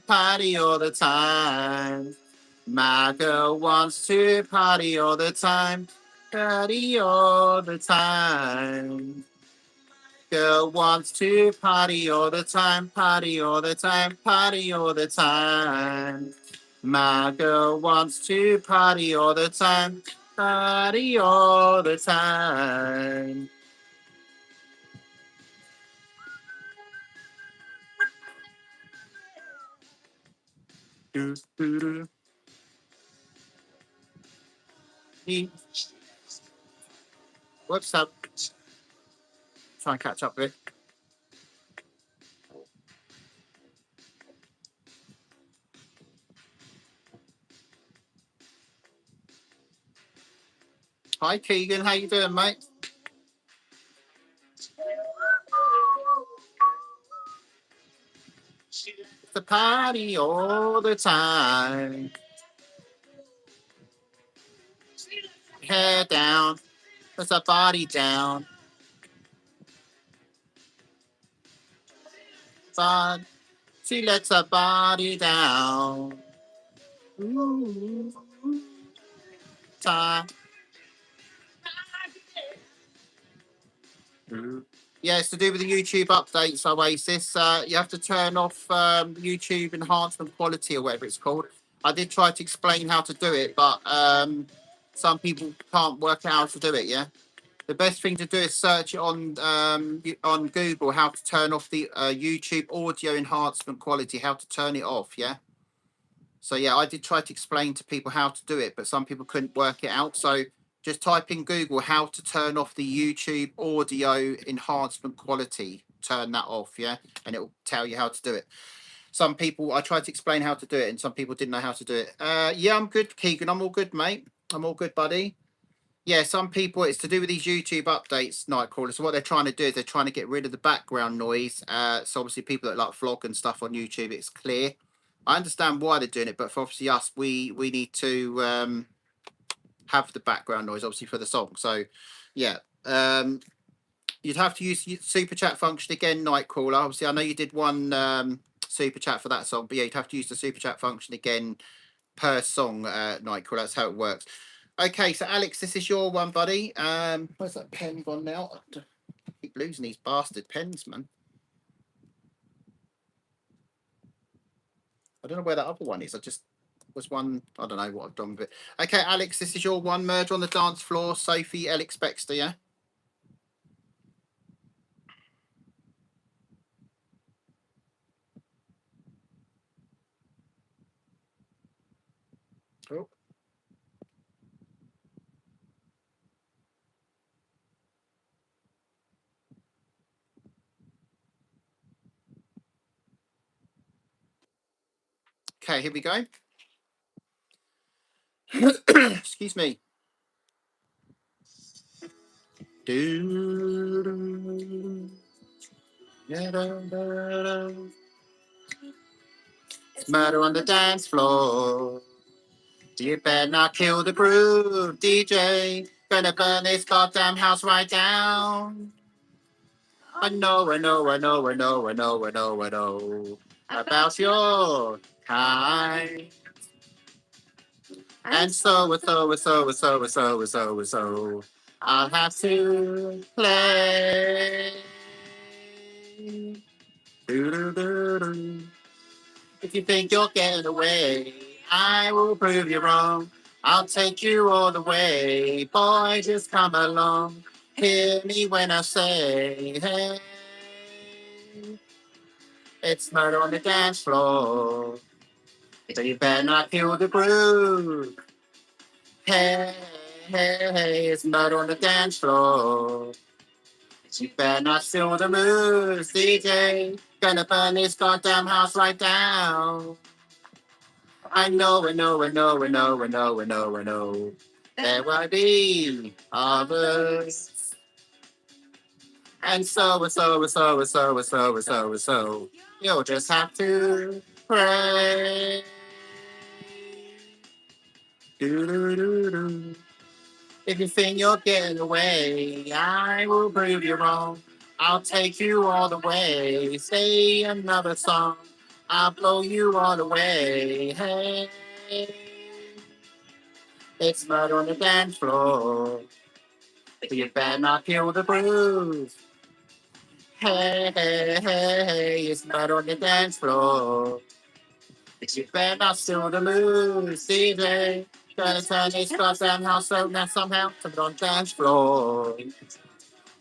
party all the time. My girl wants to party all the time, party all the time. Girl wants to party all the time, party all the time, party all the time. My girl wants to party all the time, party all the time. Do, do, do. What's up? Try and catch up with it. Hi Keegan, how you doing, mate? It's a party all the time. Hair down, there's a body down. But she lets her body down. Ooh, time. Yeah, it's to do with the YouTube updates, Oasis. You have to turn off YouTube enhancement quality or whatever it's called. I did try to explain how to do it, but some people can't work out how to do it, yeah? The best thing to do is search it on Google how to turn off the YouTube audio enhancement quality, how to turn it off, yeah? So, yeah, I did try to explain to people how to do it, but some people couldn't work it out. So just type in Google how to turn off the YouTube audio enhancement quality. Turn that off, yeah? And it will tell you how to do it. Some people, I tried to explain how to do it, and some people didn't know how to do it. Yeah, I'm good, Keegan. I'm all good, mate. I'm all good, buddy. Yeah, some people, it's to do with these YouTube updates, Nightcrawler. So what they're trying to do is they're trying to get rid of the background noise. So obviously people that like vlog and stuff on YouTube, it's clear. I understand why they're doing it, but for obviously us, we need to have the background noise, obviously, for the song. So, yeah. You'd have to use super chat function again, Nightcrawler. Obviously, I know you did one super chat for that song, but yeah, you'd have to use the super chat function again per song, Nightcrawler. That's how it works. Okay, so Alex, this is your one, buddy. Where's that pen gone now? I keep losing these bastard pens, man. I don't know where that other one is. I just was one. I don't know what I've done with it. Okay, Alex, this is your one. Murder on the Dance Floor. Sophie Alex Baxter, yeah? Oh. Okay, here we go. Excuse me. It's murder on the dance floor. You better not kill the groove, DJ. Gonna burn this goddamn house right down. I know about your kind. And so, I'll have to play. If you think you're getting away, I will prove you wrong. I'll take you all the way. Boy, just come along. Hear me when I say, hey. It's murder on the dance floor. So you better not kill the groove. Hey, hey, hey, it's murder on the dance floor. You better not steal the moves, DJ. Gonna burn this goddamn house right down. I know, I know, I know, I know, I know, I know, I know. There will be others. And so. You'll just have to pray. Do. If you think you're getting away, I will prove you wrong. I'll take you all the way. Say another song. I'll blow you all the way. Hey, it's murder on the dance floor. But you better not kill the bruise. Hey, hey, hey, hey, it's murder on the dance floor. But you better not steal the moves, DJ. Gonna turn this goddamn house out now somehow. Turn it on the dance floor.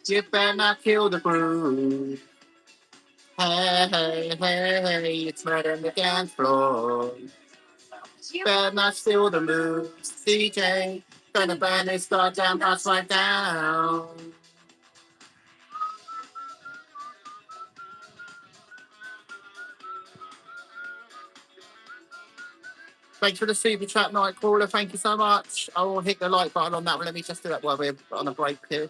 You better not kill the groove. Hey, hey, hey, hey, it's murder on the dance floor. You better not steal the moves, DJ. Gonna burn this goddamn house right down. Thanks for the super chat, Nightcrawler. Thank you so much. I will hit the like button on that one. Let me just do that while we're on a break here.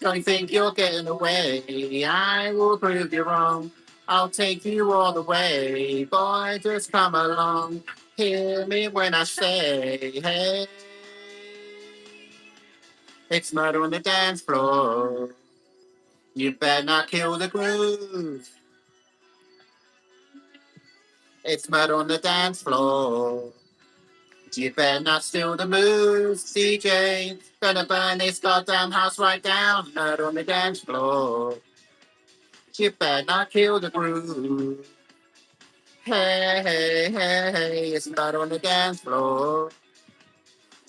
Don't think you're getting away. I will prove you wrong. I'll take you all the way. Boy, just come along. Hear me when I say, hey. It's murder on the dance floor. You better not kill the groove. It's murder on the dance floor. You better not steal the moves, CJ. Gonna burn this goddamn house right down. Murder on the dance floor. You better not kill the groove. Hey, hey, hey, hey, it's murder on the dance floor.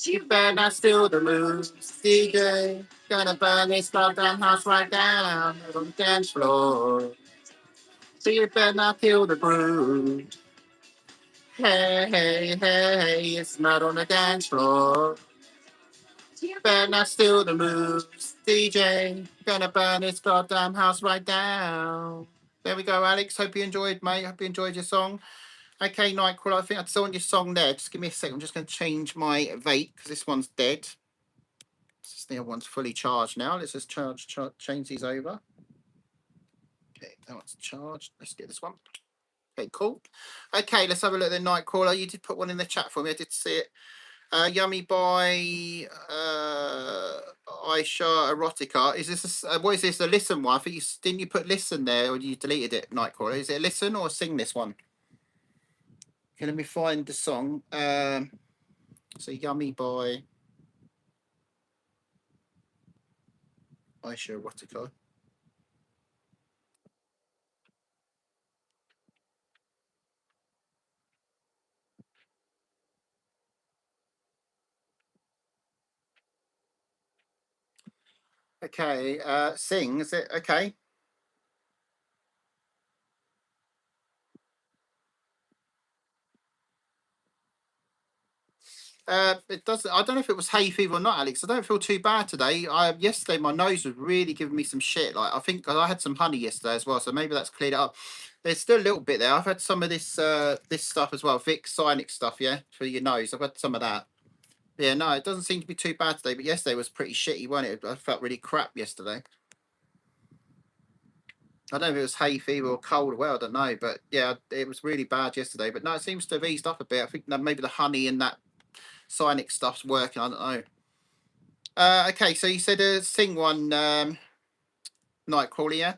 You better not steal the moves, CJ. Gonna burn this goddamn house right down. Murder on the dance floor. So you better not kill the groove. Hey, hey, hey, hey, it's murder on the dance floor. You better not steal the moves, DJ. Gonna burn this goddamn house right down. There we go, Alex. Hope you enjoyed, mate. Hope you enjoyed your song. Okay, Nightcrawler, I think I saw on your song there. Just give me a second. I'm just going to change my vape because this one's dead. The other one's fully charged now. Let's just change these over. Okay, that one's charged. Let's get this one. Okay, cool. Okay, let's have a look at the Nightcrawler. You did put one in the chat for me. I did see it. Yummy by Aisha Erotica. Is this what is this? A listen one? I think didn't you put listen there, or you deleted it? Nightcrawler. Is it a listen or sing this one? Okay, let me find the song. So Yummy by Aisha Erotica. Okay, sing. Is it okay? It does. I don't know if it was hay fever or not, Alex. I don't feel too bad today. Yesterday my nose was really giving me some shit. Like I think I had some honey yesterday as well, so maybe that's cleared it up. There's still a little bit there. I've had some of this stuff as well, Vicks Sinex stuff, yeah, for your nose. I've had some of that. Yeah, no, it doesn't seem to be too bad today. But yesterday was pretty shitty, wasn't it? I felt really crap yesterday. I don't know if it was hay fever or cold. Well, I don't know, but yeah, it was really bad yesterday. But no, it seems to have eased up a bit. I think maybe the honey and that Sinex stuff's working. I don't know. Okay, so you said sing one, Nightcrawler, yeah?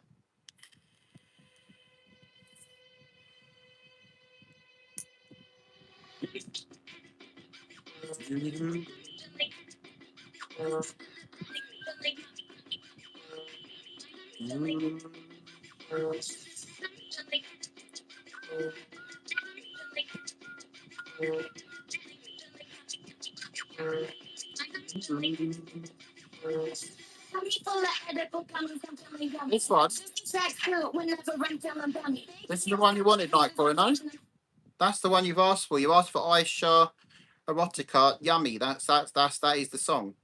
This one. This is the one you wanted, Nightcrawler, no? That's the one you've asked for. You asked for Aisha Erotica. Yummy. That is the song.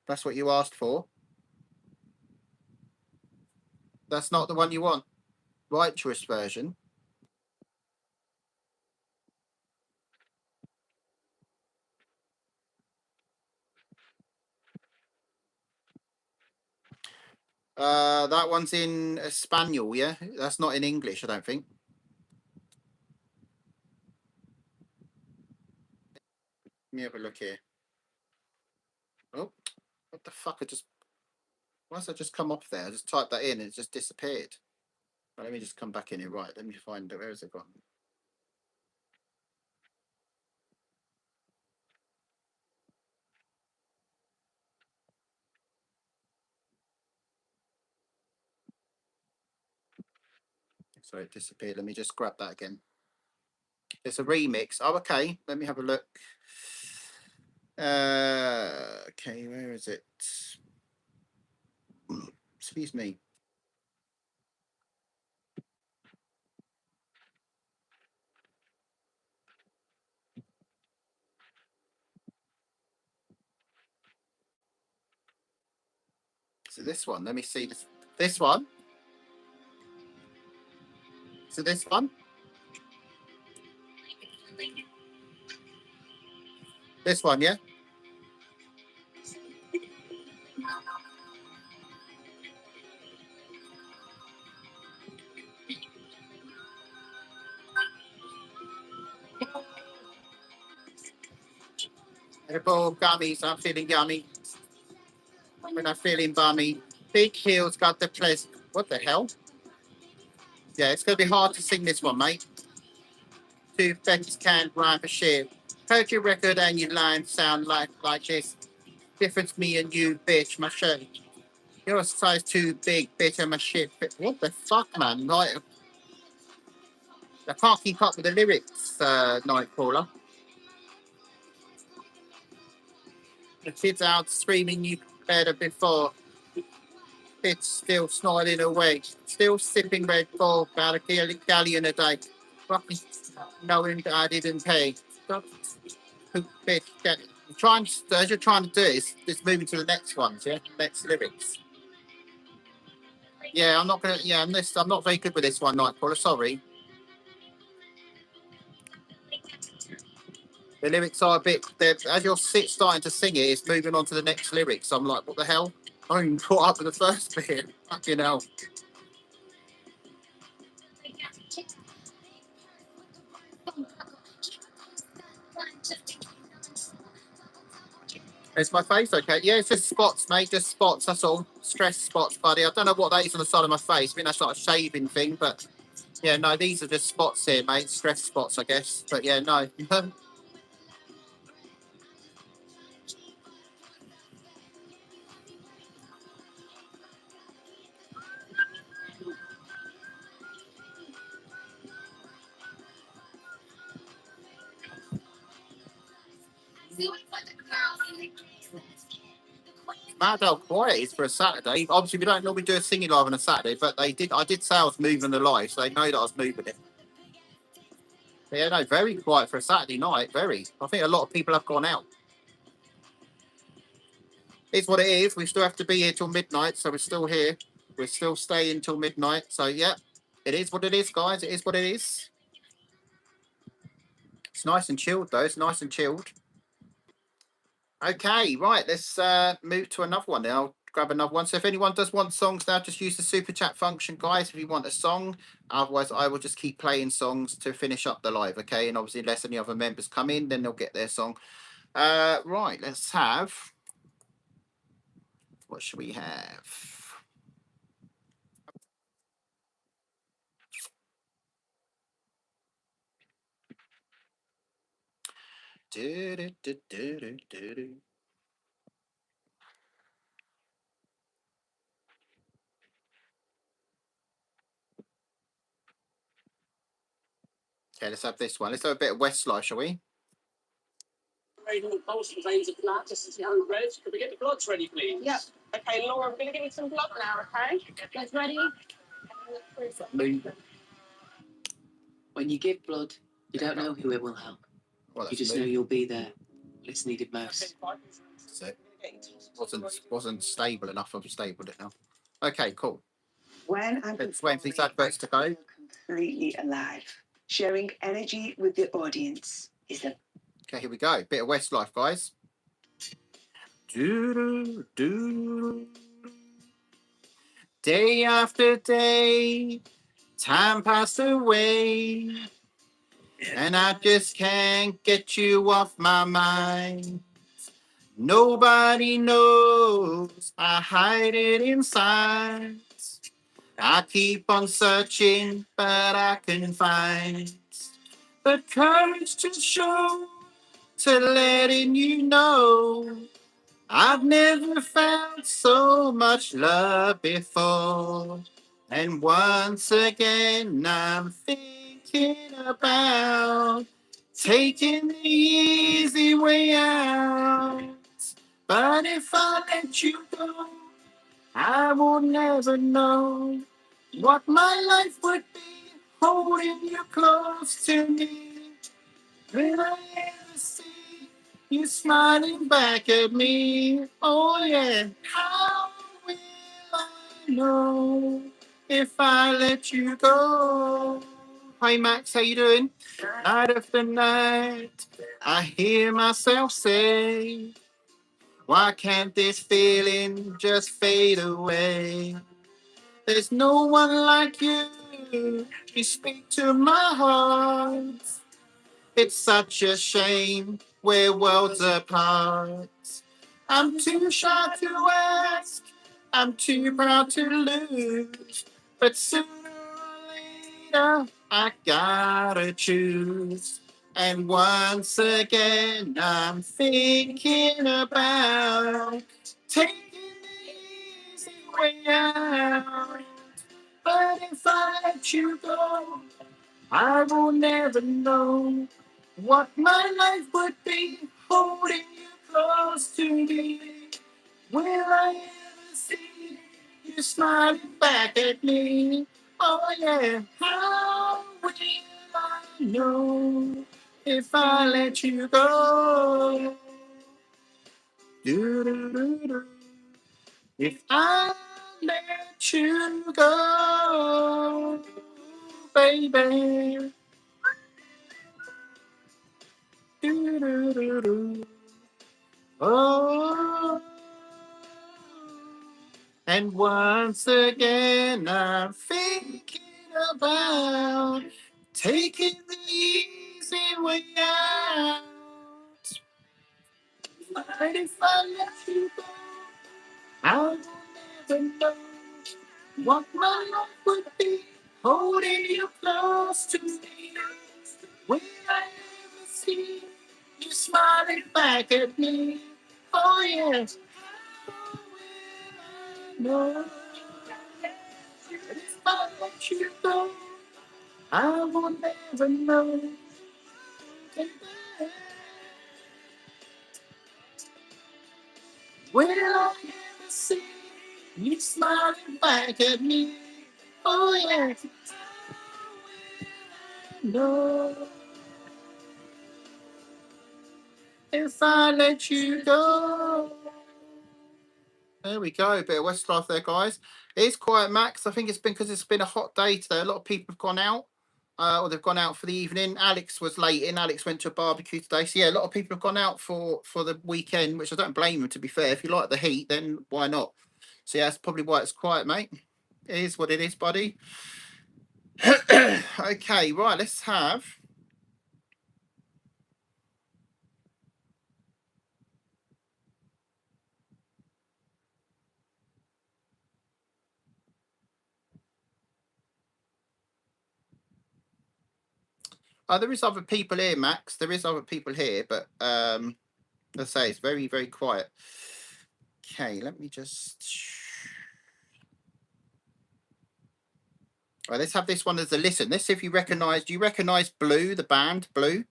That's what you asked for. That's not the one you want. Righteous version. That one's in Espanol, yeah? That's not in English, I don't think. Let me have a look here. Oh, what the fuck? Why has that just come off there? I just typed that in and it just disappeared. Right, let me just come back in here. Right, let me find it. Where has it gone? So it disappeared. Let me just grab that again. It's a remix. Oh, okay. Let me have a look. Okay, where is it? Excuse me. So this one. Let me see this. This one. So this one. This one, yeah. Edible gummies. I'm feeling yummy. When I'm feeling bummy. Big heels got the place. What the hell? Yeah, it's gonna be hard to sing this one, mate. Two facts can't rhyme for shit. Heard your record and your lines sound like this. Difference me and you, bitch. My shirt. You're a size too big, bitch, and my shit. What the fuck, man? Like, I can't keep up with the lyrics, Nightcrawler. The kids out screaming you better before. It's still snorting away. Still sipping Red Bull about a galleon a day. Fucking knowing that I didn't pay. Stop, bitch. As you're trying to do it, it's moving to the next ones, yeah? Next lyrics. Yeah, I'm not gonna. Yeah, I'm not very good with this one, Nightcrawler. Sorry. The lyrics are a bit. As you're starting to sing it, it's moving on to the next lyrics. I'm like, what the hell? I haven't even caught up with the first bit. Fucking hell. Is my face okay? Yeah, it's just spots, mate. Just spots. That's all. Stress spots, buddy. I don't know what that is on the side of my face. I mean, that's like a shaving thing, but yeah, no, these are just spots here, mate. Stress spots, I guess. But yeah, no. Mad how quiet it is for a Saturday. Obviously, we don't normally do a singing live on a Saturday, but they did. I did say I was moving the live, so they know that I was moving it. Yeah, no, very quiet for a Saturday night. Very. I think a lot of people have gone out. It's what it is. We still have to be here till midnight, so we're still here. We're still staying till midnight. So yeah, it is what it is, guys. It is what it is. It's nice and chilled, though. It's nice and chilled. Okay, right. Let's move to another one now. I'll grab another one. So if anyone does want songs now, just use the super chat function, guys. If you want a song, otherwise I will just keep playing songs to finish up the live. Okay, and obviously unless any other members come in, then they'll get their song. Right. Let's have. What should we have? Do, do, do, do, do, do, do. Okay, let's have this one. Let's have a bit of Westlife, shall we? Could we get the bloods ready, please? Yep. Okay, Laura, I'm going to give you some blood now, okay? Guys ready? When you give blood, you don't know who it will help. Well, You just know you'll be there when it's needed most. That's it. Wasn't stable enough. I've stabled it now. Okay, cool. When I'm Let's wait for these adverts to go. completely alive, sharing energy with the audience is the Okay, here we go. Bit of Westlife, guys. Do-do-do. Day after day, time passed away, and I just can't get you off my mind. Nobody knows I hide it inside. I keep on searching, but I can find the courage to show, to letting you know I've never felt so much love before. And once again, I'm thinking about taking the easy way out. But if I let you go, I will never know what my life would be holding you close to me. Will I ever see you smiling back at me? Oh yeah. How will I know if I let you go? Hi Max, how you doing? Night after night, I hear myself say, why can't this feeling just fade away? There's no one like you. You speak to my heart. It's such a shame we're worlds apart. I'm too shy to ask. I'm too proud to lose. But sooner or later, I gotta choose. And once again, I'm thinking about taking the easy way out. But if I let you go, I will never know what my life would be holding you close to me. Will I ever see you smiling back at me? Oh yeah, how will I know if I let you go? Do-do-do-do. If I let you go, baby. Do-do-do-do. Oh, and once again I'm thinking about taking the easy way out. But if I let you go, I will never know what my life would be holding you close to me. Will I ever see you smiling back at me? Oh yes. No. If I let you go, I will never know. Will I ever see you smiling back at me? Oh yes. No. If I let you go. There we go. A bit of Westlife there, guys. It is quiet, Max. I think it's been because it's been a hot day today. A lot of people have gone out, or they've gone out for the evening. Alex was late in. Alex went to a barbecue today. So yeah, a lot of people have gone out for the weekend, which I don't blame them. To be fair, if you like the heat, then why not? So yeah, that's probably why it's quiet, mate. It is what it is, buddy. Okay, right. Let's have. There is other people here, Max. There is other people here, but let's say it's very, very quiet. Okay, let me just. Right, let's have this one as a listen. Let's see if you recognise. Do you recognise Blue, the band Blue?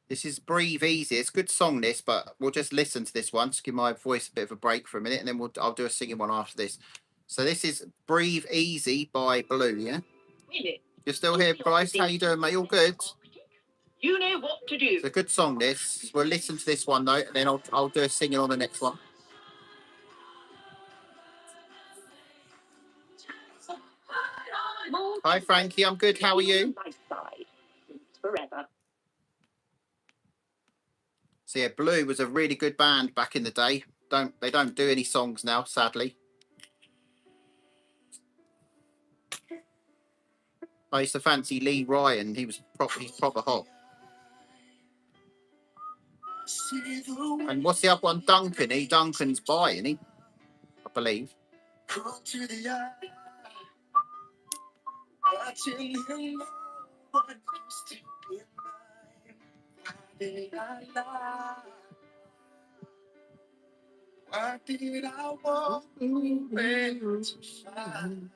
This is Breathe Easy. It's a good song, this, but we'll just listen to this one. Just give my voice a bit of a break for a minute, and then I'll do a singing one after this. So this is Breathe Easy by Blue, yeah? You're still here, Bryce? How you doing, mate? All good? You know what to do. It's a good song, this. We'll listen to this one, though, and then I'll do a singing on the next one. Hi, Frankie. I'm good. How are you? Forever. So yeah, Blue was a really good band back in the day. They don't do any songs now, sadly. I used to fancy Lee Ryan. He's proper hot. And what's the other one? Duncan. Duncan's by, isn't he? I believe. Why did I walk away to find?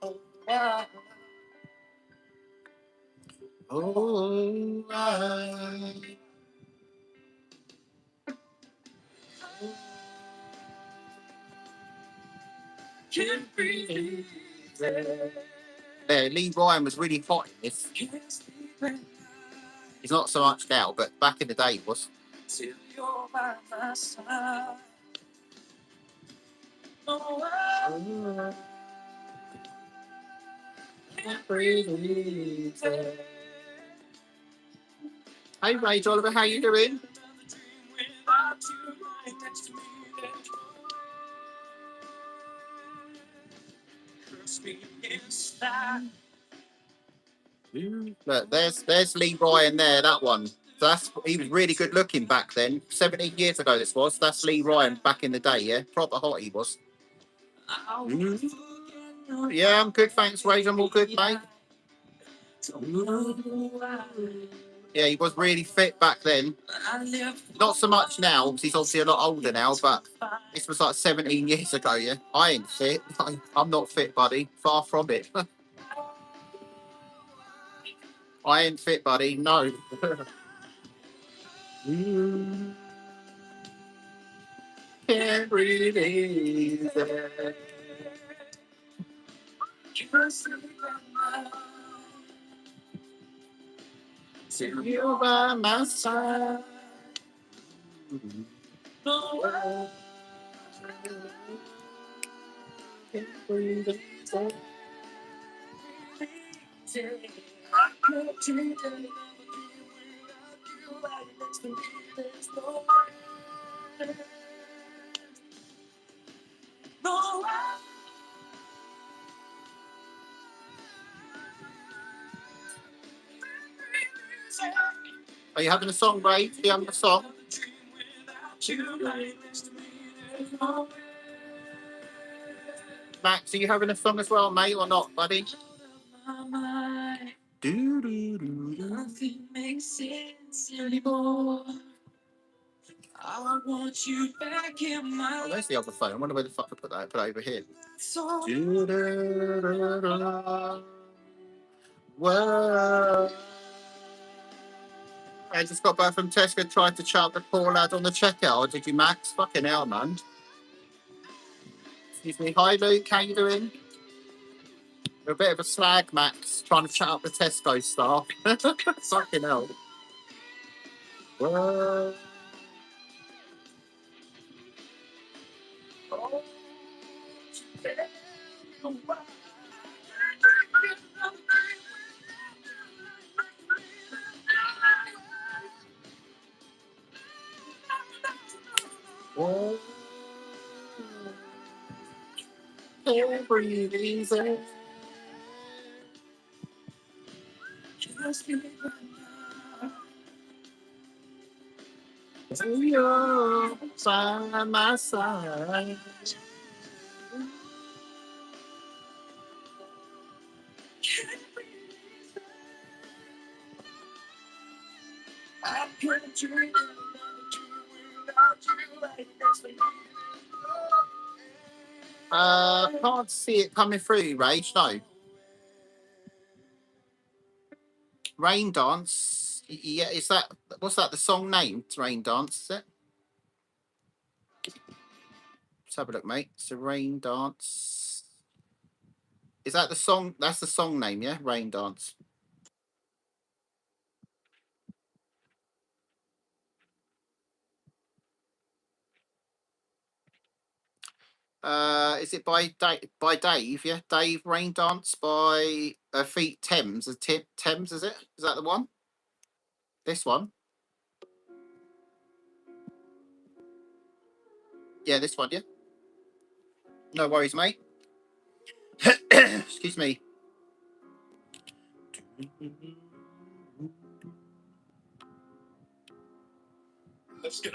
Oh, I can't breathe. Yeah, Lee Ryan was really hot in this. He's not so much now, but back in the day he was. Hey, Rage Oliver, how you doing? Look, there's Lee Ryan there, that one. So he was really good looking back then. 17 years ago this was. That's Lee Ryan back in the day, yeah? Proper hot he was. Yeah, I'm good, thanks, Rage. I'm all good, mate. Yeah, he was really fit back then. Not so much now, because he's obviously a lot older now, but this was like 17 years ago, yeah? I ain't fit. I'm not fit, buddy. Far from it. I ain't fit, buddy. No. Can't breathe easy. Till you're by my side. Can't breathe easy. Are you having a song, Ray? Are you having a song? Max, are you having a song as well, mate, or not, buddy? Nothing makes sense anymore. I want you back in my life. Where's the other phone? I wonder where the fuck I put that. Put it over here. Whoa. I just got back from Tesco, tried to shout the poor lad on the checkout. Or did you, Max? Fucking hell, man. Excuse me. Hi, Luke. How you doing? You're a bit of a slag, Max, trying to chat up the Tesco staff. Fucking hell. Whoa. Whoa. Can't breathe easy. Just be you're by my side. I can't dream without you. Can't see it coming through, Rage. No. Rain Dance. Yeah, is that, what's that, the song name? It's Rain Dance, is it? Let's have a look, mate. It's a Rain Dance. Is that the song? That's the song name, yeah? Rain Dance. Is it by Dave? Yeah, Dave. Rain Dance by Feet Thames. Thames, is it? Is that the one? This one? Yeah, this one. Yeah. No worries, mate. Excuse me.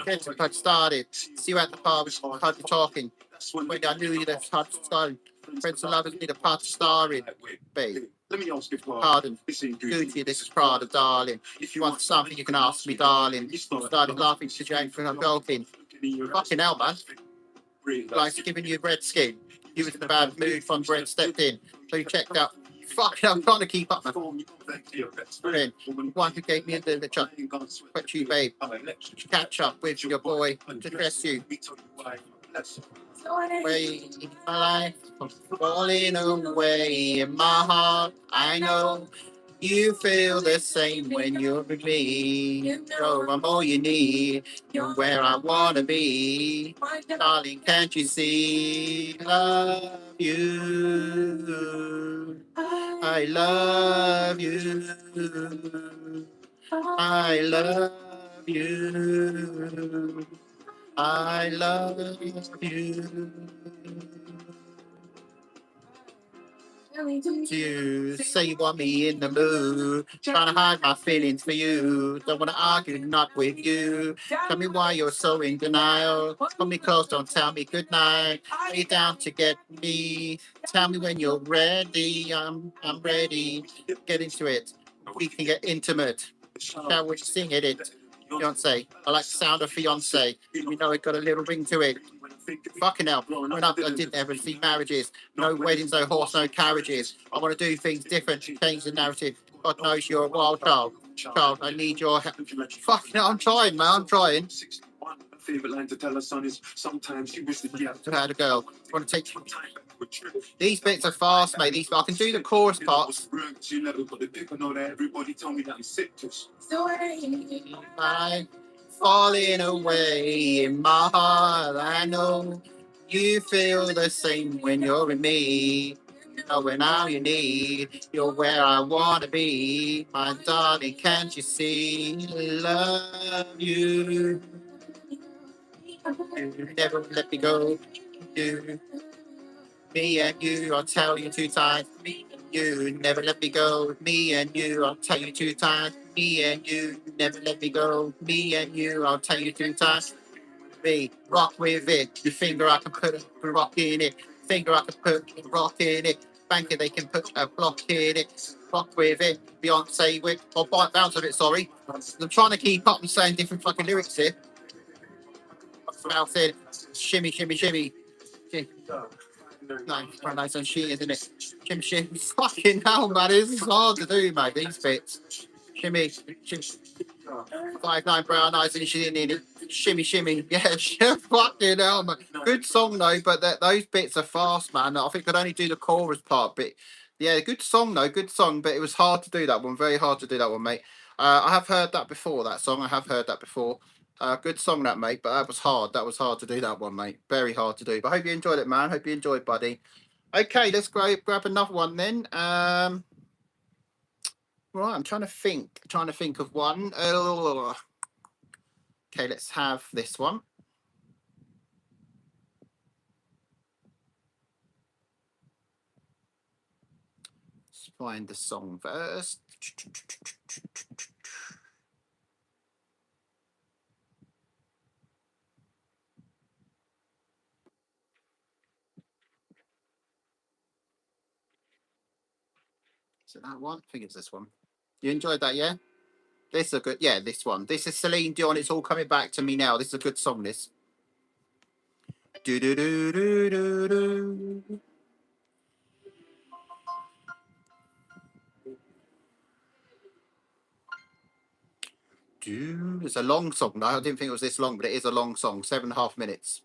Get the pod started. See you at the pub. Hard talking. When I knew you, that's hard started. Friends and lovers need a part to star in. Babe. Pardon. Gucci, this is Prada, darling. If you want something, you can ask me, darling. Started laughing because you ain't for a golfing. Fucking hell, man. Life's giving you red skin. You was in a bad mood from Brent stepped in. So you checked out. Fucking, I'm trying to keep up, man. Then, one who gave me a little chuck. But you, babe. Catch up with your boy to dress you. Way in my life, falling away in my heart. I know you feel the same when you're with me. You know I'm all you need. You're where I wanna be. Darling, can't you see? Love you. I love you. I love you. I love you. You say you want me in the mood, trying to hide my feelings for you. Don't want to argue, not with you. Tell me why you're so in denial. Hold me close, don't tell me goodnight. Are you down to get me? Tell me when you're ready. I'm ready. Get into it. We can get intimate. Shall we sing it? Beyonce. I like the sound of fiance. You know it got a little ring to it. Fucking hell. Growing up, I didn't ever see marriages. No weddings, no horse, no carriages. I want to do things different, change the narrative. God knows you're a wild child. Child, I need your help. Fucking hell, I'm trying, man. I'm trying. Favorite line to tell her son is sometimes you wish that you had a girl. Want to take these bits are fast, mate. I can do the chorus parts. Everybody told me that I'm sick. I'm falling away in my heart. I know you feel the same when you're with me. You know when I'm you need. You're where I wanna be. My darling, can't you see? Love you. You never let me go. You, me and you, I'll tell you 2 times. Me and you, never let me go. Me and you, I'll tell you 2 times. Me and you, never let me go. Me and you, I'll tell you 2 times. Me, rock with it. Your finger, I can put a rock in it. Finger, I can put a rock in it. Banker, they can put a block in it. Rock with it. Beyonce with, or bounce with it, sorry. I'm trying to keep up and saying different fucking lyrics here. Bounce it. Shimmy, shimmy, shimmy. No, quite nice on she, isn't it? Shimmy, shimmy. Fucking hell, man. This is hard to do, mate, these bits. Shimmy, shimmy. 5'9" brown eyes and she's in it. Shimmy, shimmy. Yeah, fucking hell, man. Good song, though, but those bits are fast, man. I think I'd only do the chorus part, but yeah, good song, though. Good song, but it was hard to do that one. Very hard to do that one, mate. I have heard that before, that song. I have heard that before. Good song, that, mate, but that was hard. That was hard to do, that one, mate. Very hard to do. But I hope you enjoyed it, man. Hope you enjoyed, buddy. Okay, let's grab another one then. Right, I'm trying to think of one. Okay, let's have this one. Let's find the song first. Is it that one? I think it's this one. You enjoyed that, yeah? This is a good, yeah, this one. This is Celine Dion. It's all coming back to me now. This is a good song, this. Do do do do do do. It's a long song. No, I didn't think it was this long, but it is a long song. 7.5 minutes.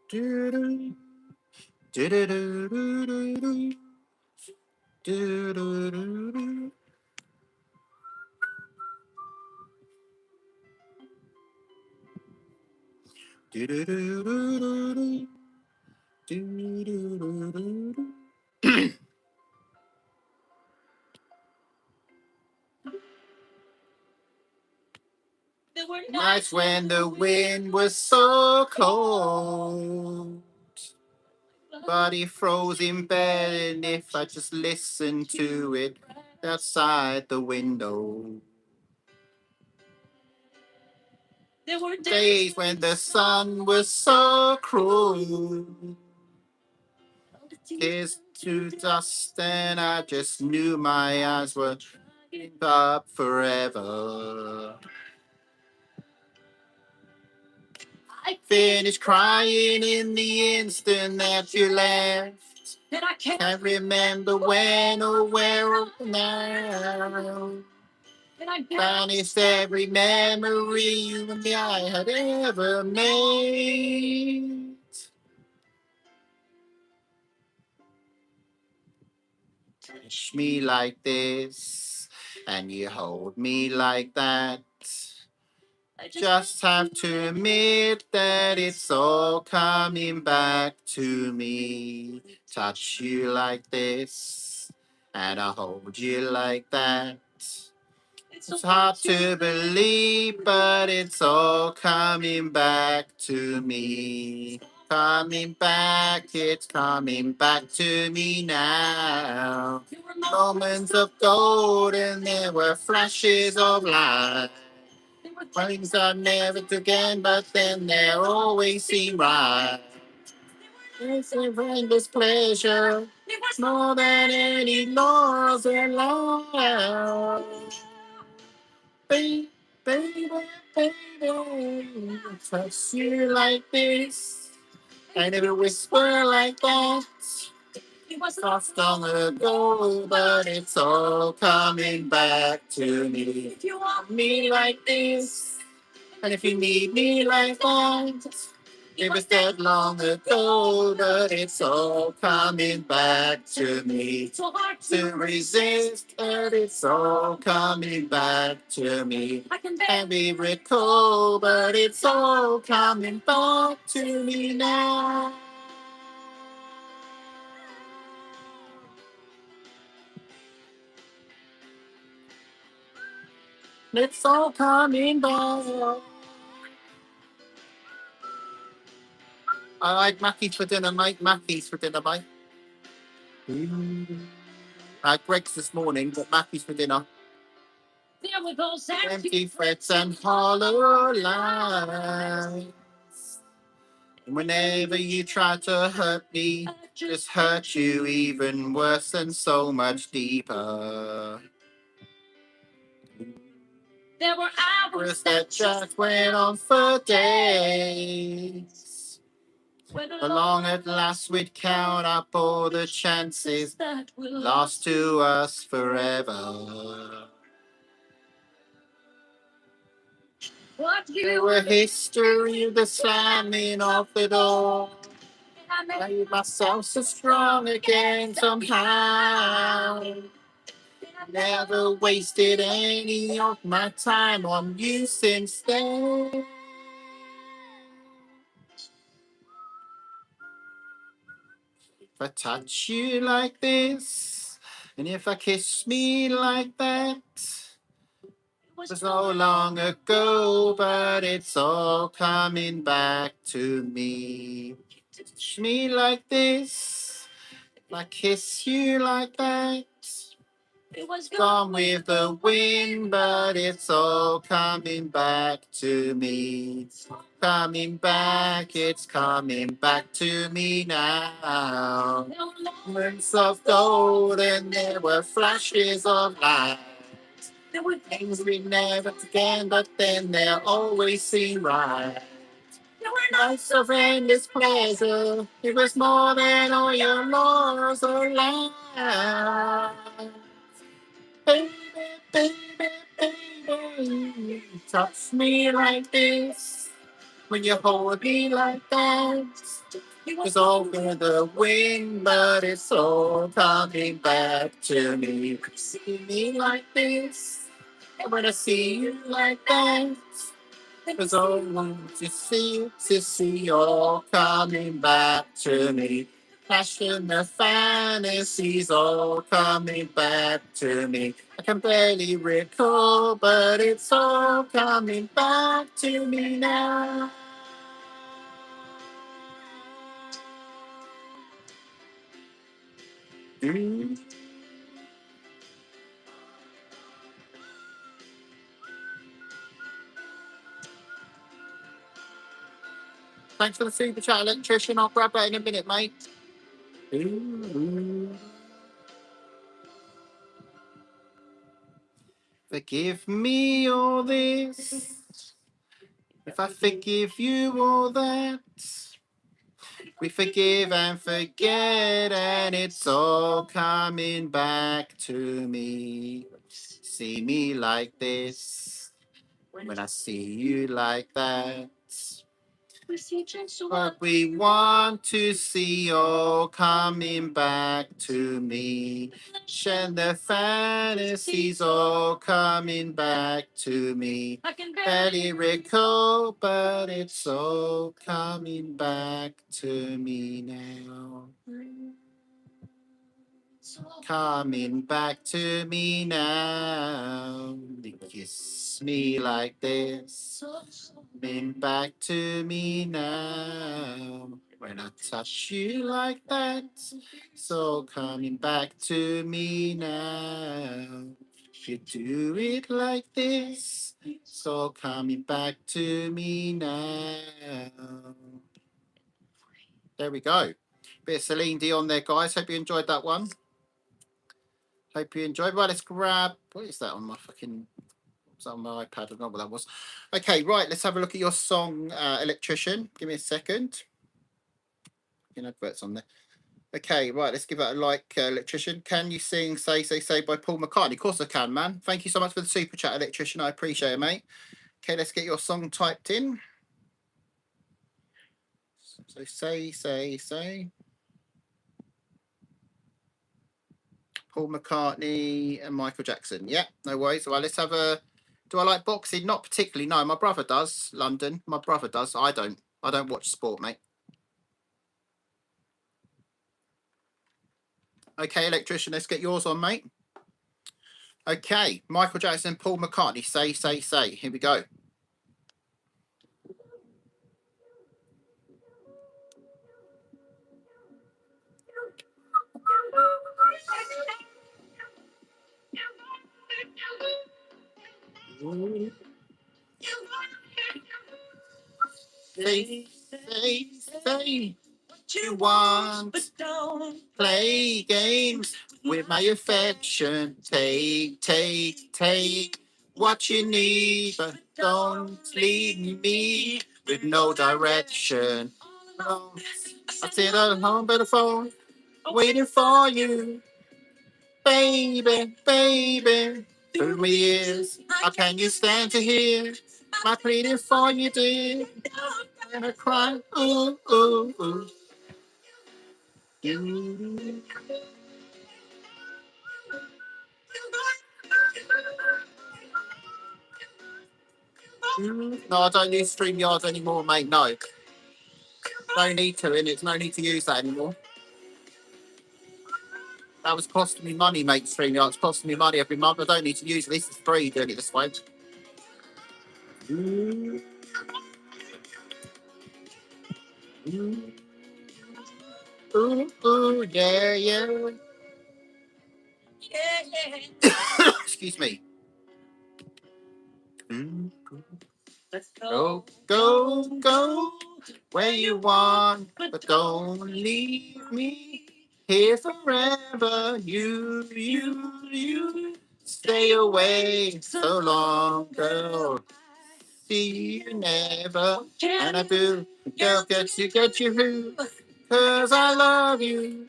Do-do. Do-do-do-do-do-do. Do-do-do-do. Do-do-do-do-do-do. Do-do-do-do-do. Nights when the wind was so cold, body froze in bed, and if I just listened to it outside the window. There were days when the sun was so cruel, kissed to dust, and I just knew my eyes were up forever. I finished crying in the instant that you left, and I can't remember when or where or now. And I banished every memory you and I had ever made. Touch me like this, and you hold me like that. I just have to admit that it's all coming back to me. Touch you like this, and I hold you like that. It's hard to believe, but it's all coming back to me. Coming back, it's coming back to me now. Moments of gold and there were flashes of light. Things are never again, but then they always seem right. It's a endless pleasure, more than any laws allow. Baby, baby, baby, touch you like this. I never whisper like that. It was lost long ago, but it's all coming back to me. If you want me like this, and if you need me like that, it was dead long ago, but it's all coming back to me. So hard to resist, but it's all coming back to me. I can barely recall, but it's all coming back to me now. It's all coming back. I like Mackies for dinner, mate. Mackies for dinner, mate. I had Greg's this morning, but Mackies for dinner. There were those empty threats and hollow lines. And whenever you try to hurt me, just hurt you even worse and so much deeper. There were hours that just went on for days. Along at last we'd count up all the chances that were lost to us forever. What you were history, the slamming of the door. I made myself so strong again somehow. Never wasted any of my time on you since then. If I touch you like this, and if I kiss me like that, it was so long ago, but it's all coming back to me. Touch me like this, if I kiss you like that, it was gone with the wind, but it's all coming back to me. Coming back, it's coming back to me now. Moments of gold and there were flashes of light. There were things we never again, but then they always seem right. There were nights of endless pleasure. It was more than all your laws allowed. Baby, baby, Baby, touch me like this. When you hold me like that, it's over the wind, but it's all coming back to me. See me like this, and when I see you like that, it's all to see all coming back to me. Passion and fantasies all coming back to me. I can barely recall, but it's all coming back to me now. Mm. Thanks for the super chat, electrician. I'll grab that in a minute, mate. Ooh. Forgive me all this, if I forgive you all that. We forgive and forget, and it's all coming back to me. See me like this, when I see you like that. What we want to see all coming back to me. And the fantasies all coming back to me. I can barely recall, but it's all coming back to me now. Coming back to me now. You kiss me like this. Coming back to me now. When I touch you like that, it's all coming back to me now. If you do it like this, it's all coming back to me now. There we go. Bit of Celine Dion there, guys. Hope you enjoyed that one. Hope you enjoyed. Right, let's grab. What is that on my fucking? Was that on my iPad? I don't know what that was. Okay, right. Let's have a look at your song, Electrician. Give me a second. Adverts on there. Okay, right. Let's give that a like, Electrician. Can you sing "Say Say Say" by Paul McCartney? Of course I can, man. Thank you so much for the super chat, Electrician. I appreciate it, mate. Okay, let's get your song typed in. So say. Paul McCartney and Michael Jackson. Yeah, no worries. Well, let's have a. Do I like boxing? Not particularly. No, my brother does. London. My brother does. I don't. I don't watch sport, mate. Okay, Electrician. Let's get yours on, mate. Okay, Michael Jackson, Paul McCartney. Say. Here we go. Say what you want, but don't play games with my affection. Take what you need, but don't leave me with no direction. I sit at home by the phone, waiting for you, baby. Through my ears, how can you stand to hear my pleading for you, dear? And I cry, ooh. No, I don't use StreamYard anymore, mate. No. No need to, innit? No need to use that anymore. That was costing me money, mate, StreamYard. It's costing me money every month. I don't need to use it. This is free doing it this way. Ooh, yeah. Excuse me. Let's go where you want, but don't leave me here forever. You stay away so long, girl. See you never, and I do. Girl, get you who? 'Cause I love you,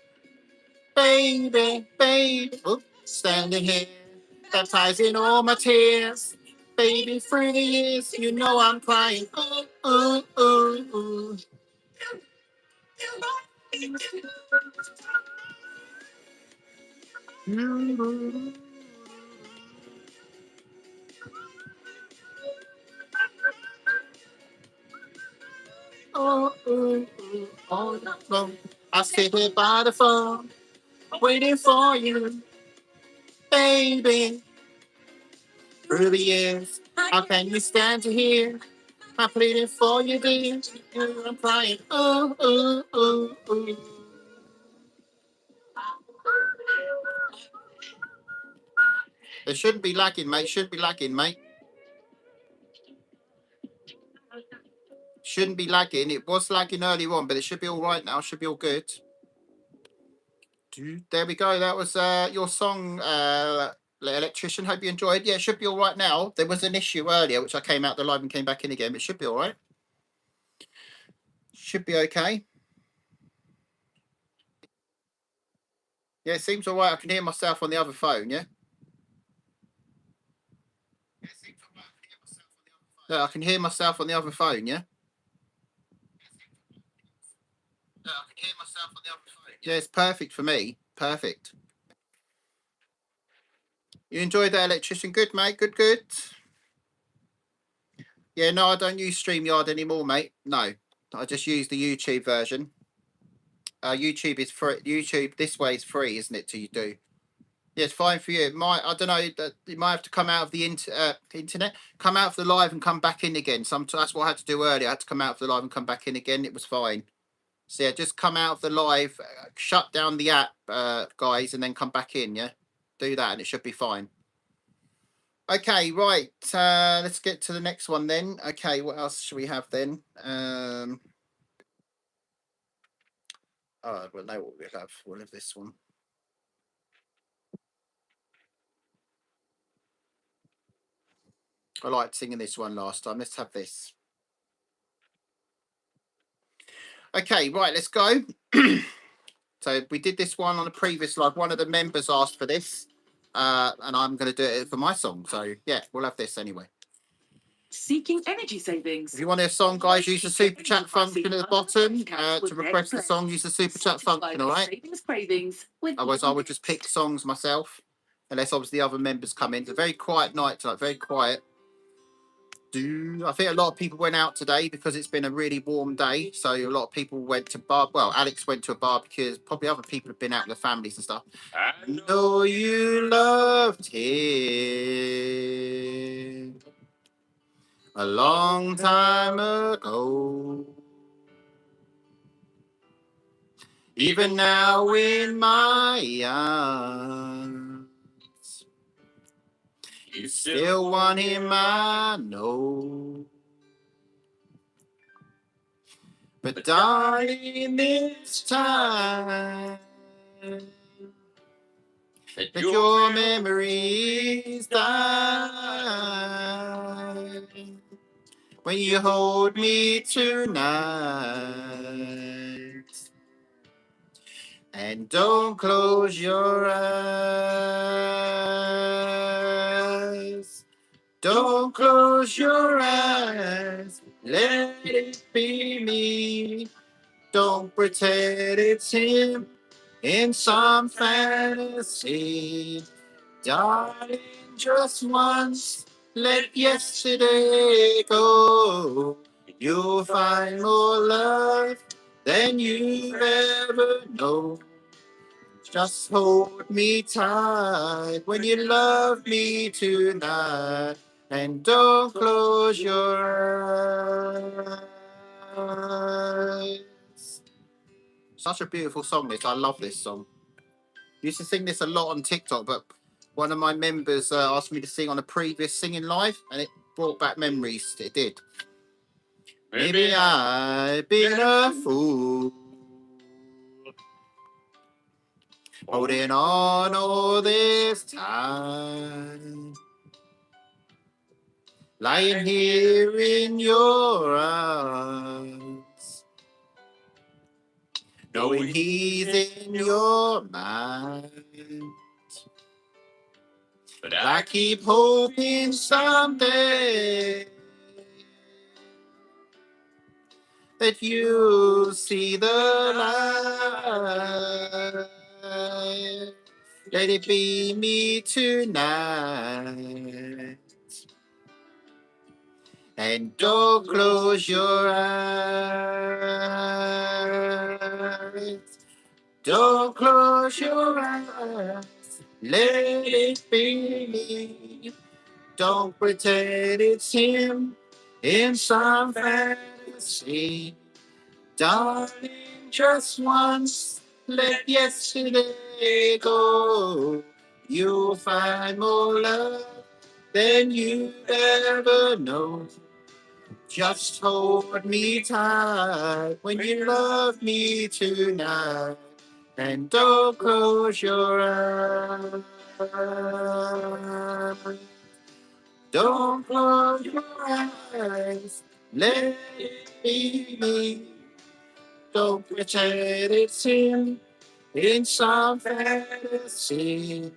baby. Oops, standing here. baptizing all my tears. Baby, through the years, you know I'm crying. Ooh, ooh, ooh, ooh. Oh, ooh, ooh, all night long. I sit here by the phone, waiting for you, baby. Through the years, how can you stand to hear? I'm pleading for you, dear. I'm crying. Ooh, ooh, ooh, ooh. It shouldn't be lagging, mate. Shouldn't be lagging, mate. Shouldn't be lagging. It was lagging earlier on, but it should be all right now. Should be all good. There we go. That was your song, Electrician. Hope you enjoyed. Yeah, it should be all right now. There was an issue earlier, which I came out the live and came back in again. But it should be all right. Should be okay. Yeah, it seems all right. I can hear myself on the other phone. Yeah. Yeah, I can hear myself on the other phone. Yeah. Yeah, I can hear myself on the other phone. Yeah, it's perfect for me. Perfect. You enjoyed that, Electrician? Good, mate. Good, good. Yeah, no, I don't use StreamYard anymore, mate. No, I just use the YouTube version. YouTube is free. YouTube this way is free, isn't it? To you do. Yeah, it's fine for you. It might, I don't know. You might have to come out of the internet, come out of the live and come back in again. That's what I had to do earlier. I had to come out of the live and come back in again. It was fine. So yeah, just come out of the live, shut down the app, guys, and then come back in. Yeah, do that, and it should be fine. Okay, right. Let's get to the next one then. Okay, what else should we have then? Oh, we'll know what we'll have. We'll have this one. I liked singing this one last time. Let's have this. Okay, right, let's go. So we did this one on a previous live. One of the members asked for this, and I'm going to do it for my song. So yeah, we'll have this anyway. Seeking energy savings. If you want a song, guys, use the super chat function at the bottom to request the song. Use the super chat function, all right? Otherwise, I would just pick songs myself, unless obviously other members come in. It's a very quiet night tonight, very quiet. I think a lot of people went out today because it's been a really warm day. So a lot of people went to well, Alex went to a barbecue. Probably other people have been out with their families and stuff. I know you loved him a long time ago. Even now in my arms, you still want him, I know. But darling, this time that your memories die when you hold me tonight. And don't close your eyes. Don't close your eyes. Let it be me. Don't pretend it's him in some fantasy. Darling, just once, let yesterday go. You'll find more love than you ever know. Just hold me tight when you love me tonight. And don't close your eyes. Such a beautiful song, this. I love this song. Used to sing this a lot on TikTok, but one of my members asked me to sing on a previous singing live, and it brought back memories. It did. Maybe I've been a fool, holding on all this time, lying here in your arms, knowing he's in your mind. But I keep hoping someday that you'll see the light. Let it be me tonight. And don't close your eyes. Don't close your eyes. Let it be me. Don't pretend it's him in some fantasy. Darling, just once, let yesterday go. You'll find more love than you ever know. Just hold me tight when you love me tonight. And don't close your eyes. Don't close your eyes. Let it be me. Don't pretend it's him in some fantasy.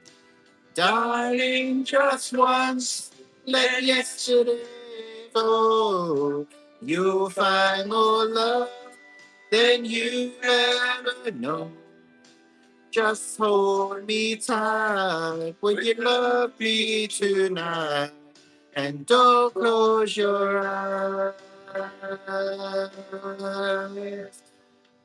Darling, just once, let yesterday go. You'll find more love than you ever know. Just hold me tight when you love me tonight. And don't close your eyes.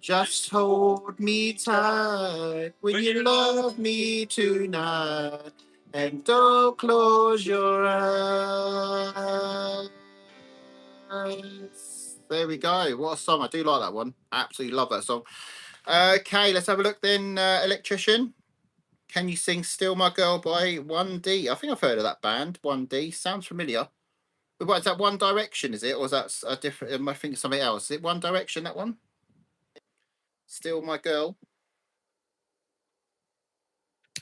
Just hold me tight when you love me tonight. And don't close your eyes. There we go. What a song. I do like that one. Absolutely love that song. Okay, let's have a look then, Electrician. Can you sing Still My Girl by 1D? I think I've heard of that band, 1D. Sounds familiar. But what is that, One Direction, is it? Or is that a different, I think it's something else. Is it One Direction, that one? Still My Girl.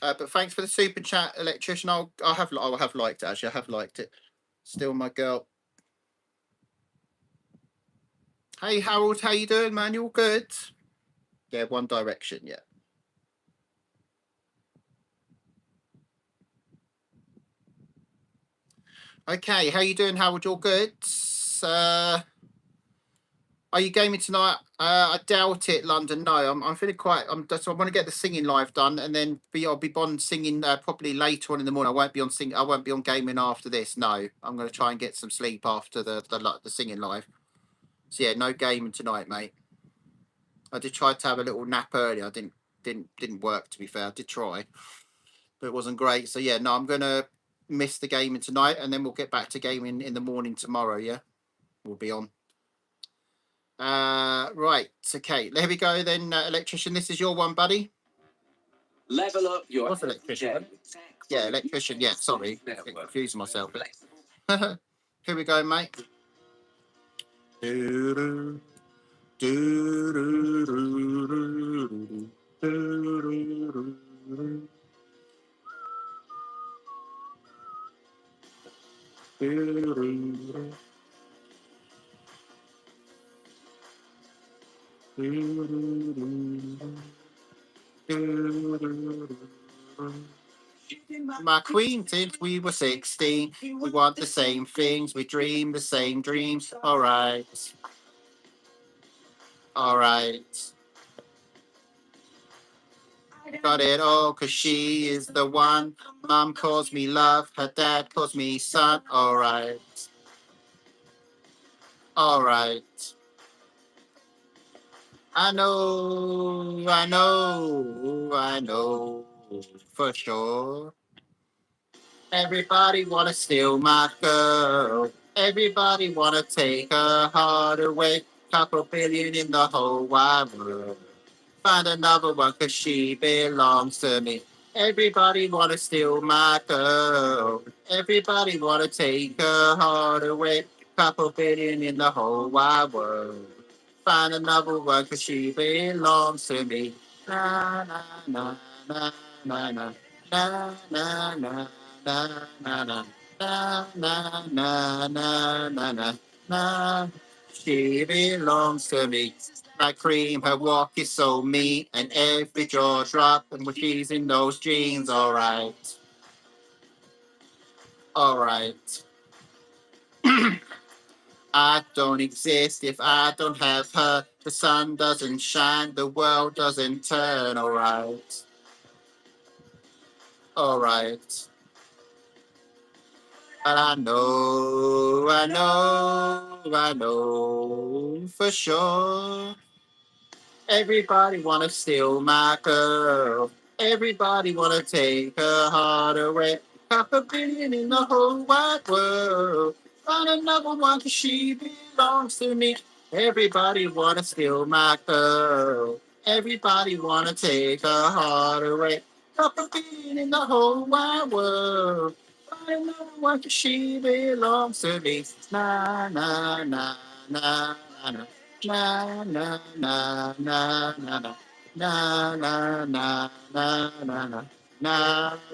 But thanks for the super chat, Electrician. I have liked it, actually. I have liked it. Still My Girl. Hey, Harold, how you doing, man? You all good? Yeah, One Direction, yeah. Okay, how you doing, Harold? You all good? Are you gaming tonight? I doubt it, London. No, I'm feeling quite. So I want to get the singing live done, and then I'll be on singing probably later on in the morning. I won't be on singing. I won't be on gaming after this. No, I'm going to try and get some sleep after the singing live. So yeah, no gaming tonight, mate. I did try to have a little nap earlier. I didn't work, to be fair. I did try, but it wasn't great. So yeah, no, I'm going to miss the gaming tonight, and then we'll get back to gaming in the morning tomorrow. Yeah, we'll be on. Right, okay, there we go then, Electrician. This is your one, buddy. Level up your What's Electrician? Yeah, Electrician. Yeah, sorry, confusing myself. Here we go, mate. My queen, since we were 16, we want the same things, we dream the same dreams. All right. All right. Got it all, 'cause she is the one. Mum calls me love, her dad calls me son. All right. All right. I know, I know, I know for sure. Everybody wanna steal my girl. Everybody wanna take her heart away. Couple billion in the whole wide world. Find another one 'cause she belongs to me. Everybody wanna steal my girl. Everybody wanna take her heart away. Couple billion in the whole wide world. Find another one 'cause she belongs to me. Na na na na na na na na na na na na na na na na na na. She belongs to me. Like cream, her walk is so mean, and every jaw drop, and when she's in those jeans, alright. All right. I don't exist if I don't have her. The sun doesn't shine, the world doesn't turn. All right. All right. But I know for sure. Everybody wanna steal my girl. Everybody wanna take her heart away. Half a billion in the whole wide world. Find another one 'cause she belongs to me. Everybody wanna steal my girl. Everybody wanna take her heart away. Half a billion in the whole wide world. Find another one 'cause she belongs to me. Na na na na na na. Na na na na na na na na na na na na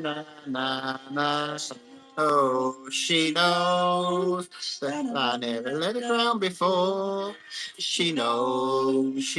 na na na. Oh, she knows that I never let it down before. She knows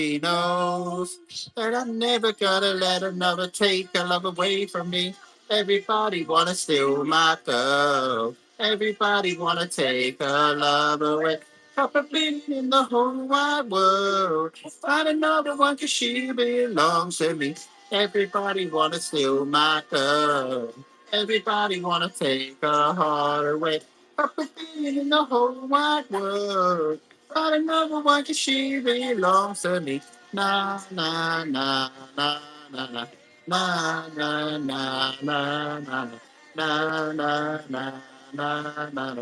that I never gotta let another take her love away from me. Everybody wanna steal my girl. Everybody wanna take her love away. Half a billion in the whole wide world. Find another one 'cause she belongs to me. Everybody wanna steal my girl. Everybody wanna take her heart away. Half a billion in the whole wide world. Find another one 'cause she belongs to me. Na na na na na na na na na na na na na na na na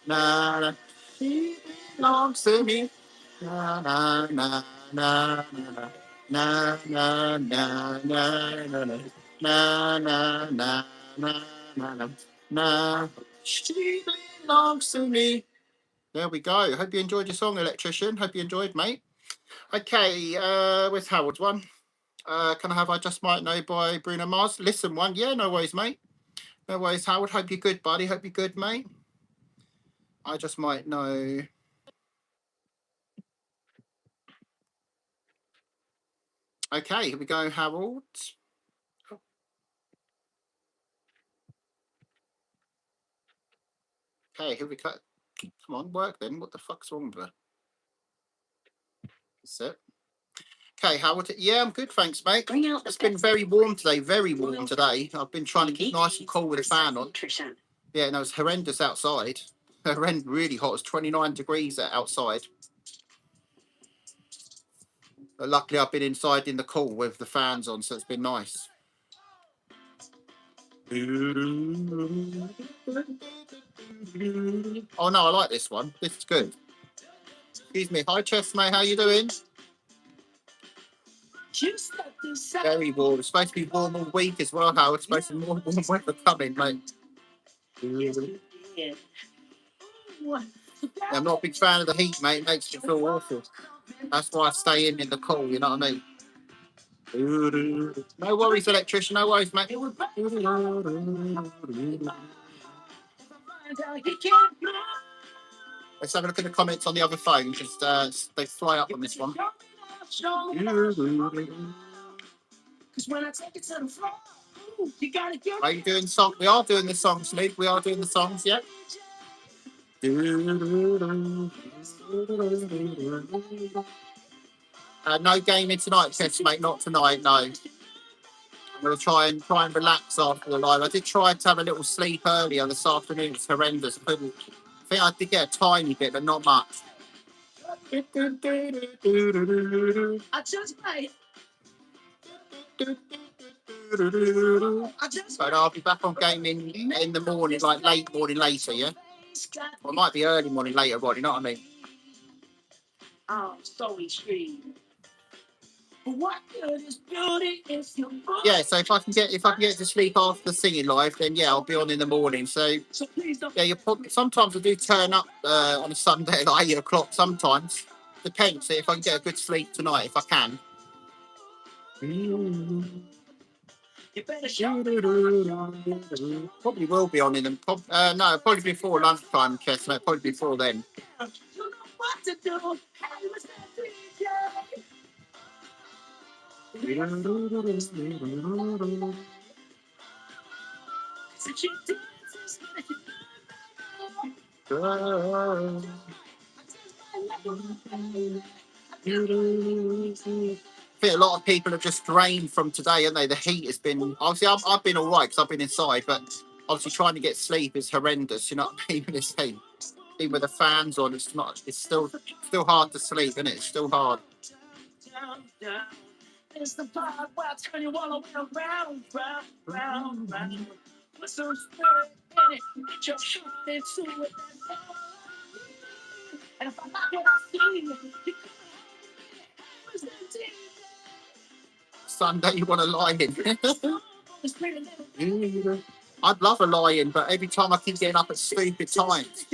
na na. She belongs to me. Na na na na na na na na na na na na na na na na. She belongs to me. There we go. Hope you enjoyed your song, Electrician. Hope you enjoyed, mate. Okay, where's Howard's one? Can I have I Just Might Know by Bruno Mars? Listen one. Yeah, no worries, mate. No worries, Howard. Hope you're good, buddy. Hope you're good, mate. I Just Might Know. Okay, here we go, Harold. Okay, here we go. Come on, work then. What the fuck's wrong with her? That's it. Okay, Howard. Yeah, I'm good, thanks, mate. It's been very warm today, very warm today. I've been trying to keep nice and cool with a fan on. Yeah, no, it's horrendous outside. Horrendous, really hot. It's 29 degrees outside. But luckily, I've been inside in the cool with the fans on, so it's been nice. Oh no, I like this one. This is good. Excuse me. Hi, Chess, mate. How you doing? Very warm. It's supposed to be warm all week as well, Howard. It's supposed to be more warm weather coming, mate. Yeah, I'm not a big fan of the heat, mate. It makes me feel awful. That's why I stay in the cool, you know what I mean? No worries, electrician. No worries, mate. Let's have a look at the comments on the other phone, because they fly up on this one. Are you doing song? We are doing the songs, Luke. We are doing the songs, yeah? No gaming tonight, Chess, mate. Not tonight, no. I'm going to try and relax after the live. I did try to have a little sleep earlier this afternoon. It's horrendous. I think I did get a tiny bit, but not much. I But I'll be back on gaming in the morning, like late morning later, yeah? Or it might be early morning later on, you know what I mean? Oh, so extreme. Yeah, so if I can get to sleep after the singing live, then yeah, I'll be on in the morning. So yeah, sometimes I do turn up on a Sunday at like 8 o'clock. Sometimes depends. So if I can get a good sleep tonight, if I can. Probably will be on in them. No, probably before lunchtime, Kess. No, probably before then. I think a lot of people are just drained from today, aren't they? The heat has been obviously. I've been all right because I've been inside, but obviously trying to get sleep is horrendous. You know what I mean? With this heat, even with the fans on, it's not. It's still hard to sleep, isn't it? It's still hard. It's the part where I turn you all around, round. With some spirit in it, get your shot into it. And if I like what I see, you Sunday, you want a lion? I'd love a lion, but every time I keep getting up at stupid times.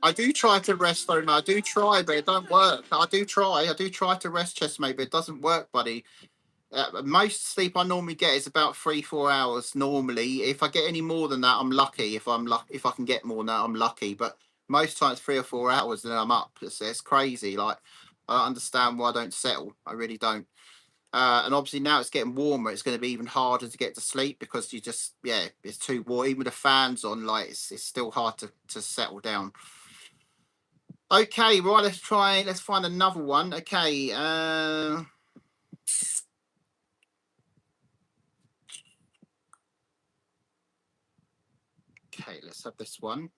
I do try to rest though, man. I do try, but it don't work. I do try to rest, chestmate, but it doesn't work, buddy. Most sleep I normally get is about 3-4 hours normally. If I get any more than that, I'm lucky. If I can get more than that, I'm lucky. But most times 3 or 4 hours, then I'm up. It's crazy. Like I don't understand why I don't settle. I really don't. And obviously now it's getting warmer. It's going to be even harder to get to sleep because it's too warm. Even with the fans on, like it's still hard to settle down. Okay, right. Let's find another one. Okay. Okay, let's have this one.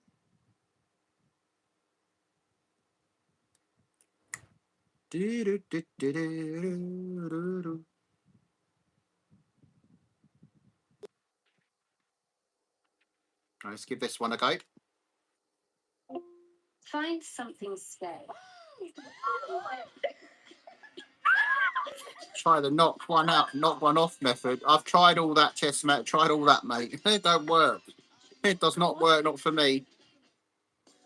Let's give this one a go. Find something scary. Try the knock one off method. I've tried all that, chestmate. Tried all that, mate. It don't work. It does not work. Not for me.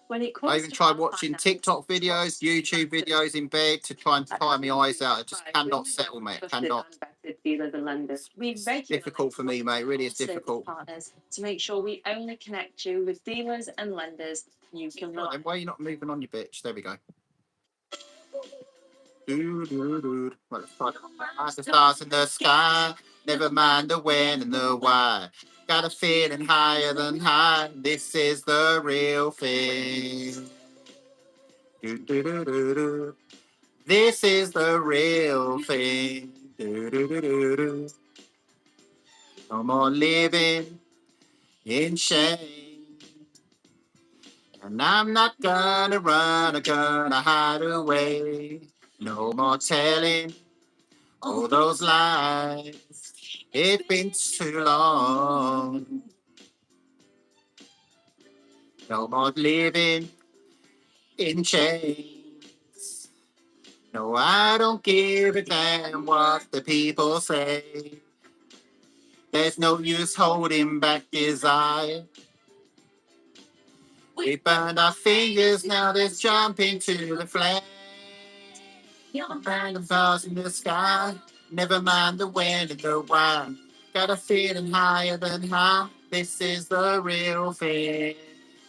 I even tried watching TikTok videos, YouTube videos in bed to try and tire my eyes out. I just cannot settle, mate. Cannot. It's difficult for me, mate. It really is difficult. Partners to make sure we only connect you with dealers and lenders you can rely on. Why are you not moving on, you bitch? There we go. Well, let's try the stars in the sky. Never mind the when and the why. Got a feeling higher than high. This is the real thing. This is the real thing. No more living in shame. And I'm not gonna run, I'm gonna hide away. No more telling all those lies. It's been too long. No more living in chains. No, I don't give a damn what the people say. There's no use holding back desire. We burned our fingers, now let's jump into the flame. Never mind the stars in the sky. Never mind the wind and the wine. Got a feeling higher than high. This is the real thing.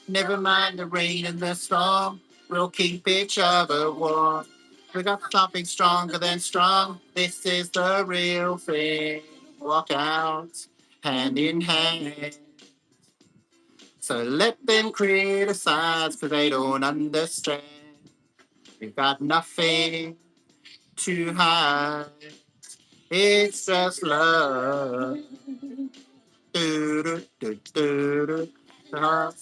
Never mind the rain and the storm. We'll keep each other warm. We got something stronger than strong. This is the real thing. Walk out hand in hand. So let them criticize, for they don't understand. We've got nothing to hide. It's just love. The heart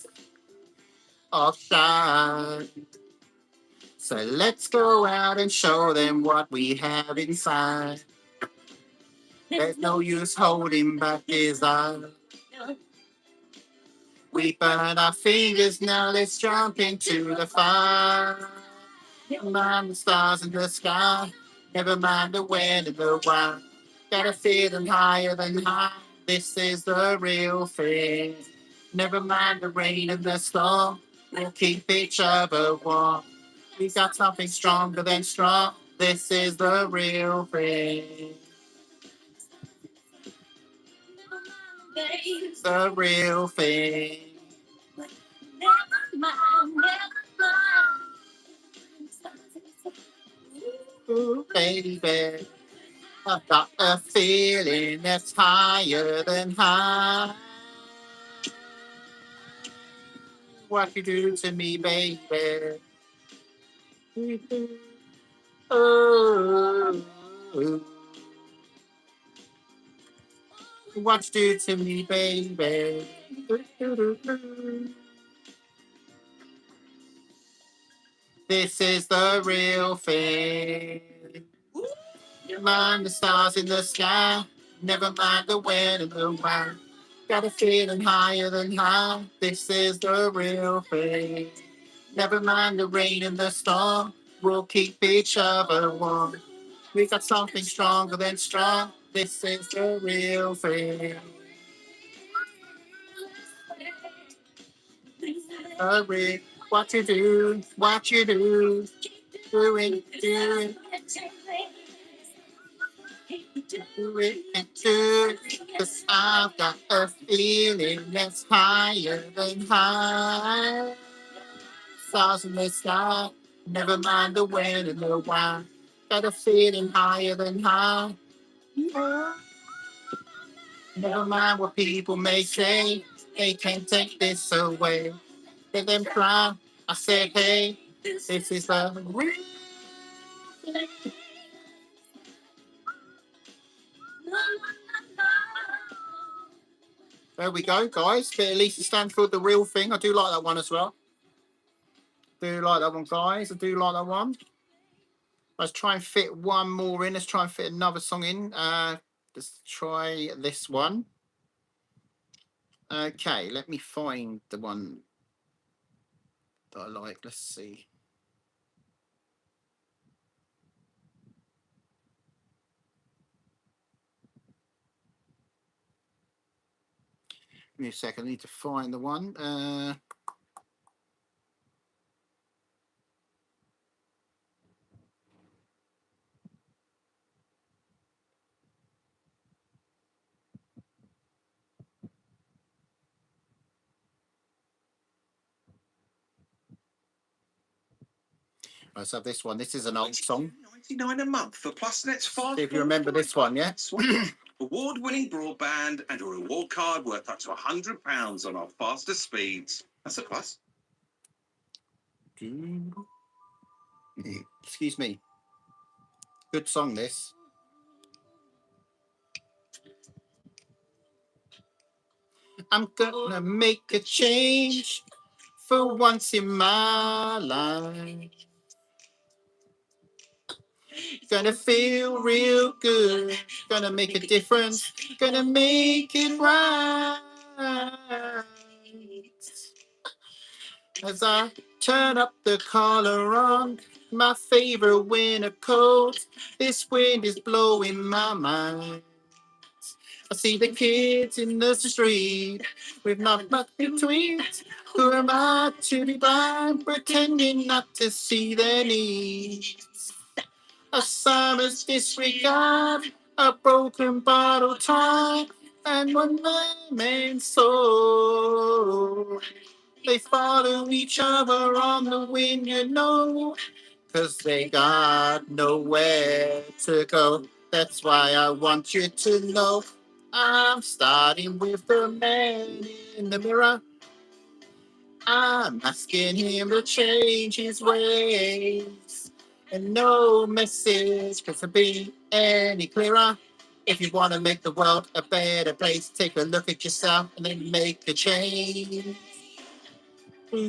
of shine. So let's go out and show them what we have inside. There's no use holding back desire. We burn our fingers, now let's jump into the fire. Never mind the stars in the sky. Never mind the wind and the wine. Got a feeling higher than high. This is the real thing. Never mind the rain and the storm. We'll keep each other warm. We got something stronger than strong. This is the real thing. The real thing. Ooh, baby. I've got a feeling that's higher than high. What you do to me, baby? Oh, what you do to me, baby? This is the real thing. Never mind the stars in the sky. Never mind the wind and the wind. Got a feeling higher than high. This is the real thing. Never mind the rain and the storm. We'll keep each other warm. We got something stronger than strong. This is the real thing. Hurry, what you do, doing, doing and do. 'Cause I've got a feeling that's higher than high. Stars in the sky, never mind the wind and the wind. Got a feeling higher than high. Never mind what people may say, they can't take this away. Let them cry. I said, hey, this is the real thing. There we go, guys. Bit of Lisa Stanfield, the real thing. I do like that one as well. Do like that one, guys. I do like that one. Let's try and fit one more in. Let's try and fit another song in. Let's try this one. Okay, let me find the one that I like. Let's see. Give me a second. I need to find the one. Let's have this one. This is an old song. $99 a month for PlusNet's fast. See if you remember this one, yeah? Award-winning broadband and a reward card worth up to £100 on our faster speeds. That's a plus. Excuse me. Good song, this. I'm gonna make a change for once in my life. Gonna feel real good. Gonna make a difference. Gonna make it right. As I turn up the collar on my favorite winter coat, this wind is blowing my mind. I see the kids in the street with not much between. Who am I to be blind, pretending not to see their needs? A summer's disregard, a broken bottle top, and one man's soul. They follow each other on the wind, you know, 'cause they got nowhere to go. That's why I want you to know I'm starting with the man in the mirror. I'm asking him to change his ways. And no message can be any clearer. If you want to make the world a better place, take a look at yourself and then make a change. Na,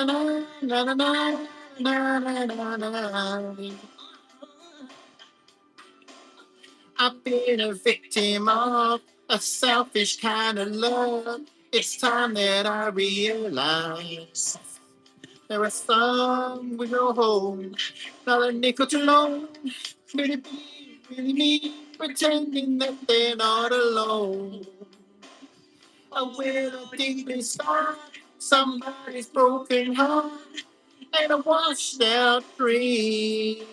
na, na, na, na, na, na, na, na. I've been a victim of a selfish kind of love. It's time that I realize there are some we go home, not a nickel too low. Really be, really me, pretending that they're not alone. A will deep inside somebody's broken heart and a washed out dream.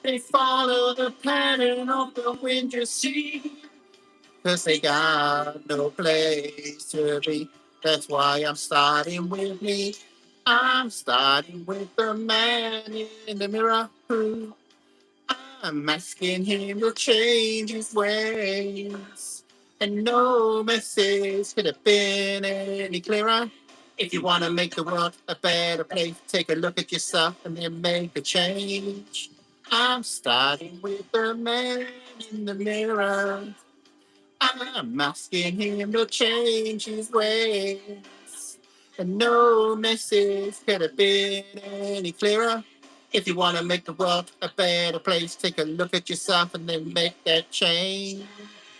They follow the pattern of the wind you see, 'cause they got no place to be. That's why I'm starting with me. I'm starting with the man in the mirror who I'm asking him to change his ways. And no message could have been any clearer. If you want to make the world a better place, take a look at yourself and then make a change. I'm starting with the man in the mirror. I'm asking him to change his ways. And no message could have been any clearer. If you want to make the world a better place, take a look at yourself and then make that change.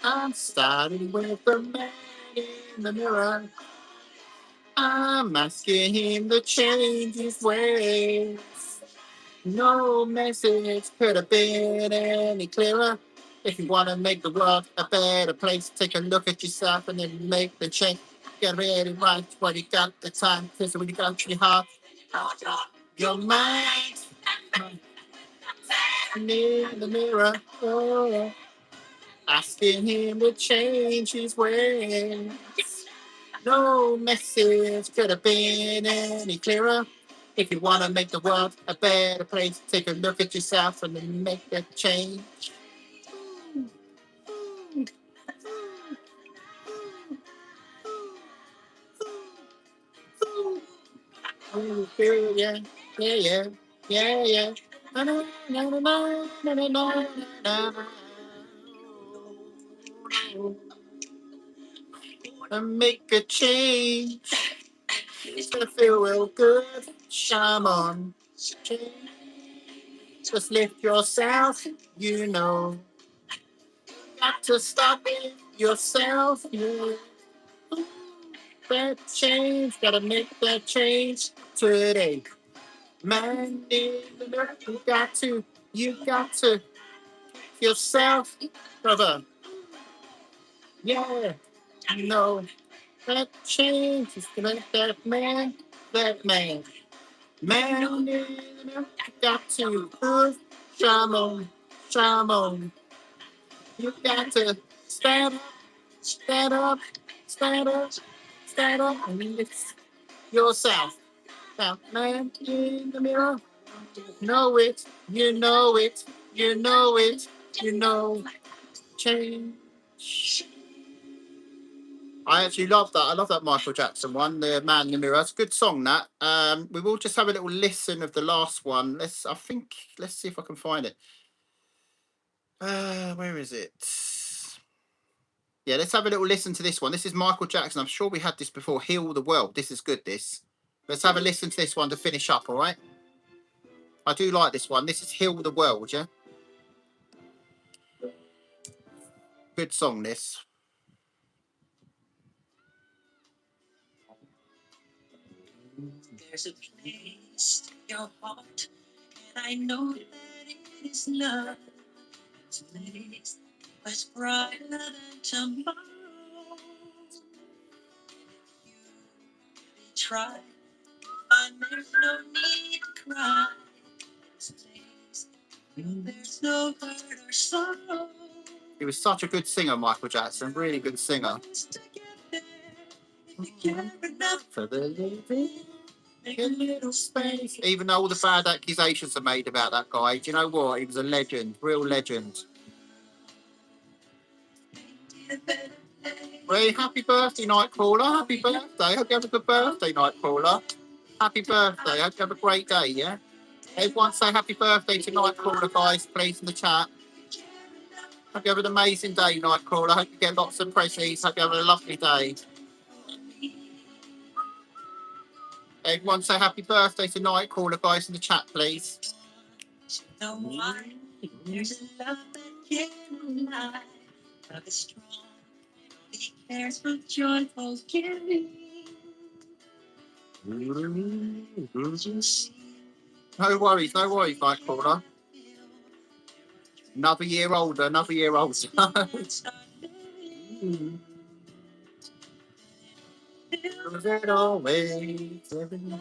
I'm starting with the man in the mirror. I'm asking him to change his ways. No message could have been any clearer. If you want to make the world a better place, take a look at yourself and then make the change. Get ready, right? When you got the time, because when you got your heart, your mind, in the mirror, oh, asking him to change his ways. No message could have been any clearer. If you want to make the world a better place, take a look at yourself and then make that change. Oh, yeah, yeah, yeah, yeah, yeah. Na, na, na, na, na, na, na, na, na, na. And make a change. It's gonna feel real good. Shine on. Just lift yourself, you know. Got to stop it yourself, yeah. That change, gotta make that change today. Man in the mirror, you got to yourself, brother. Yeah, you know, that change is gonna make that man, that man. Man in the mirror, you got to prove, shine on. You got to stand up, stand up, stand up, stand up, and lift yourself. Now, man in the mirror, know it, you know it, you know it, you know. Change. I actually love that. I love that Michael Jackson one, the Man in the Mirror. It's a good song. That. We will just have a little listen of the last one. Let's see if I can find it. Where is it? Yeah, let's have a little listen to this one. This is Michael Jackson. I'm sure we had this before. Heal the World. This is good. This. Let's have a listen to this one to finish up. All right. I do like this one. This is Heal the World. Yeah. Good song. This. There's a place in your heart, and I know that it is love. It's a place much brighter than tomorrow. You really try, and there's no need to cry. There's a place where there's no hurt or sorrow. He was such a good singer, Michael Jackson. Really good singer. For the living. Make a little space. Even though all the bad accusations are made about that guy, do you know what? He was a legend, real legend. Well, happy birthday, Nightcrawler. Happy birthday. Hope you have a good birthday, Nightcrawler. Happy birthday. Hope you have a great day, yeah? Everyone say happy birthday to Nightcrawler, guys, please, in the chat. Hope you have an amazing day, Nightcrawler. Hope you get lots of presents. Hope you have a lovely day. Everyone say happy birthday to Nightcrawler, guys, in the chat, please. There's a love that can't lie. Love is strong. He cares for joyful giving. No worries, Nightcrawler. Another year older. Was it always everything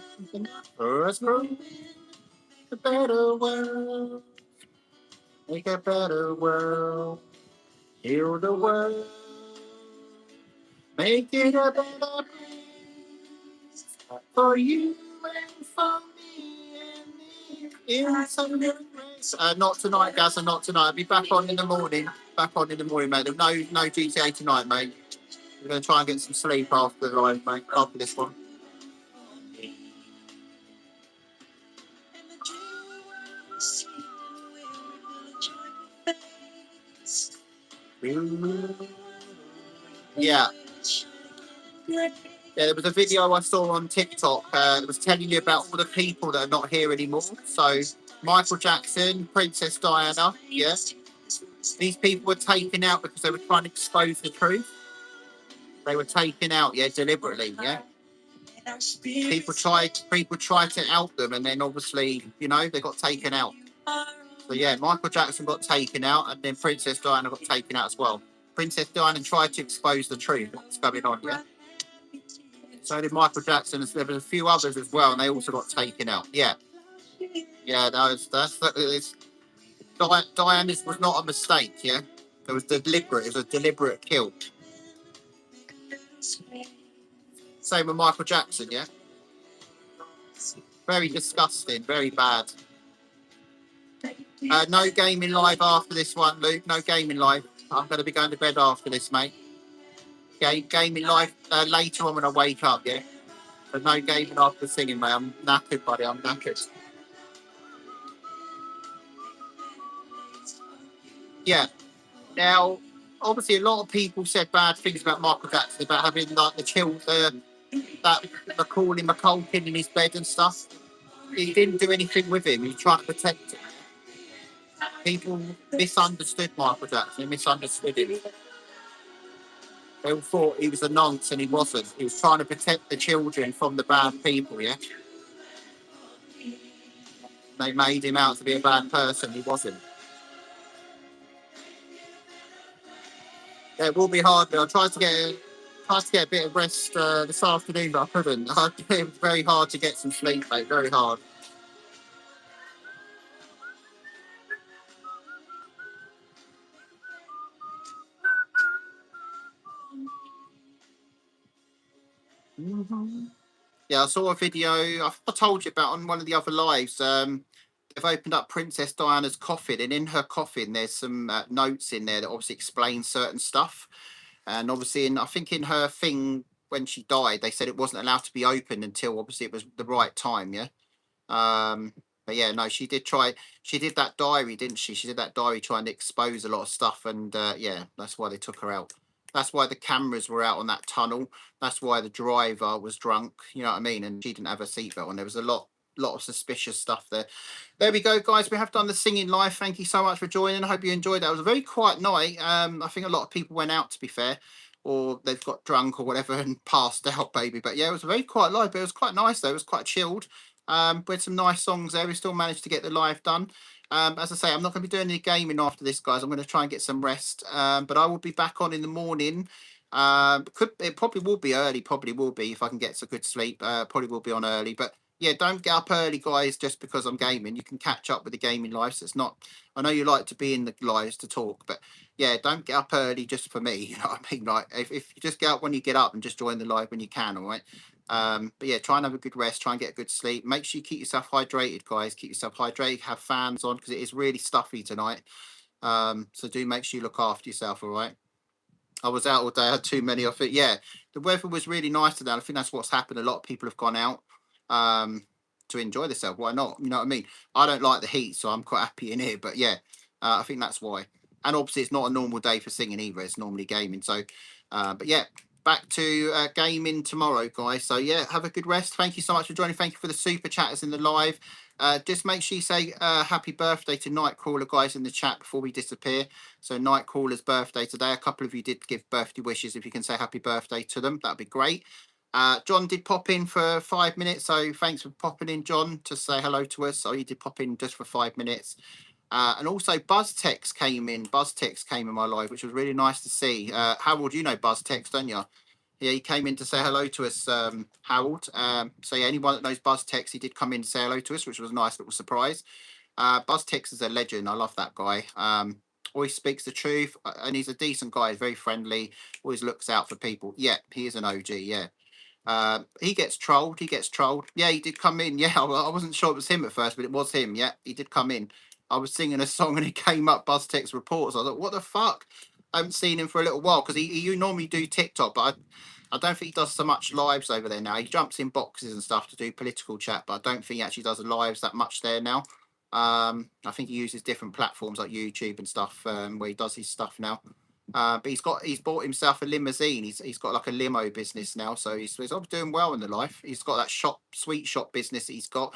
for us growing a better world? Make a better world. Heal the world. Make it a better place for you and for me and me. In some race. Not tonight, Gaz, and not tonight. I'll be back on in the morning. Back on in the morning, mate. No GTA tonight, mate. We're going to try and get some sleep after the live, mate. After this one. Yeah. Yeah, there was a video I saw on TikTok that was telling you about all the people that are not here anymore. So Michael Jackson, Princess Diana, yeah. These people were taken out because they were trying to expose the truth. They were taken out, yeah, deliberately, yeah. People tried to out them, and then obviously, you know, they got taken out. So yeah, Michael Jackson got taken out, and then Princess Diana got taken out as well. Princess Diana tried to expose the truth, what's going on, yeah. So did Michael Jackson, and there were a few others as well, and they also got taken out. Yeah, yeah, Diana's was not a mistake. Yeah, it was deliberate. It was a deliberate kill. Same with Michael Jackson. Yeah, very disgusting, very bad. No gaming live after this one, Luke. No gaming live. I'm going to be going to bed after this, mate. Gaming live later on when I wake up. Yeah, but no gaming after singing, mate. I'm knackered, buddy. I'm knackered. Yeah. Now, obviously, a lot of people said bad things about Michael Jackson, about having like that Macaulay kid in his bed and stuff. He didn't do anything with him. He was trying to protect him. People misunderstood Michael Jackson. They misunderstood him. They all thought he was a nonce, and he wasn't. He was trying to protect the children from the bad people. Yeah. They made him out to be a bad person. He wasn't. Yeah, it will be hard, but I tried to get a bit of rest this afternoon, but I couldn't. It was very hard to get some sleep, mate. Very hard. Yeah, I saw a video. I told you about on one of the other lives. They've opened up Princess Diana's coffin, and in her coffin, there's some notes in there that obviously explain certain stuff. And obviously, I think in her thing when she died, they said it wasn't allowed to be opened until obviously it was the right time. Yeah. But yeah, no, she did try. She did that diary, didn't she? She did that diary trying to expose a lot of stuff, and yeah, that's why they took her out. That's why the cameras were out on that tunnel. That's why the driver was drunk. You know what I mean? And she didn't have a seatbelt on. There was a lot of suspicious stuff there. There we go, guys. We have done the singing live. Thank you so much for joining. I hope you enjoyed that. It was a very quiet night. I think a lot of people went out, to be fair, or they've got drunk or whatever and passed out, baby. But yeah, it was a very quiet live. But it was quite nice though. It was quite chilled. We had some nice songs there. We still managed to get the live done. As I say, I'm not going to be doing any gaming after this, guys. I'm going to try and get some rest. But I will be back on in the morning. It probably will be early. Probably will be if I can get some good sleep. Probably will be on early. But yeah, don't get up early, guys, just because I'm gaming. You can catch up with the gaming lives. It's not. I know you like to be in the lives to talk, but yeah, don't get up early just for me. You know what I mean? Like if you just get up when you get up and just join the live when you can. All right. But yeah, try and have a good rest, try and get a good sleep. Make sure you keep yourself hydrated, guys. Keep yourself hydrated, have fans on because it is really stuffy tonight. So do make sure you look after yourself, all right? I was out all day, I had too many. I think, yeah, the weather was really nice today. I think that's what's happened. A lot of people have gone out to enjoy themselves. Why not? You know what I mean? I don't like the heat, so I'm quite happy in here. But yeah, I think that's why. And obviously, it's not a normal day for singing either. It's normally gaming. So, but yeah, back to gaming tomorrow, guys. So yeah, have a good rest. Thank you so much for joining. Thank you for the super chatters in the live. Just make sure you say happy birthday to Nightcrawler, guys, in the chat before we disappear. So Nightcrawler's birthday today. A couple of you did give birthday wishes. If you can say happy birthday to them, that'd be great. John did pop in for 5 minutes, so thanks for popping in, John, to say hello to us. So he did pop in just for 5 minutes. And also BuzzTex came in. BuzzTex came in my live, which was really nice to see. Harold, you know BuzzTex, don't you? Yeah, he came in to say hello to us, Harold. So yeah, anyone that knows BuzzTex, he did come in to say hello to us, which was a nice little surprise. BuzzTex is a legend. I love that guy. Always speaks the truth, and he's a decent guy. He's very friendly. Always looks out for people. Yeah, he is an OG. Yeah. He gets trolled. He gets trolled. Yeah, he did come in. Yeah, I wasn't sure it was him at first, but it was him. Yeah, he did come in. I was singing a song and he came up BuzzTex reports. I was like, what the fuck? I haven't seen him for a little while because you normally do TikTok, but I don't think he does so much lives over there now. He jumps in boxes and stuff to do political chat, but I don't think he actually does lives that much there now. I think he uses different platforms like YouTube and stuff where he does his stuff now. But he's bought himself a limousine. He's got like a limo business now, so he's doing well in the life. He's got that sweet shop business that he's got.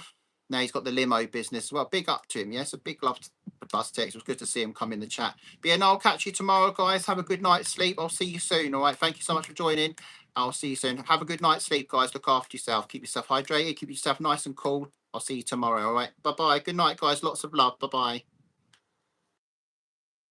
Now he's got the limo business as well. Big up to him, yes. A big love to BuzzTex. It was good to see him come in the chat. But yeah, no, I'll catch you tomorrow, guys. Have a good night's sleep. I'll see you soon. All right. Thank you so much for joining. I'll see you soon. Have a good night's sleep, guys. Look after yourself. Keep yourself hydrated. Keep yourself nice and cool. I'll see you tomorrow. All right. Bye bye. Good night, guys. Lots of love. Bye bye.